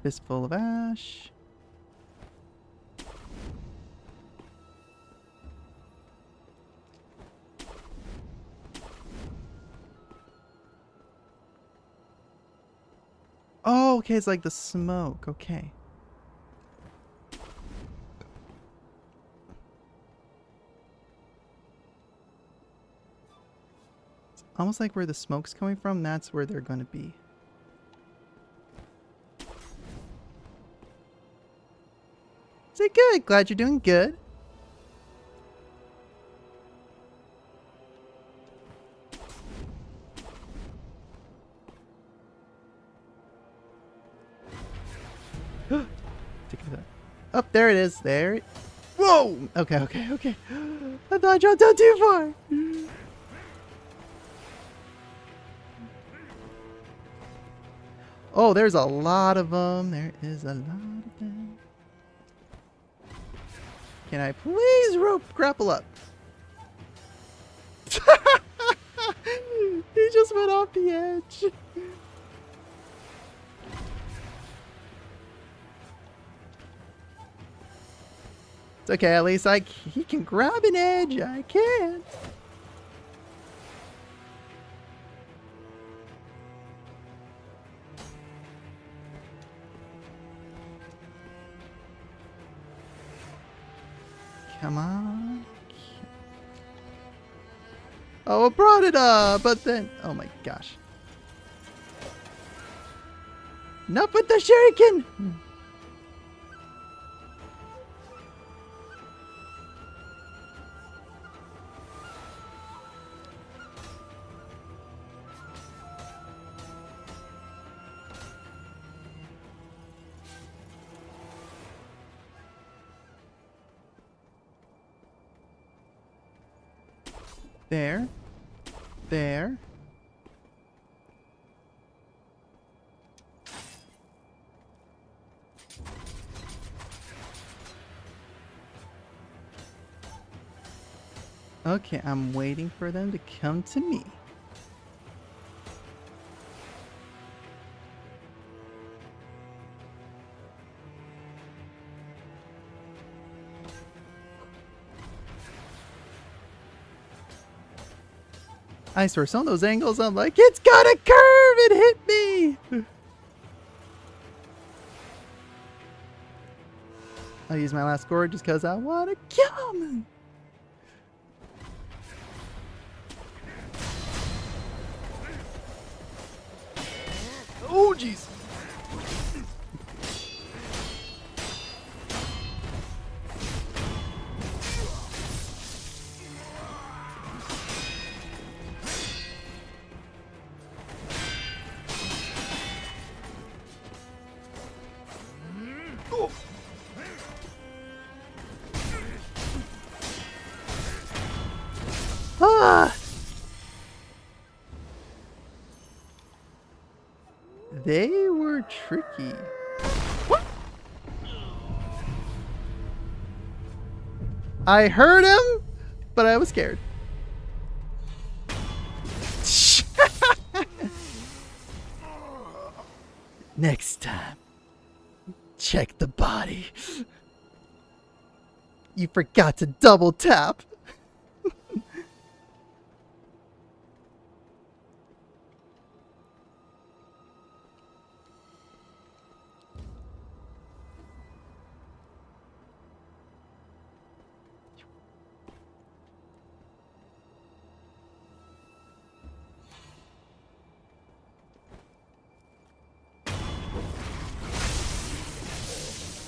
Fistful of ash. Oh, okay, it's like the smoke. Okay. It's almost like where the smoke's coming from, that's where they're going to be. Say good. Glad you're doing good. Up there it is. There. Whoa. Okay. I thought I jumped out too far. Oh, there's a lot of them. There is a lot of them. Can I please grapple up? He just went off the edge. It's okay, at least he can grab an edge. I can't. Come on. Oh, I brought it up, but then... Oh my gosh. Enough with the shuriken! There. There. Okay, I'm waiting for them to come to me. I swear, some of those angles, I'm like, it's got a curve! It hit me! I'll use my last score just because I want to kill him! Oh, jeez! Ah! They were tricky. What? I heard him, but I was scared. Next time, check the body. You forgot to double tap.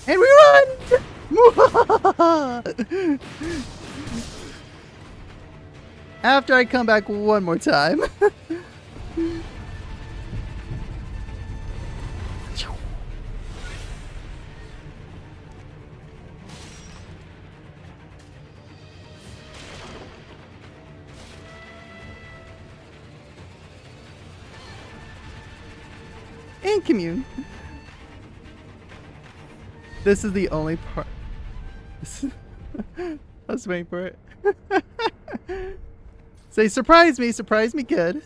And we run! After I come back one more time. And commune. This is the only part. I was waiting for it. Say, surprise me good.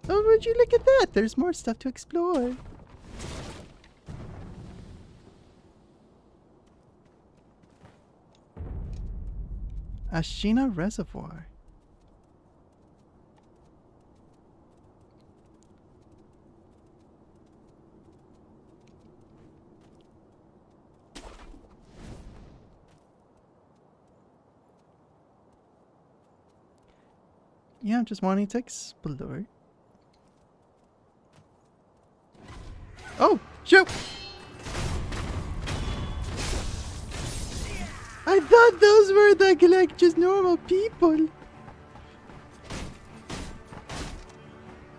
Oh, would you look at that? There's more stuff to explore. Ashina Reservoir. Yeah, I'm just wanting to explore. Oh, shoot! I thought those were like just normal people.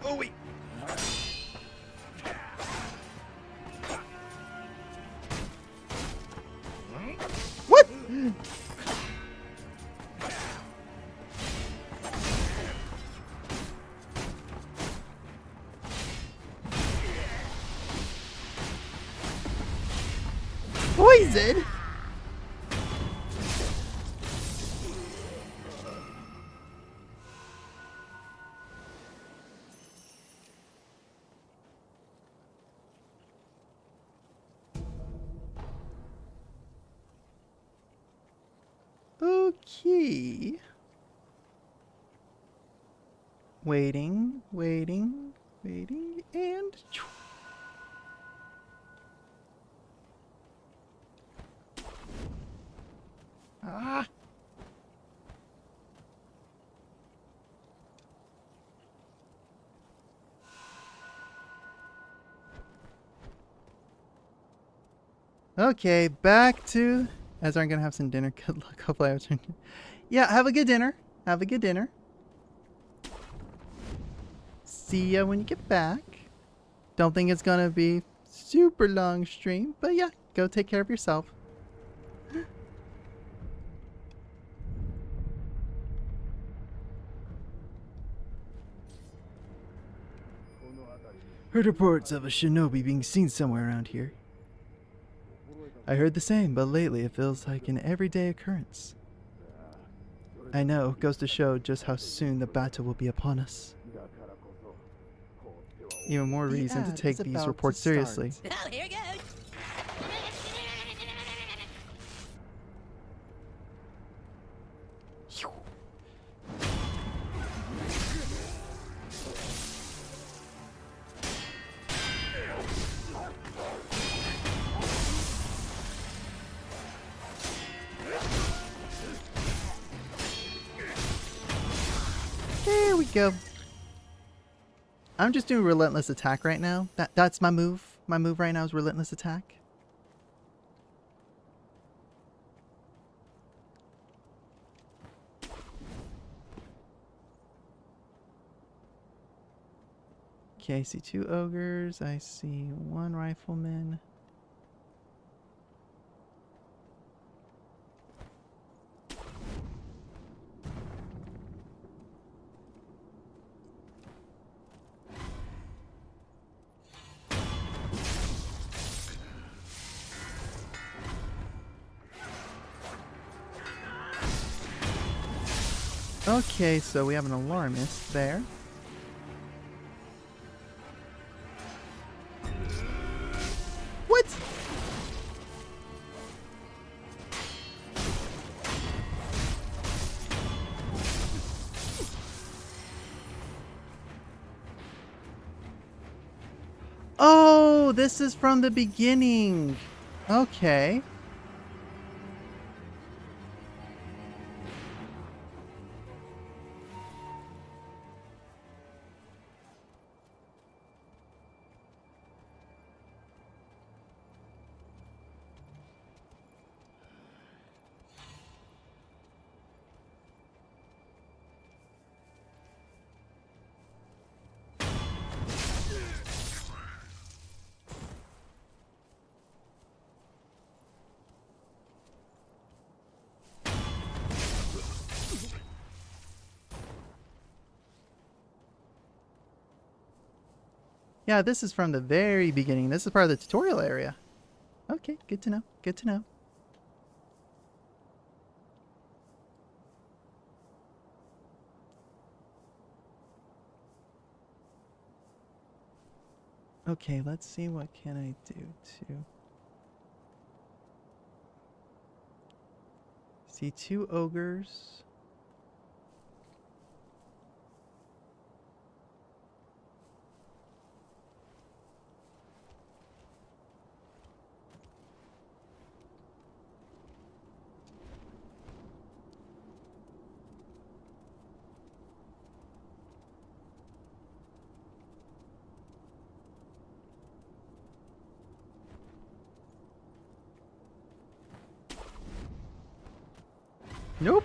Oh wait. What? Poison? Okay. Waiting, and... Ah! Okay, back to... Ezra, I'm gonna have some dinner. Good luck. Hopefully I have some... Yeah, have a good dinner. Have a good dinner. See ya when you get back. Don't think it's gonna be super long stream, but yeah, go take care of yourself. Heard reports of a shinobi being seen somewhere around here. I heard the same, but lately it feels like an everyday occurrence. I know, goes to show just how soon the battle will be upon us. Even more reason to take these reports seriously. Oh, here goes. There we go. I'm just doing relentless attack right now. That's my move. My move right now is relentless attack. Okay, I see 2 ogres. I see 1 rifleman. Okay, so we have an alarmist there. Oh, this is from the beginning. Okay. Yeah, this is from the very beginning. This is part of the tutorial area. Okay, good to know. Good to know. Okay, let's see what can I do to see 2 ogres. Nope.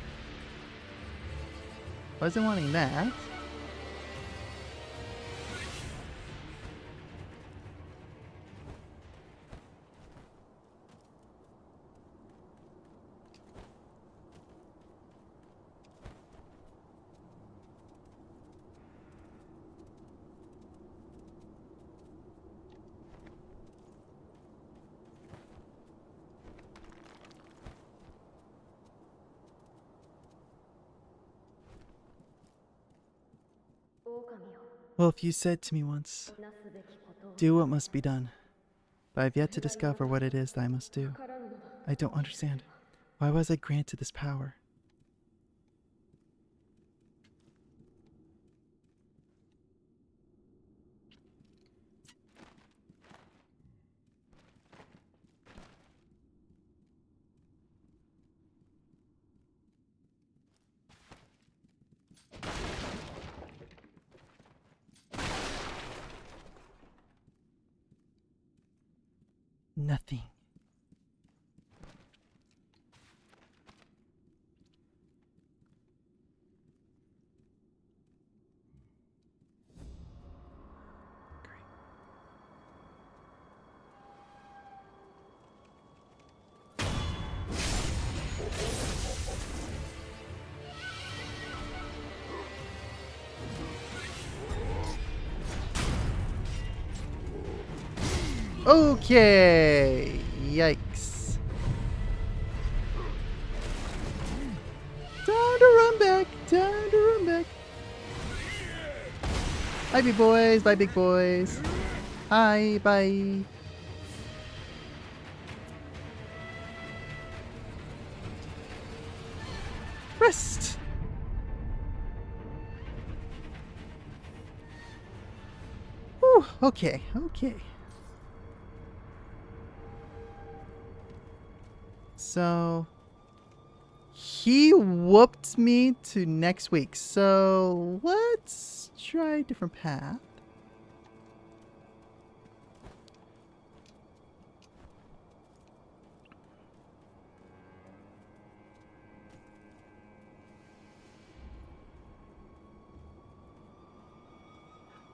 Wasn't wanting that. Well, if you said to me once, do what must be done, but I've yet to discover what it is that I must do. I don't understand. Why was I granted this power? Nothing. Okay. Yikes. Time to run back. Time to run back. Bye, big boys. Bye, big boys. Hi. Bye. Rest. Whew. Okay. Okay. So he whooped me to next week. So let's try a different path.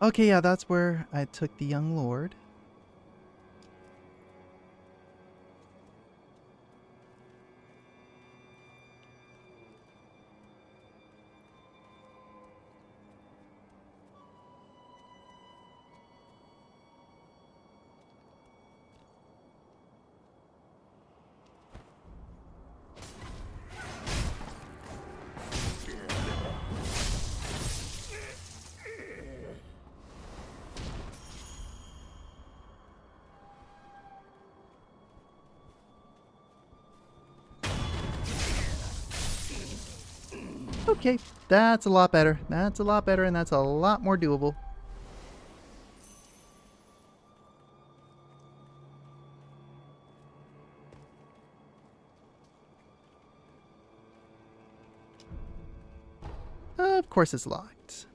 Okay, yeah, that's where I took the young lord. Okay, that's a lot better. That's a lot better, and that's a lot more doable. Of course it's locked.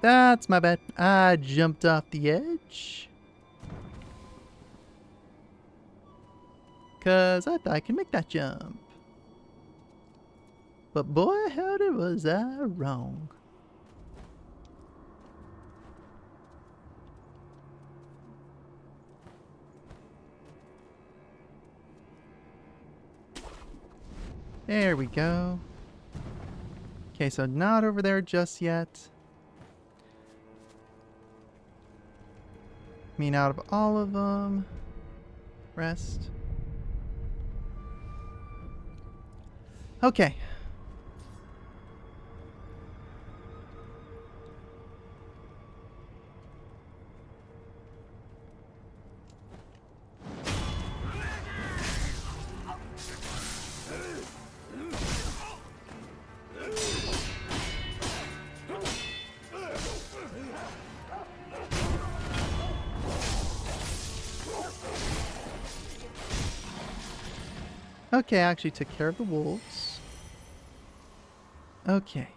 That's my bad. I jumped off the edge. 'Cause I thought I could make that jump. But boy, howdy was I wrong. There we go. Okay, so not over there just yet. I mean, out of all of them, rest. Okay. Okay, I actually took care of the wolves. Okay.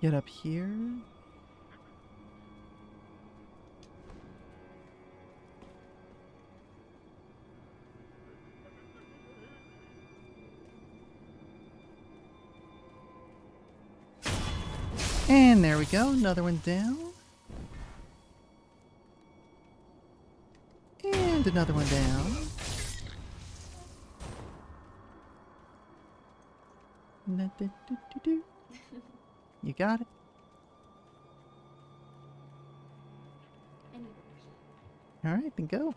Get up here. And there we go, another one down. And another one down. You got it. Alright, then go.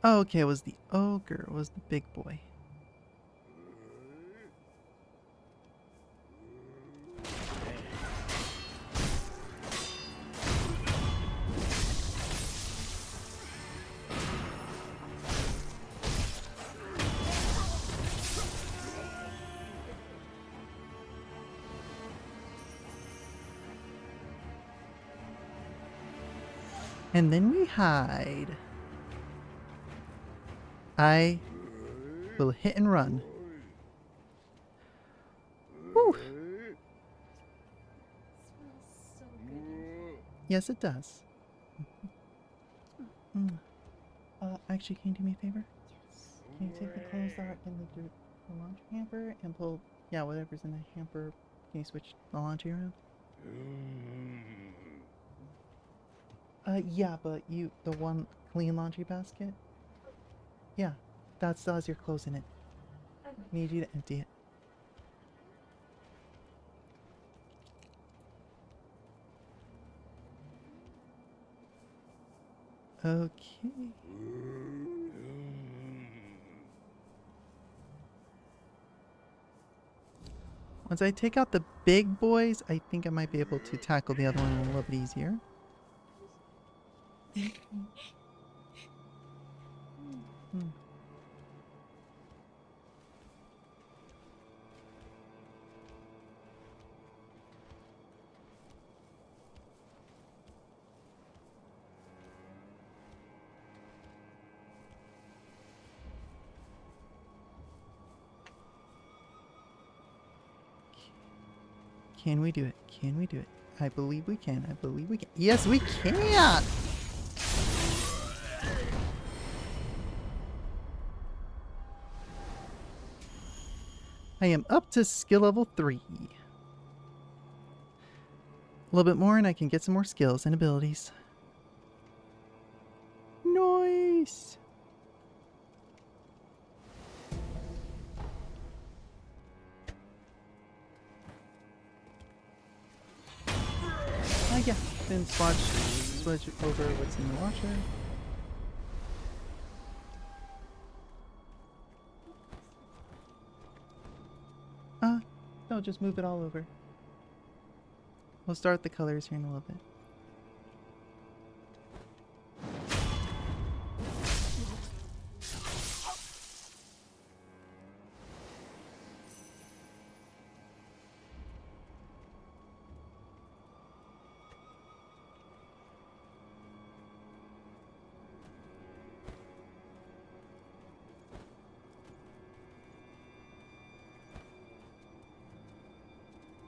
Oh, okay, it was the ogre, it was the big boy. And then we hide. I will hit and run. Whew. Smells so good. Yes, it does. Actually, can you do me a favor? Yes. Can you take the clothes that are in the laundry hamper and pull, yeah, whatever's in the hamper. Can you switch the laundry around? Yeah, but the one clean laundry basket? Yeah, that still has your clothes in it. Okay. Need you to empty it. Okay. Once I take out the big boys, I think I might be able to tackle the other one a little bit easier. Hmm. Can we do it? Can we do it? I believe we can. I believe we can. Yes, we can! I am up to skill level 3. A little bit more and I can get some more skills and abilities. Nice! Yeah, then switch over what's in the washer. No, just move it all over. We'll start the colors here in a little bit.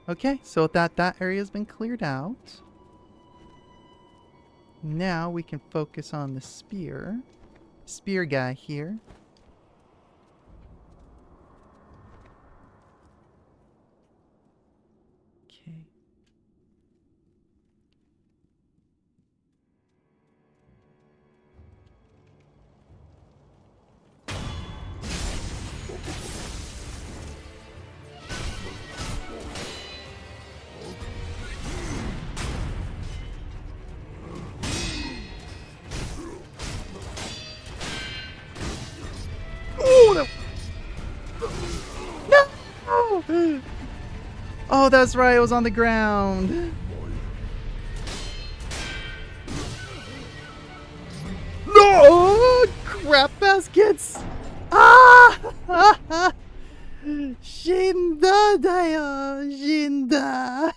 Okay, so that area's been cleared out. Now we can focus on the spear guy here. Okay. No! Oh, that's right. It was on the ground. No! Crap baskets! Ah! Shinda dayo! Shinda!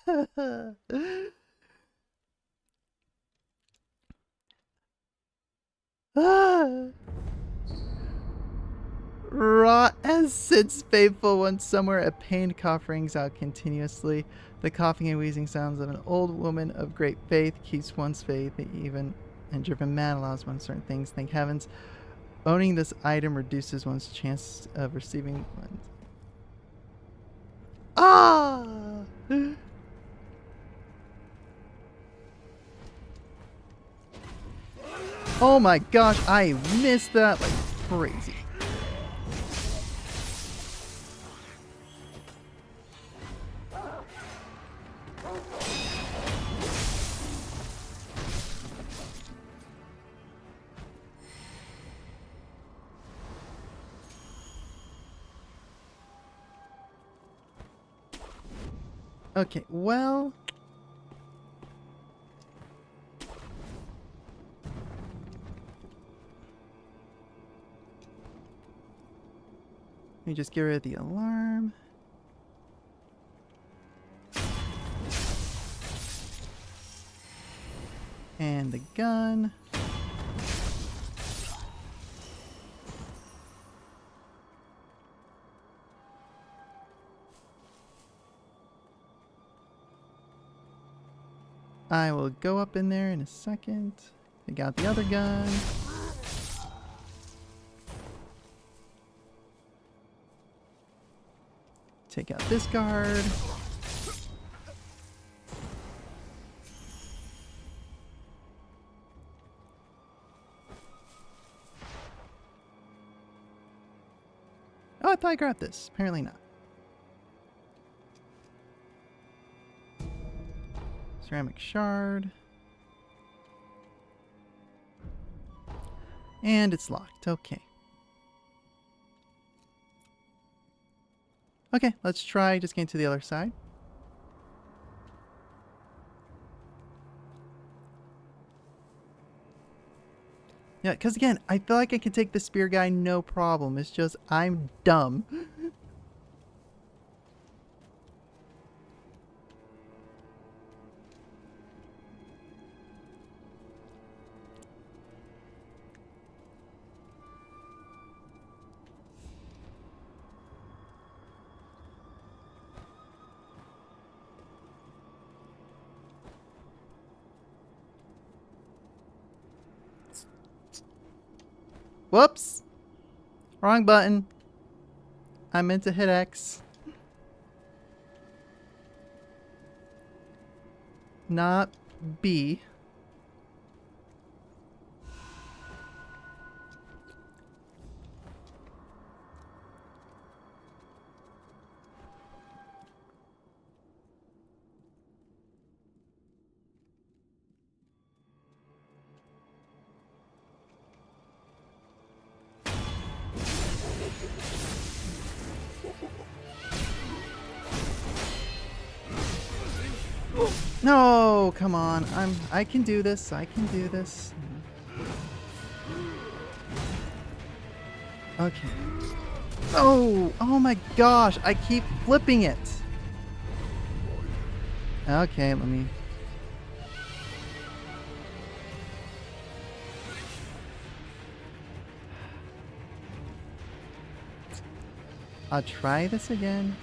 Ah! Raw as sits faithful once somewhere, a pained cough rings out continuously. The coughing and wheezing sounds of an old woman of great faith keeps one's faith, even and driven mad allows one certain things. Thank heavens. Owning this item reduces one's chance of receiving one. Ah! Oh my gosh, I missed that like crazy. Okay, well... Let me just get rid of the alarm. And the gun. I will go up in there in a second. Take out the other gun. Take out this guard. Oh, I thought I grabbed this. Apparently not. Ceramic shard. And it's locked. Okay. Okay, let's try just getting to the other side. Yeah, because again, I feel like I can take the spear guy no problem. It's just I'm dumb. Whoops. Wrong button. I meant to hit X. Not B. No, come on. I can do this. I can do this. Okay. Oh my gosh. I keep flipping it. Okay, let me... I'll try this again.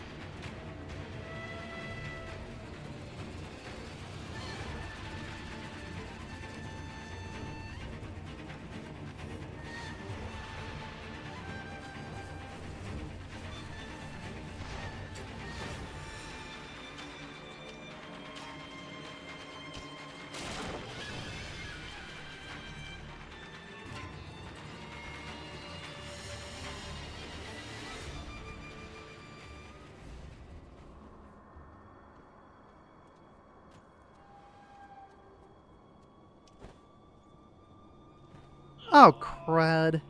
Oh, crud.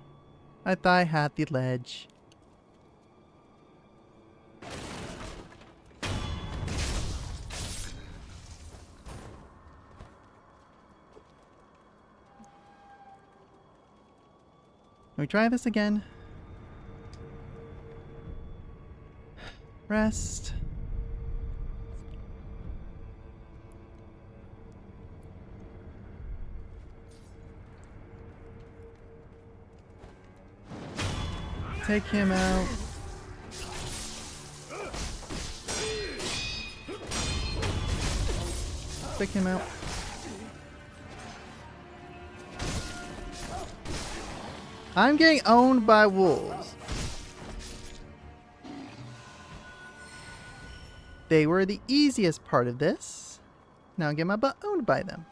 I thought I had the ledge. Can we try this again? Rest. Take him out. Take him out. I'm getting owned by wolves. They were the easiest part of this. Now I get my butt owned by them.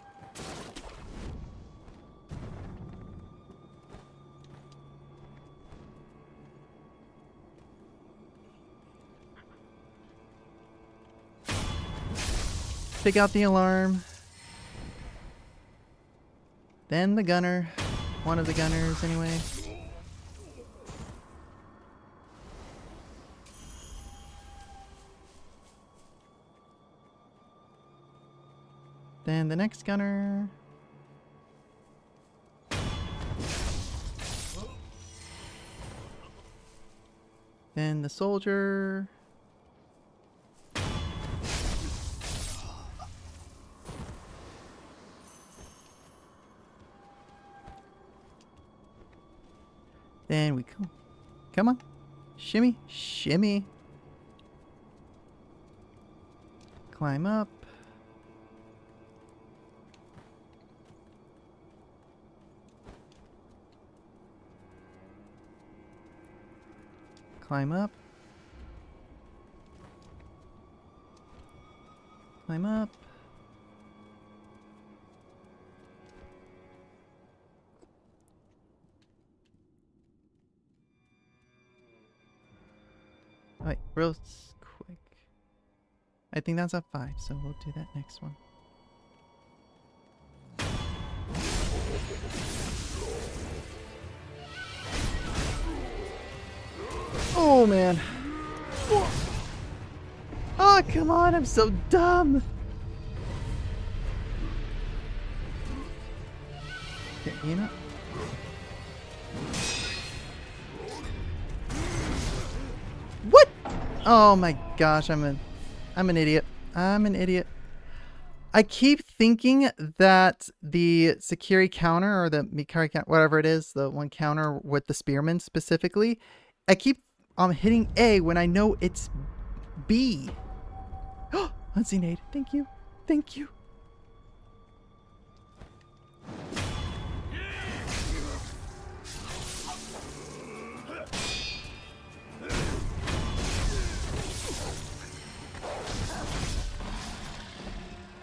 Take out the alarm. Then the gunner. One of the gunners, anyway. Then the next gunner. Then the soldier. Then we go. Come on. Shimmy. Shimmy. Climb up. Climb up. Climb up. Wait, real quick. I think that's a 5, so we'll do that next one. Oh man. Oh, come on, I'm so dumb. Okay, you know. What? Oh my gosh, I'm an idiot. I'm an idiot. I keep thinking that the Sekiro counter or the Mikari counter, whatever it is, the one counter with the spearmen specifically, I keep hitting A when I know it's B. Oh, unseen aid. Thank you. Thank you.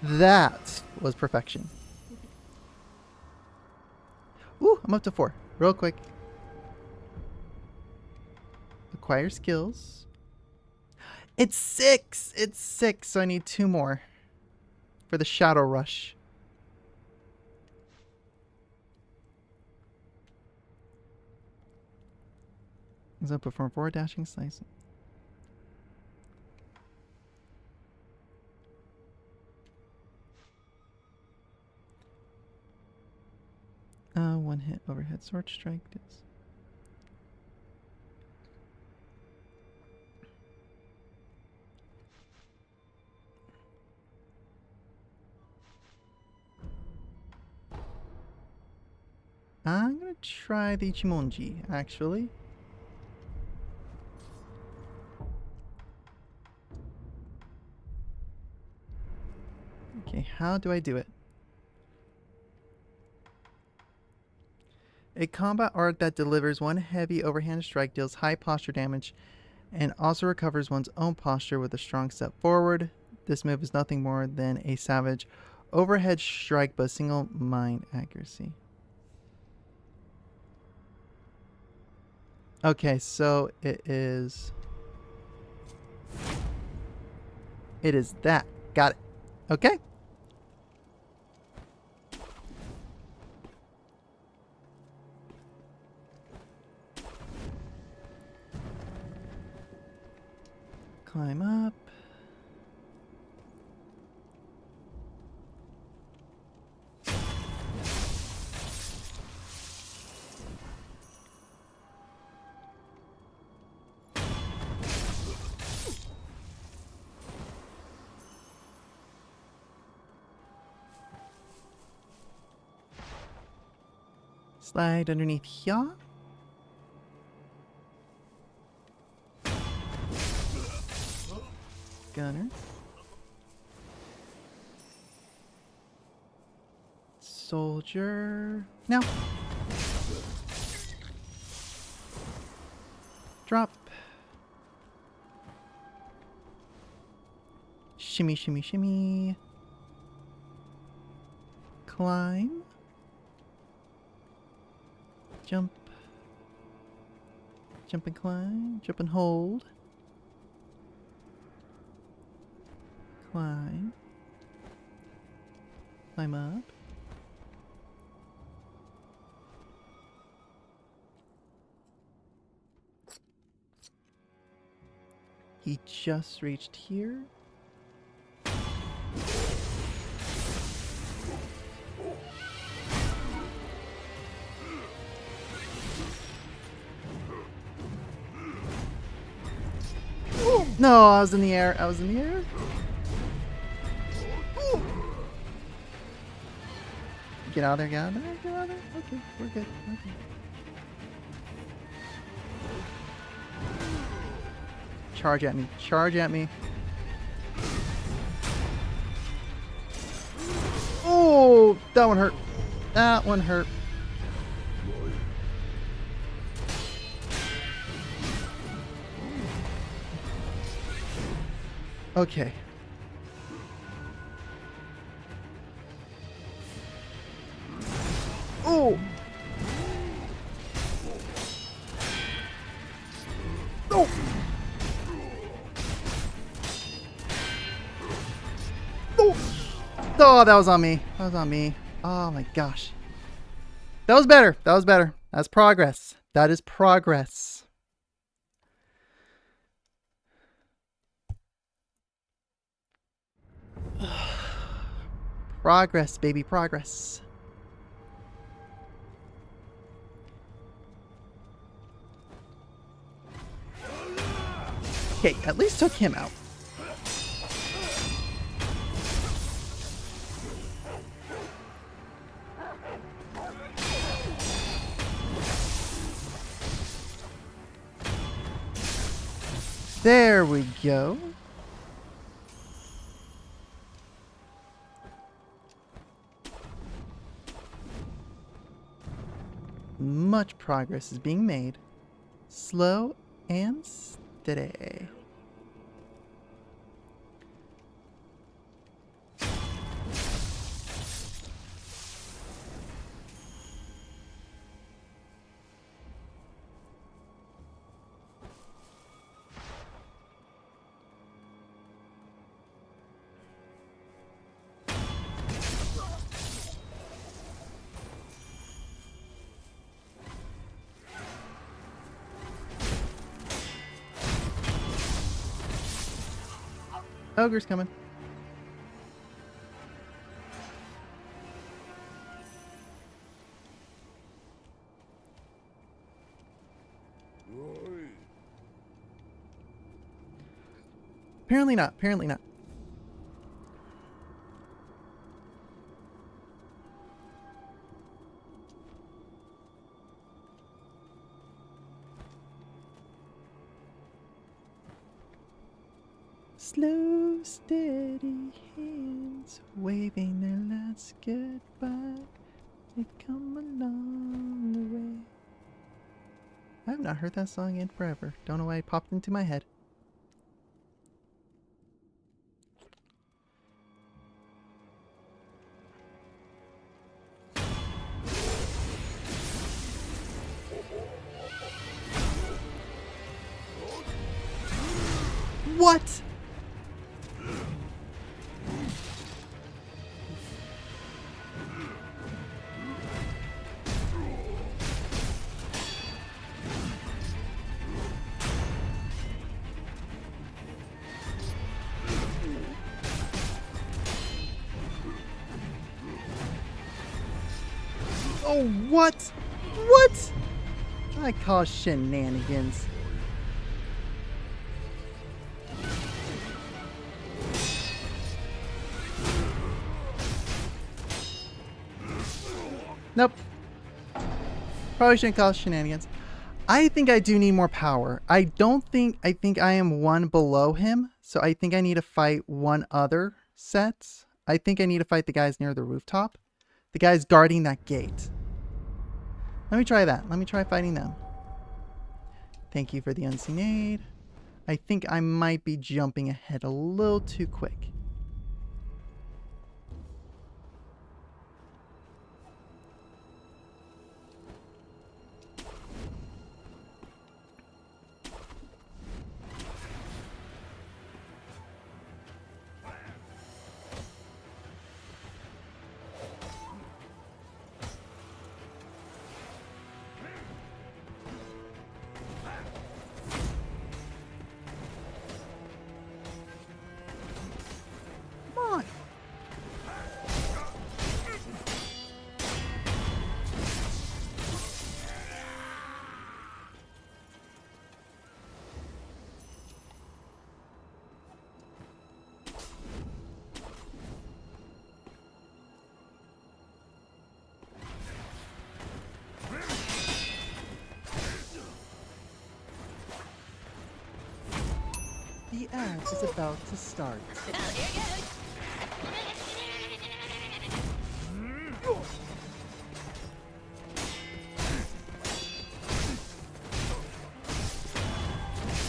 That was perfection. Ooh, I'm up to 4. Real quick. Acquire skills. It's 6! It's 6, so I need 2 more for the Shadow Rush. So perform 4 dashing slices. One hit overhead sword strike. Is. I'm gonna try the Ichimonji, actually. Okay, how do I do it? A combat art that delivers 1 heavy overhand strike deals high posture damage and also recovers one's own posture with a strong step forward. This move is nothing more than a savage overhead strike but single mind accuracy. Okay, so it is that. Got it. Okay. Climb up. Slide underneath here. Gunner. Soldier. Now. Drop. Shimmy, shimmy, shimmy. Climb. Jump. Jump and climb. Jump and hold. Climb. Climb up. He just reached here. No, I was in the air. I was in the air. Get out of there, get out of there, get out of there. Okay, we're good. Okay. Charge at me. Charge at me. Oh, that one hurt. That one hurt. Okay. Oh! Oh! Oh! Oh, that was on me. That was on me. Oh my gosh. That was better. That was better. That's progress. That is progress. Progress, baby, progress. Okay, at least took him out. There we go. Much progress is being made. Slow and steady. Ogre's coming. Apparently not. Apparently not. Slow, steady hands waving their last goodbye. They come along the way. I have not heard that song in forever. Don't know why it popped into my head. What? Oh, what? What? I call shenanigans. Nope. Probably shouldn't call it shenanigans. I think I do need more power. I think I am one below him. So I think I need to fight one other set. I think I need to fight the guys near the rooftop. The guys guarding that gate. Let me try that. Let me try fighting them. Thank you for the unseen aid. I think I might be jumping ahead a little too quick. The ad is about to start.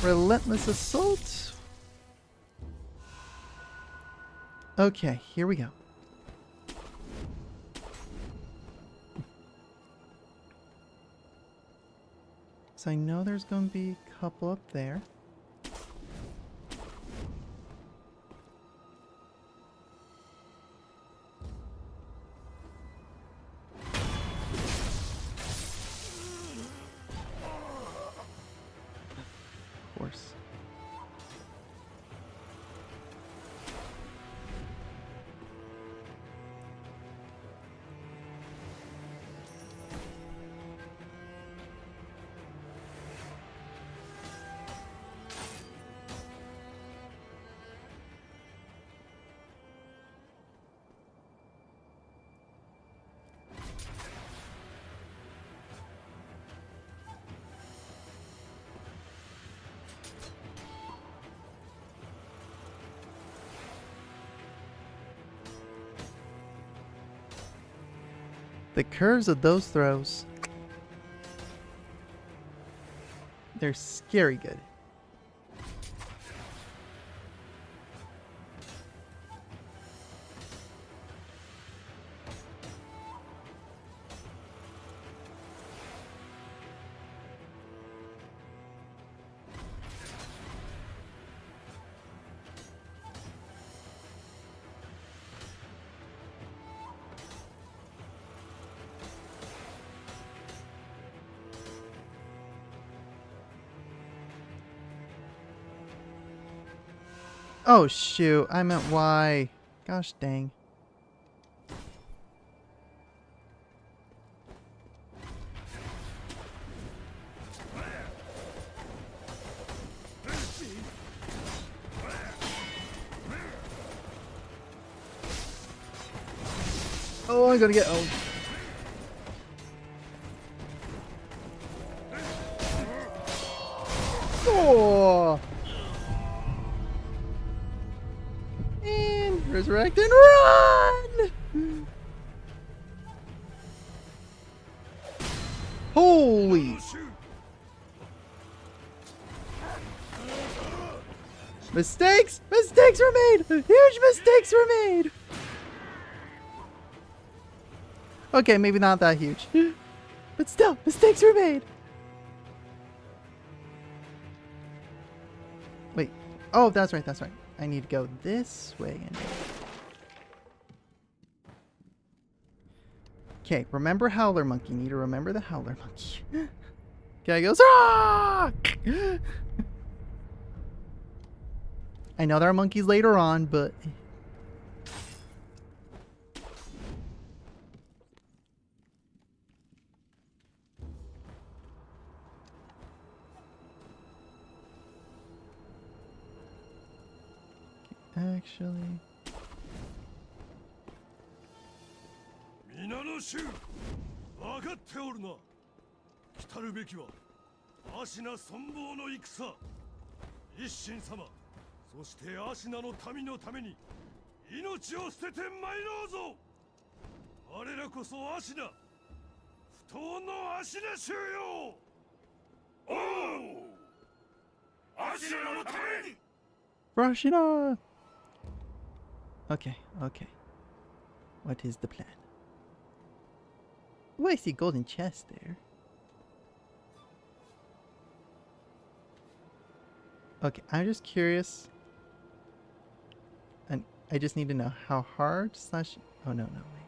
Relentless assault. Okay, here we go. So I know there's going to be a couple up there. Of course. The curves of those throws. They're scary good. Oh shoot, I meant Y. Gosh dang. Oh, I'm gonna get. Oh. Oh. And resurrect and run! Holy. Mistakes! Mistakes were made! Huge mistakes were made! Okay, maybe not that huge. But still, mistakes were made! Wait. Oh, that's right, that's right. I need to go this way. Okay, remember Howler Monkey. Need to remember the Howler Monkey. Guy goes, ah! I know there are monkeys later on, but... Actually... 皆の衆、分かっておるな。来るべきは芦名存亡の戦。一心様、そして芦名の民のために命を捨てて参ろうぞ。我らこそ芦名、不当の芦名衆よ。おう、芦名のために。Rashida! Okay, okay. What is the plan? Oh, I see golden chest there. Okay, I'm just curious. And I just need to know how hard slash... Oh, no, no, wait.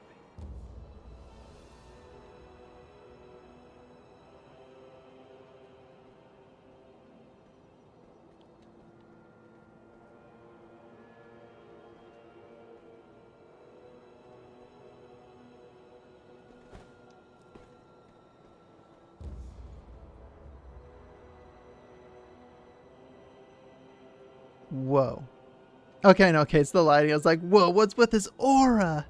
Whoa. Okay, no, okay, it's the lighting. I was like, whoa, what's with this aura?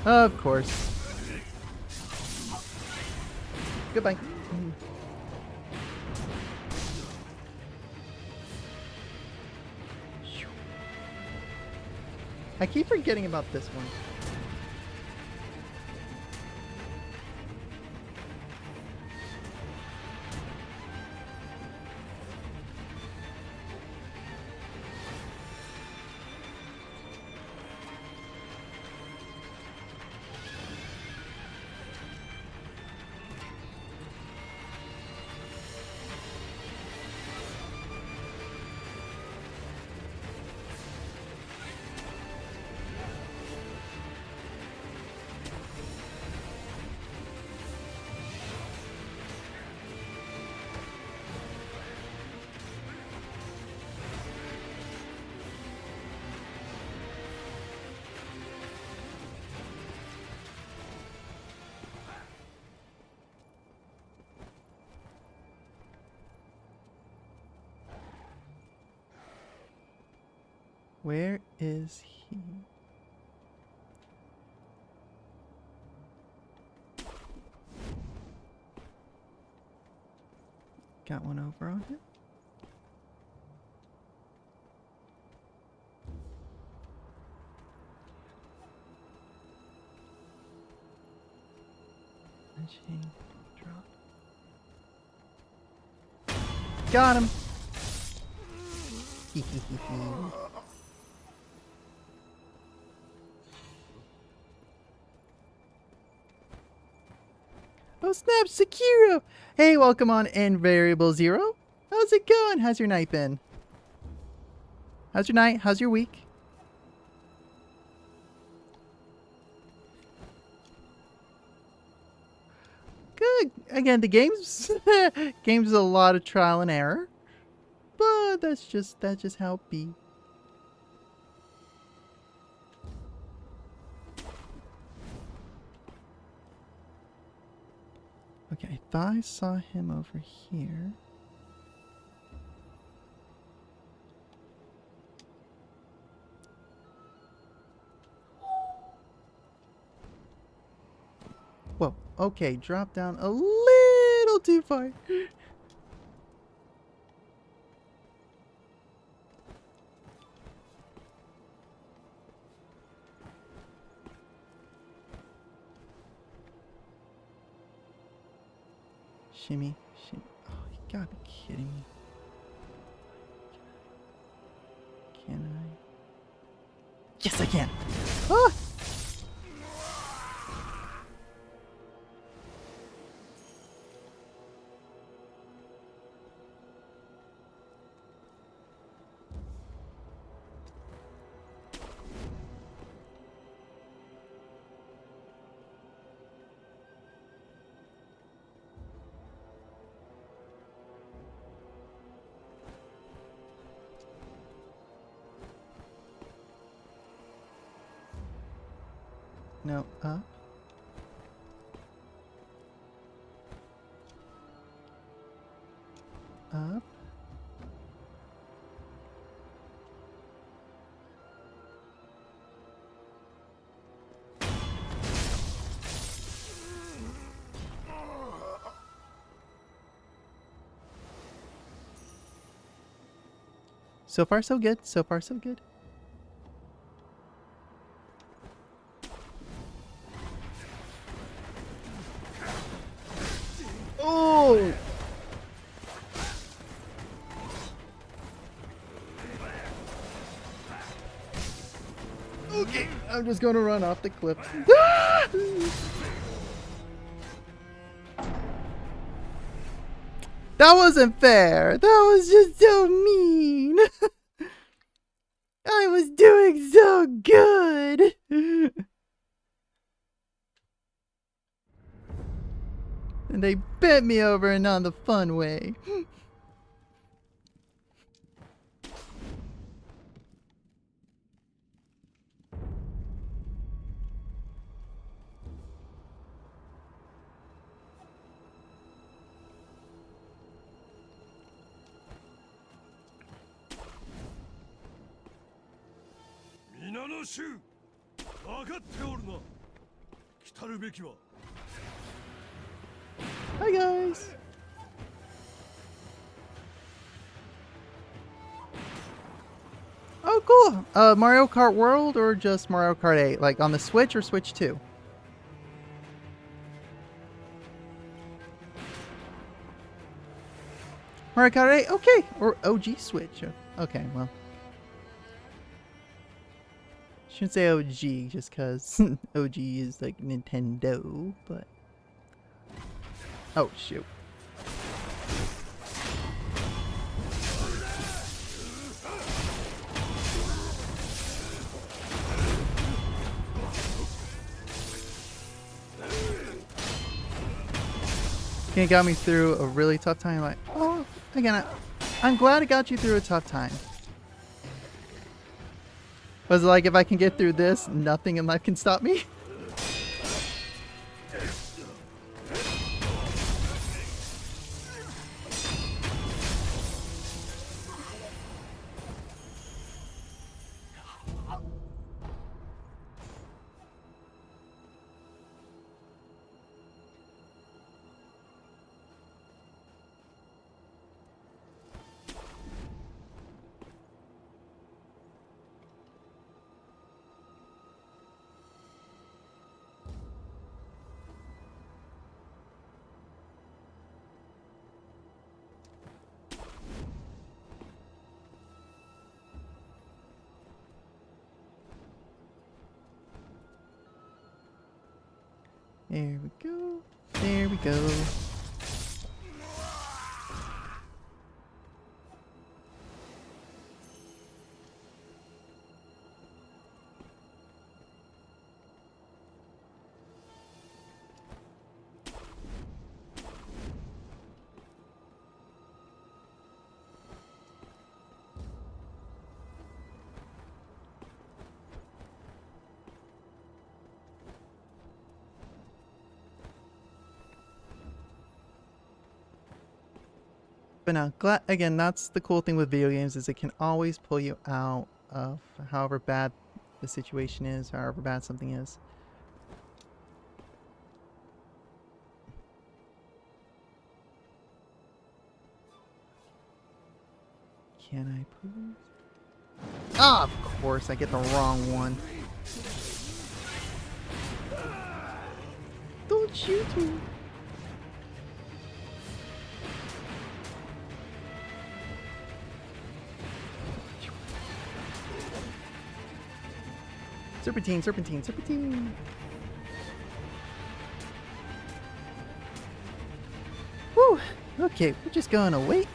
Of course. Goodbye. I keep forgetting about this one. Where is he? Got one over on him. Punching, drop. Got him. Oh snap, Sekiro! Hey, welcome on in Variable Zero. How's it going? How's your night been? How's your night? How's your week? good. Again, the game's game's a lot of trial and error, but that's just how it be. Okay, I thought I saw him over here. Whoa, okay, drop down a little too far. Shimmy, shimmy. Oh, you gotta be kidding me. Can I? Yes, I can. Ah! No, up. Up. So far, so good. So far, so good. Oh! Okay, I'm just gonna run off the cliff. That wasn't fair. That was just so mean. I was doing so good. And they bent me over and not the fun way. Hi guys. Oh cool. Mario Kart World or just Mario Kart 8? Like on the Switch or Switch 2? Mario Kart 8? Okay. Or OG Switch. Okay, well. Shouldn't say OG just because OG is like Nintendo, but. Oh, shoot. It got me through a really tough time. Like, oh, again, I'm glad it got you through a tough time. Was it like, if I can get through this, nothing in life can stop me? There we go. There we go. But no, again, that's the cool thing with video games is it can always pull you out of however bad the situation is, however bad something is. Can I please? Ah, of course, I get the wrong one. Don't shoot me. Serpentine, serpentine, serpentine. Woo! Okay, we're just gonna wait.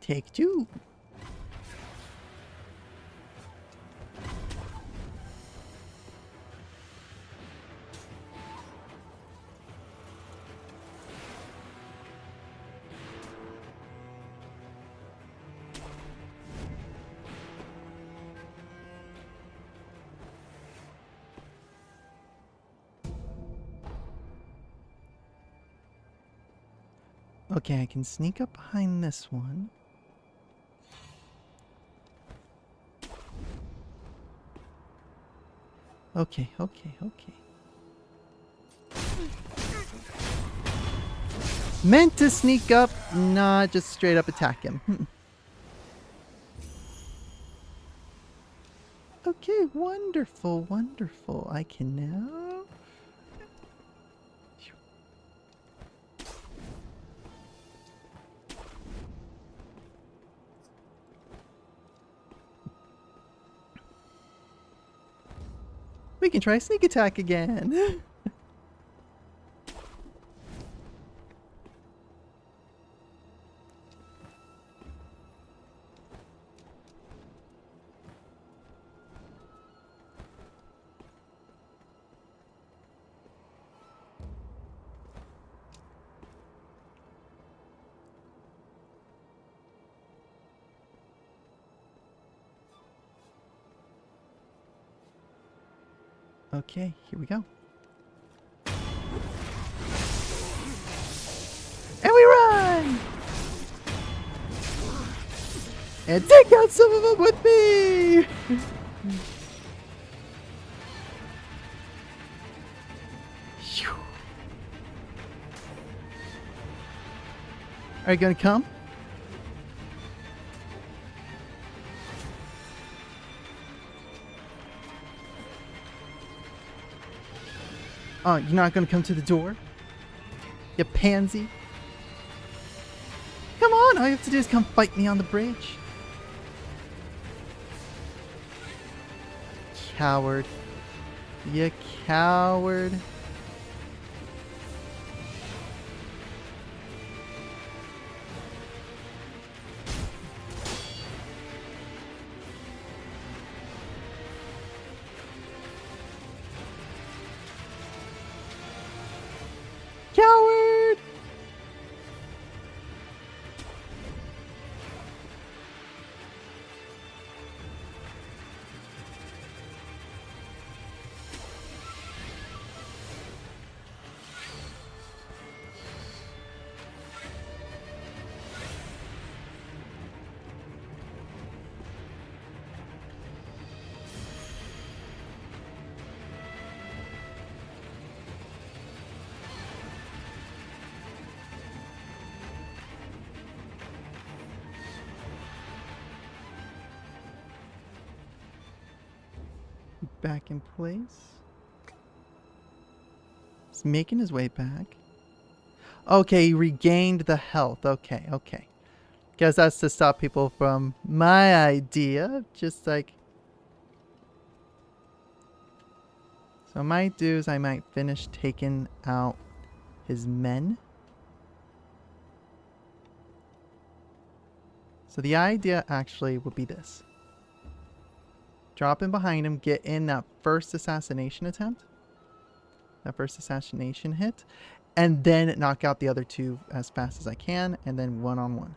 Take two. Okay, I can sneak up behind this one. Okay, okay, okay. Meant to sneak up, not just straight up attack him. Okay, wonderful, wonderful. I can now... We can try sneak attack again. Okay, here we go. And we run! And take out some of them with me! Are you gonna come? Oh, you're not gonna come to the door? You pansy? Come on, all you have to do is come fight me on the bridge. Coward. You coward. Coward! Back in place. He's making his way back. Okay, he regained the health. Okay, okay. Guess that's to stop people from my idea of just like... So what I might do is I might finish taking out his men. So the idea actually would be this. Drop in behind him, get in that first assassination attempt. That first assassination hit. And then knock out the other two as fast as I can. And then one-on-one.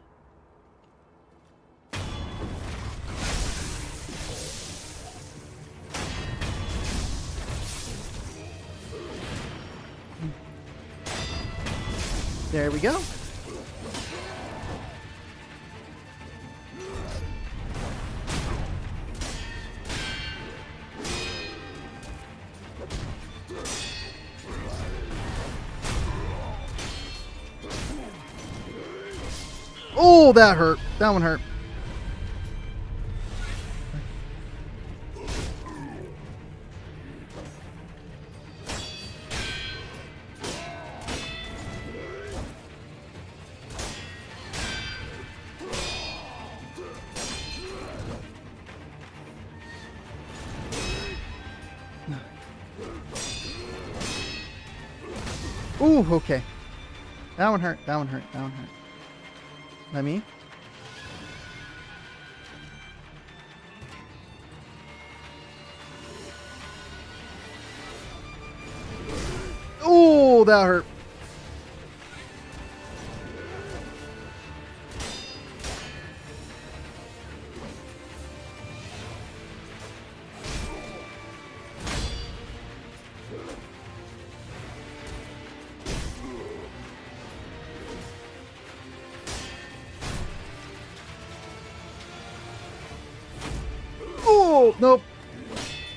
There we go. Oh, that hurt. That one hurt. Ooh, okay. That one hurt. That one hurt. That one hurt. Let me. Oh, that hurt. Oh, nope.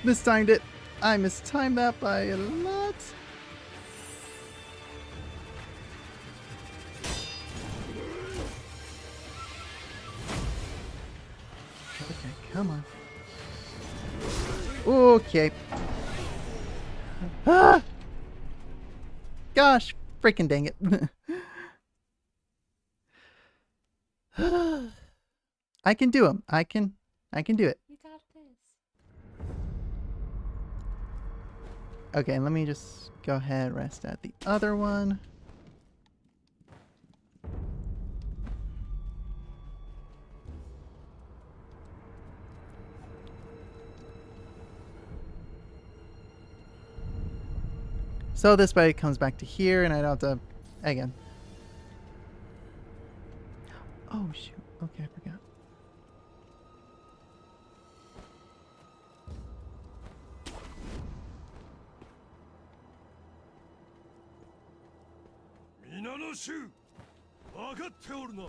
Mistimed it. I mistimed that by a lot. Okay, come on. Okay. Ah! Gosh, freaking dang it. I can do them. I can do it. You got this. Okay, let me just go ahead and rest at the other one. So this way it comes back to here and I don't have to, again. Oh shoot, okay, I forgot. Minanoshu, 分かっておるな。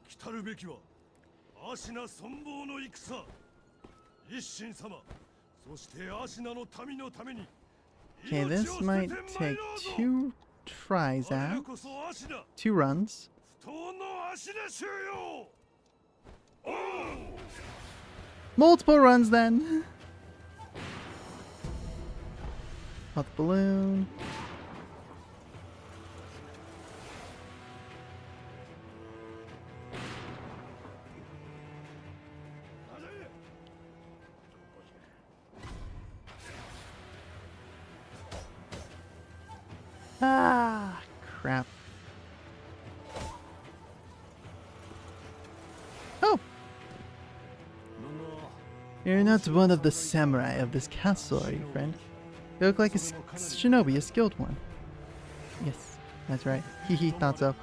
来たるべきはアシナ存亡の戦。一神様、そしてアシナの民のために。Okay, this might take 2 tries out. 2 runs. Multiple runs then. Pop the balloon. Ah, crap. Oh! You're not one of the samurai of this castle, are you, friend? You look like a shinobi, a skilled one. Yes, that's right. Hehe, thought so.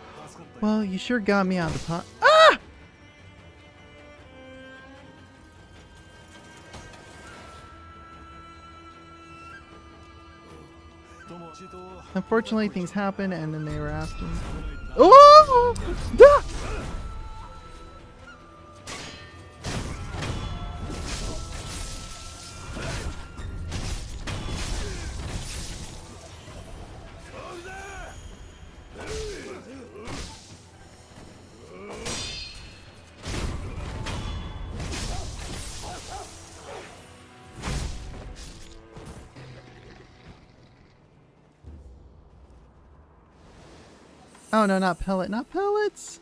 Well, you sure got me out of the pot. Ah! Unfortunately, things happened, and then they were after me. Oh! Ah! Oh no, not pellet, not pellets!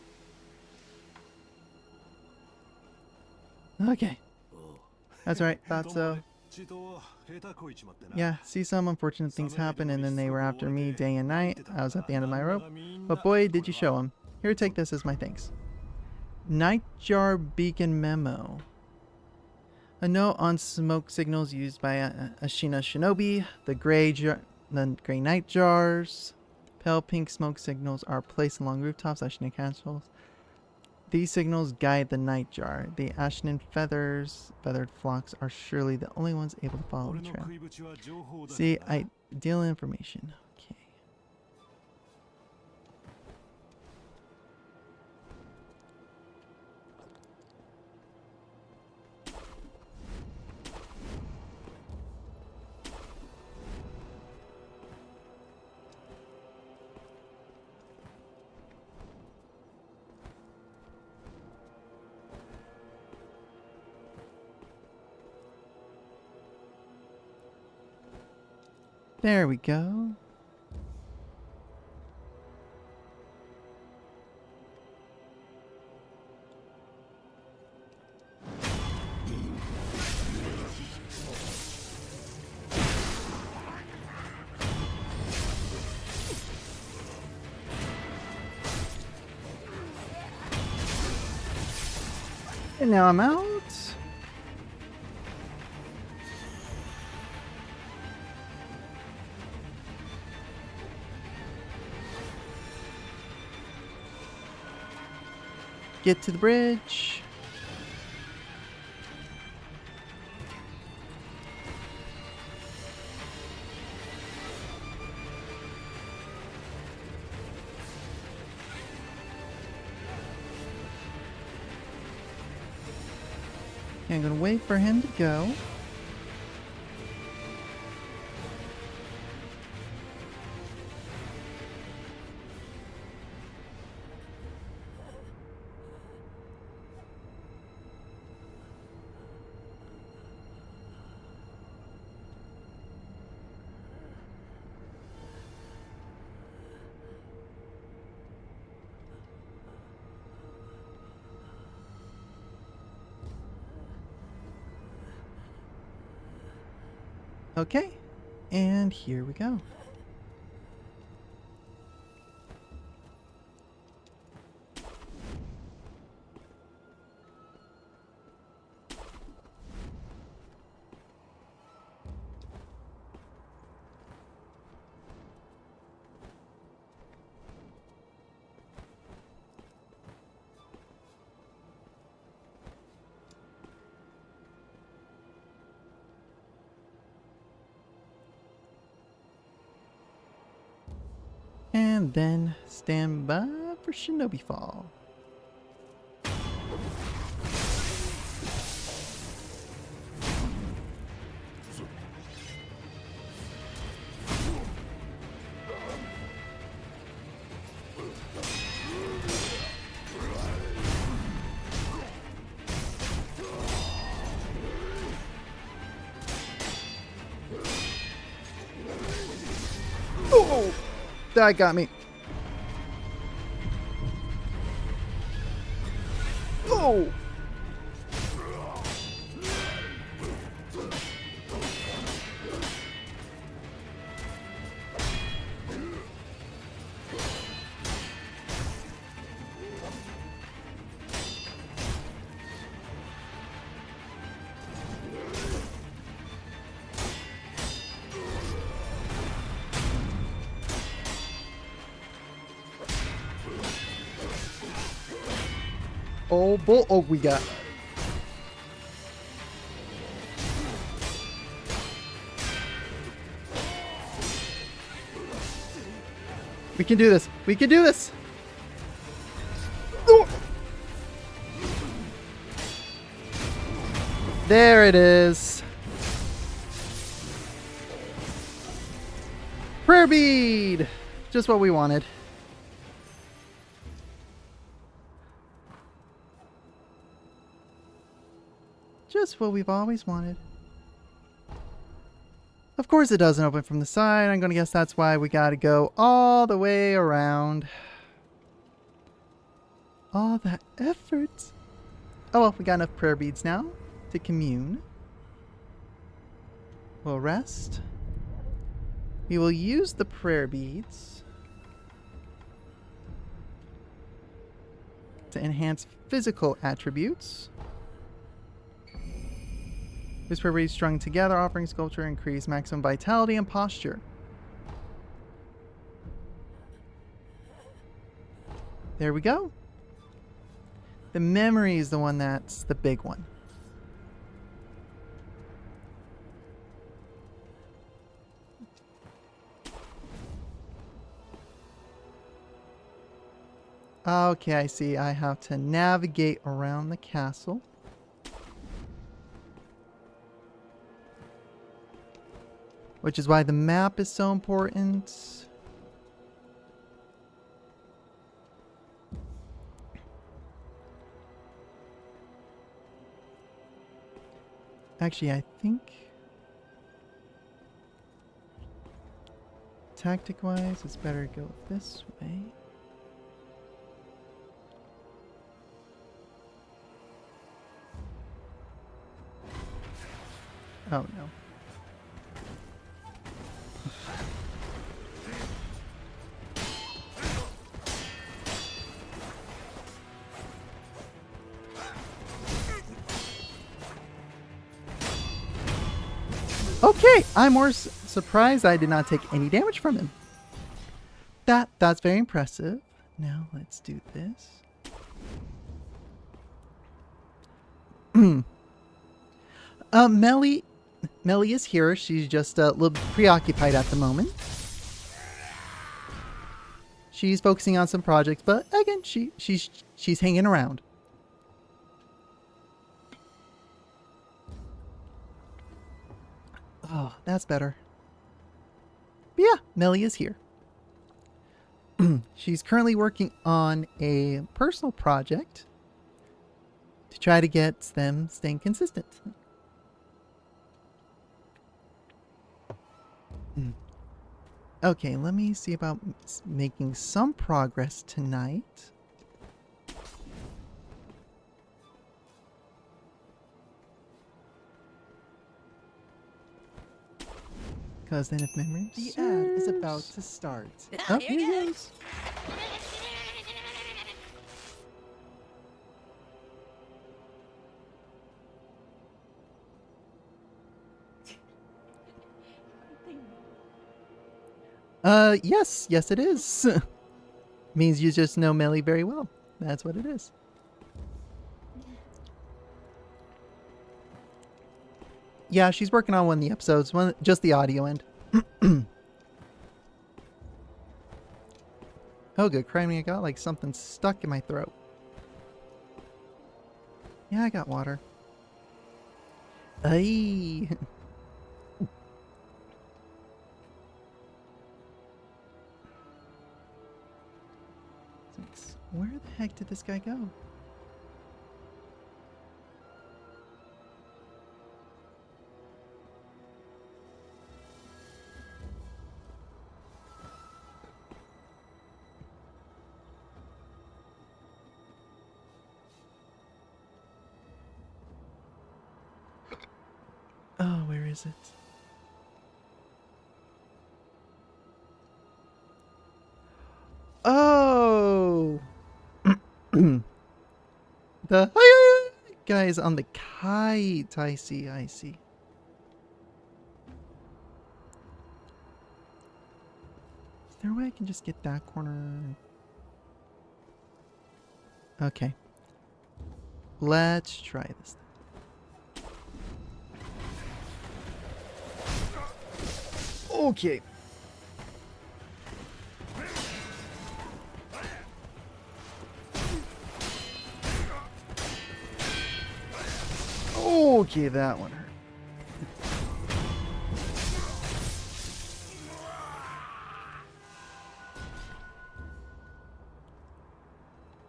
Okay. That's right, thought so. Yeah, see, some unfortunate things happen and then they were after me day and night. I was at the end of my rope. But boy, did you show them. Here, take this as my thanks. Nightjar Beacon Memo. A note on smoke signals used by Ashina Shinobi. The gray night jars. Pale pink smoke signals are placed along rooftops, Ashina castles. These signals guide the night jar. The Ashnan feathered flocks are surely the only ones able to follow the trail. See, ideal information. Okay. There we go. And now I'm out. Get to the bridge. I'm gonna wait for him to go. Okay, and here we go. And then stand by for Shinobi Fall. Oh! That got me. Oh! Oh, bull. Oh, we got. We can do this. We can do this. Oh. There it is. Prayer bead. Just what we wanted. Just what we've always wanted. Of course it doesn't open from the side. I'm gonna guess that's why we gotta go all the way around. All that effort. Oh well, we got enough prayer beads now to commune. We'll rest. We will use the prayer beads to enhance physical attributes. This prayer beads strung together, offering sculpture increase maximum vitality and posture. There we go. The memory is the one that's the big one. Okay, I see. I have to navigate around the castle. Which is why the map is so important. Actually, I think tactic-wise, it's better to go this way. Oh no. Okay, I'm more surprised I did not take any damage from him. That's very impressive. Now let's do this. Melly is here. She's just a little preoccupied at the moment. She's focusing on some projects, but again, she's hanging around. Oh, that's better. But yeah, Melly is here. She's currently working on a personal project to try to get them staying consistent. Okay, let me see about making some progress tonight. Because then if memory The ad is about to start. Oh, here he goes. Yes it is. Means you just know Melly very well. That's what it is. Yeah, she's working on one of the episodes, just the audio end. Oh, good. Crying me, I got like something stuck in my throat. Yeah, I got water. Ay. Where the heck did this guy go? Oh, where is it? Oh! The guys on the kite. I see. Is there a way I can just get that corner? Okay. Let's try this. Okay. Okay, that one hurt.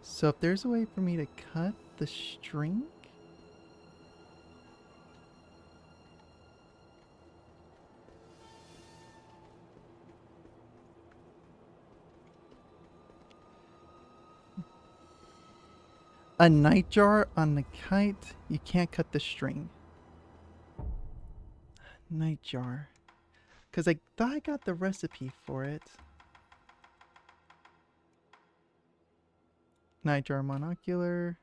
So if there's a way for me to cut the string. A nightjar on the kite. You can't cut the string. Nightjar. Because I thought I got the recipe for it. Nightjar monocular.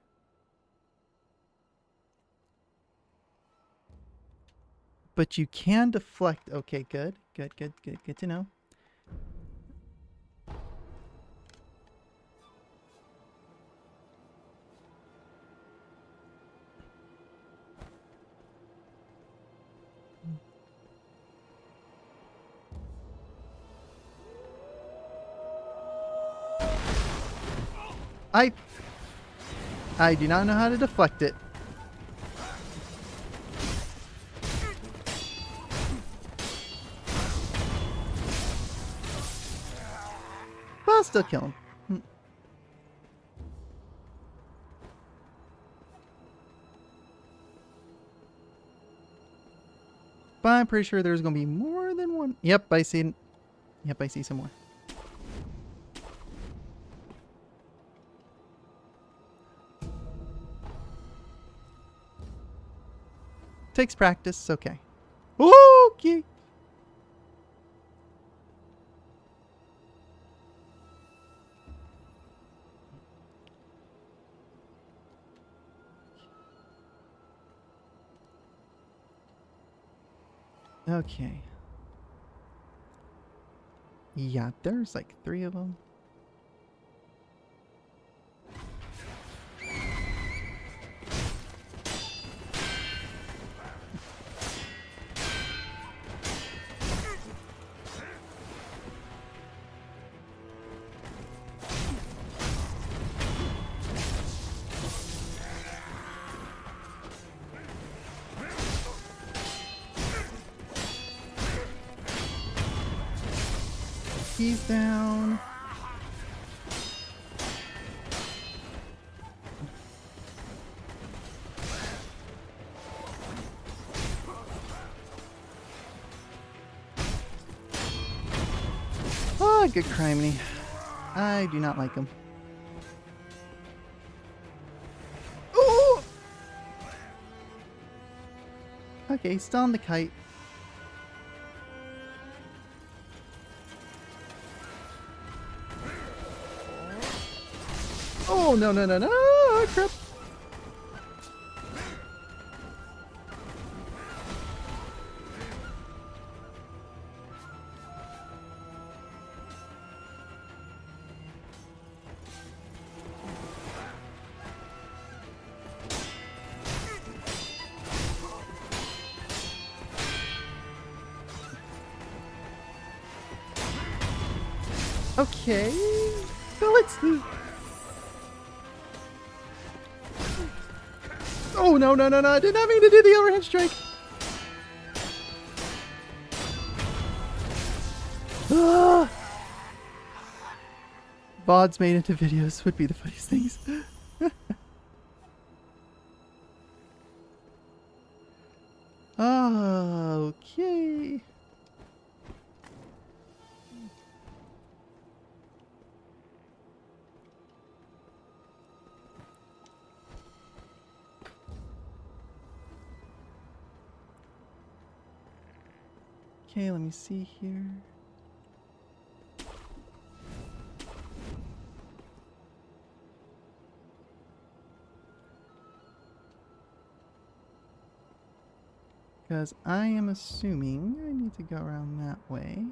But you can deflect. Okay, good. Good to know. I do not know how to deflect it. But I'll still kill him. But I'm pretty sure there's going to be more than one. Yep, I see. Yep, I see some more. Takes practice, okay. Okay. Okay. Yeah, there's like 3 of them. He's down. Oh, good criminy. I do not like him. Ooh! Okay, still on the kite. Oh, no, no, no, no! Oh, crap! Okay. So let's... Oh, no, no, no, no. I did not mean to do the overhead strike. Ah! VODs made into videos would be the funniest things. Okay. Okay, let me see here. Because I am assuming I need to go around that way.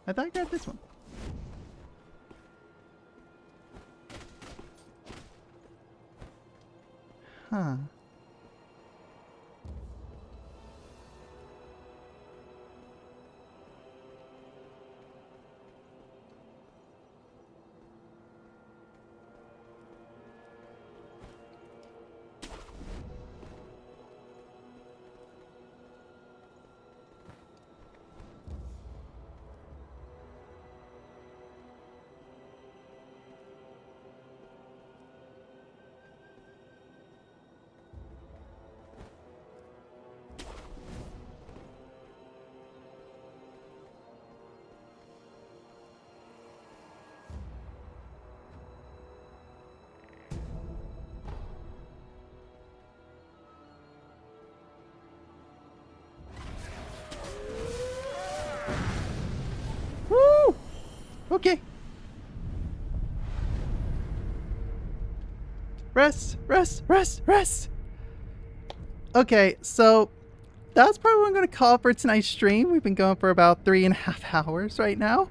I thought I grabbed this one. Huh. Woo! Okay. Rest, rest, rest, rest. Okay, so that's probably what I'm going to call for tonight's stream. We've been going for about 3.5 hours right now.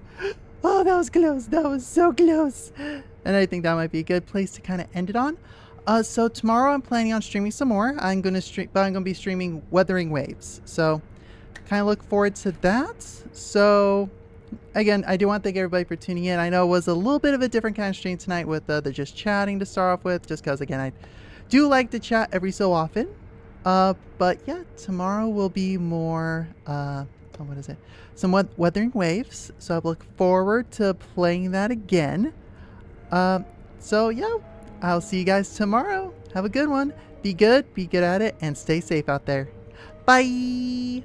Oh, that was close. That was so close. And I think that might be a good place to kind of end it on. So tomorrow I'm planning on streaming some more. I'm going to be streaming Weathering Waves. So kind of look forward to that. So again, I do want to thank everybody for tuning in. I know it was a little bit of a different kind of stream tonight with the just chatting to start off with, just because, again, I do like to chat every so often. But yeah, tomorrow will be more, what is it? Some Weathering Waves. So I look forward to playing that again. So yeah, I'll see you guys tomorrow. Have a good one. Be good at it, and stay safe out there. Bye!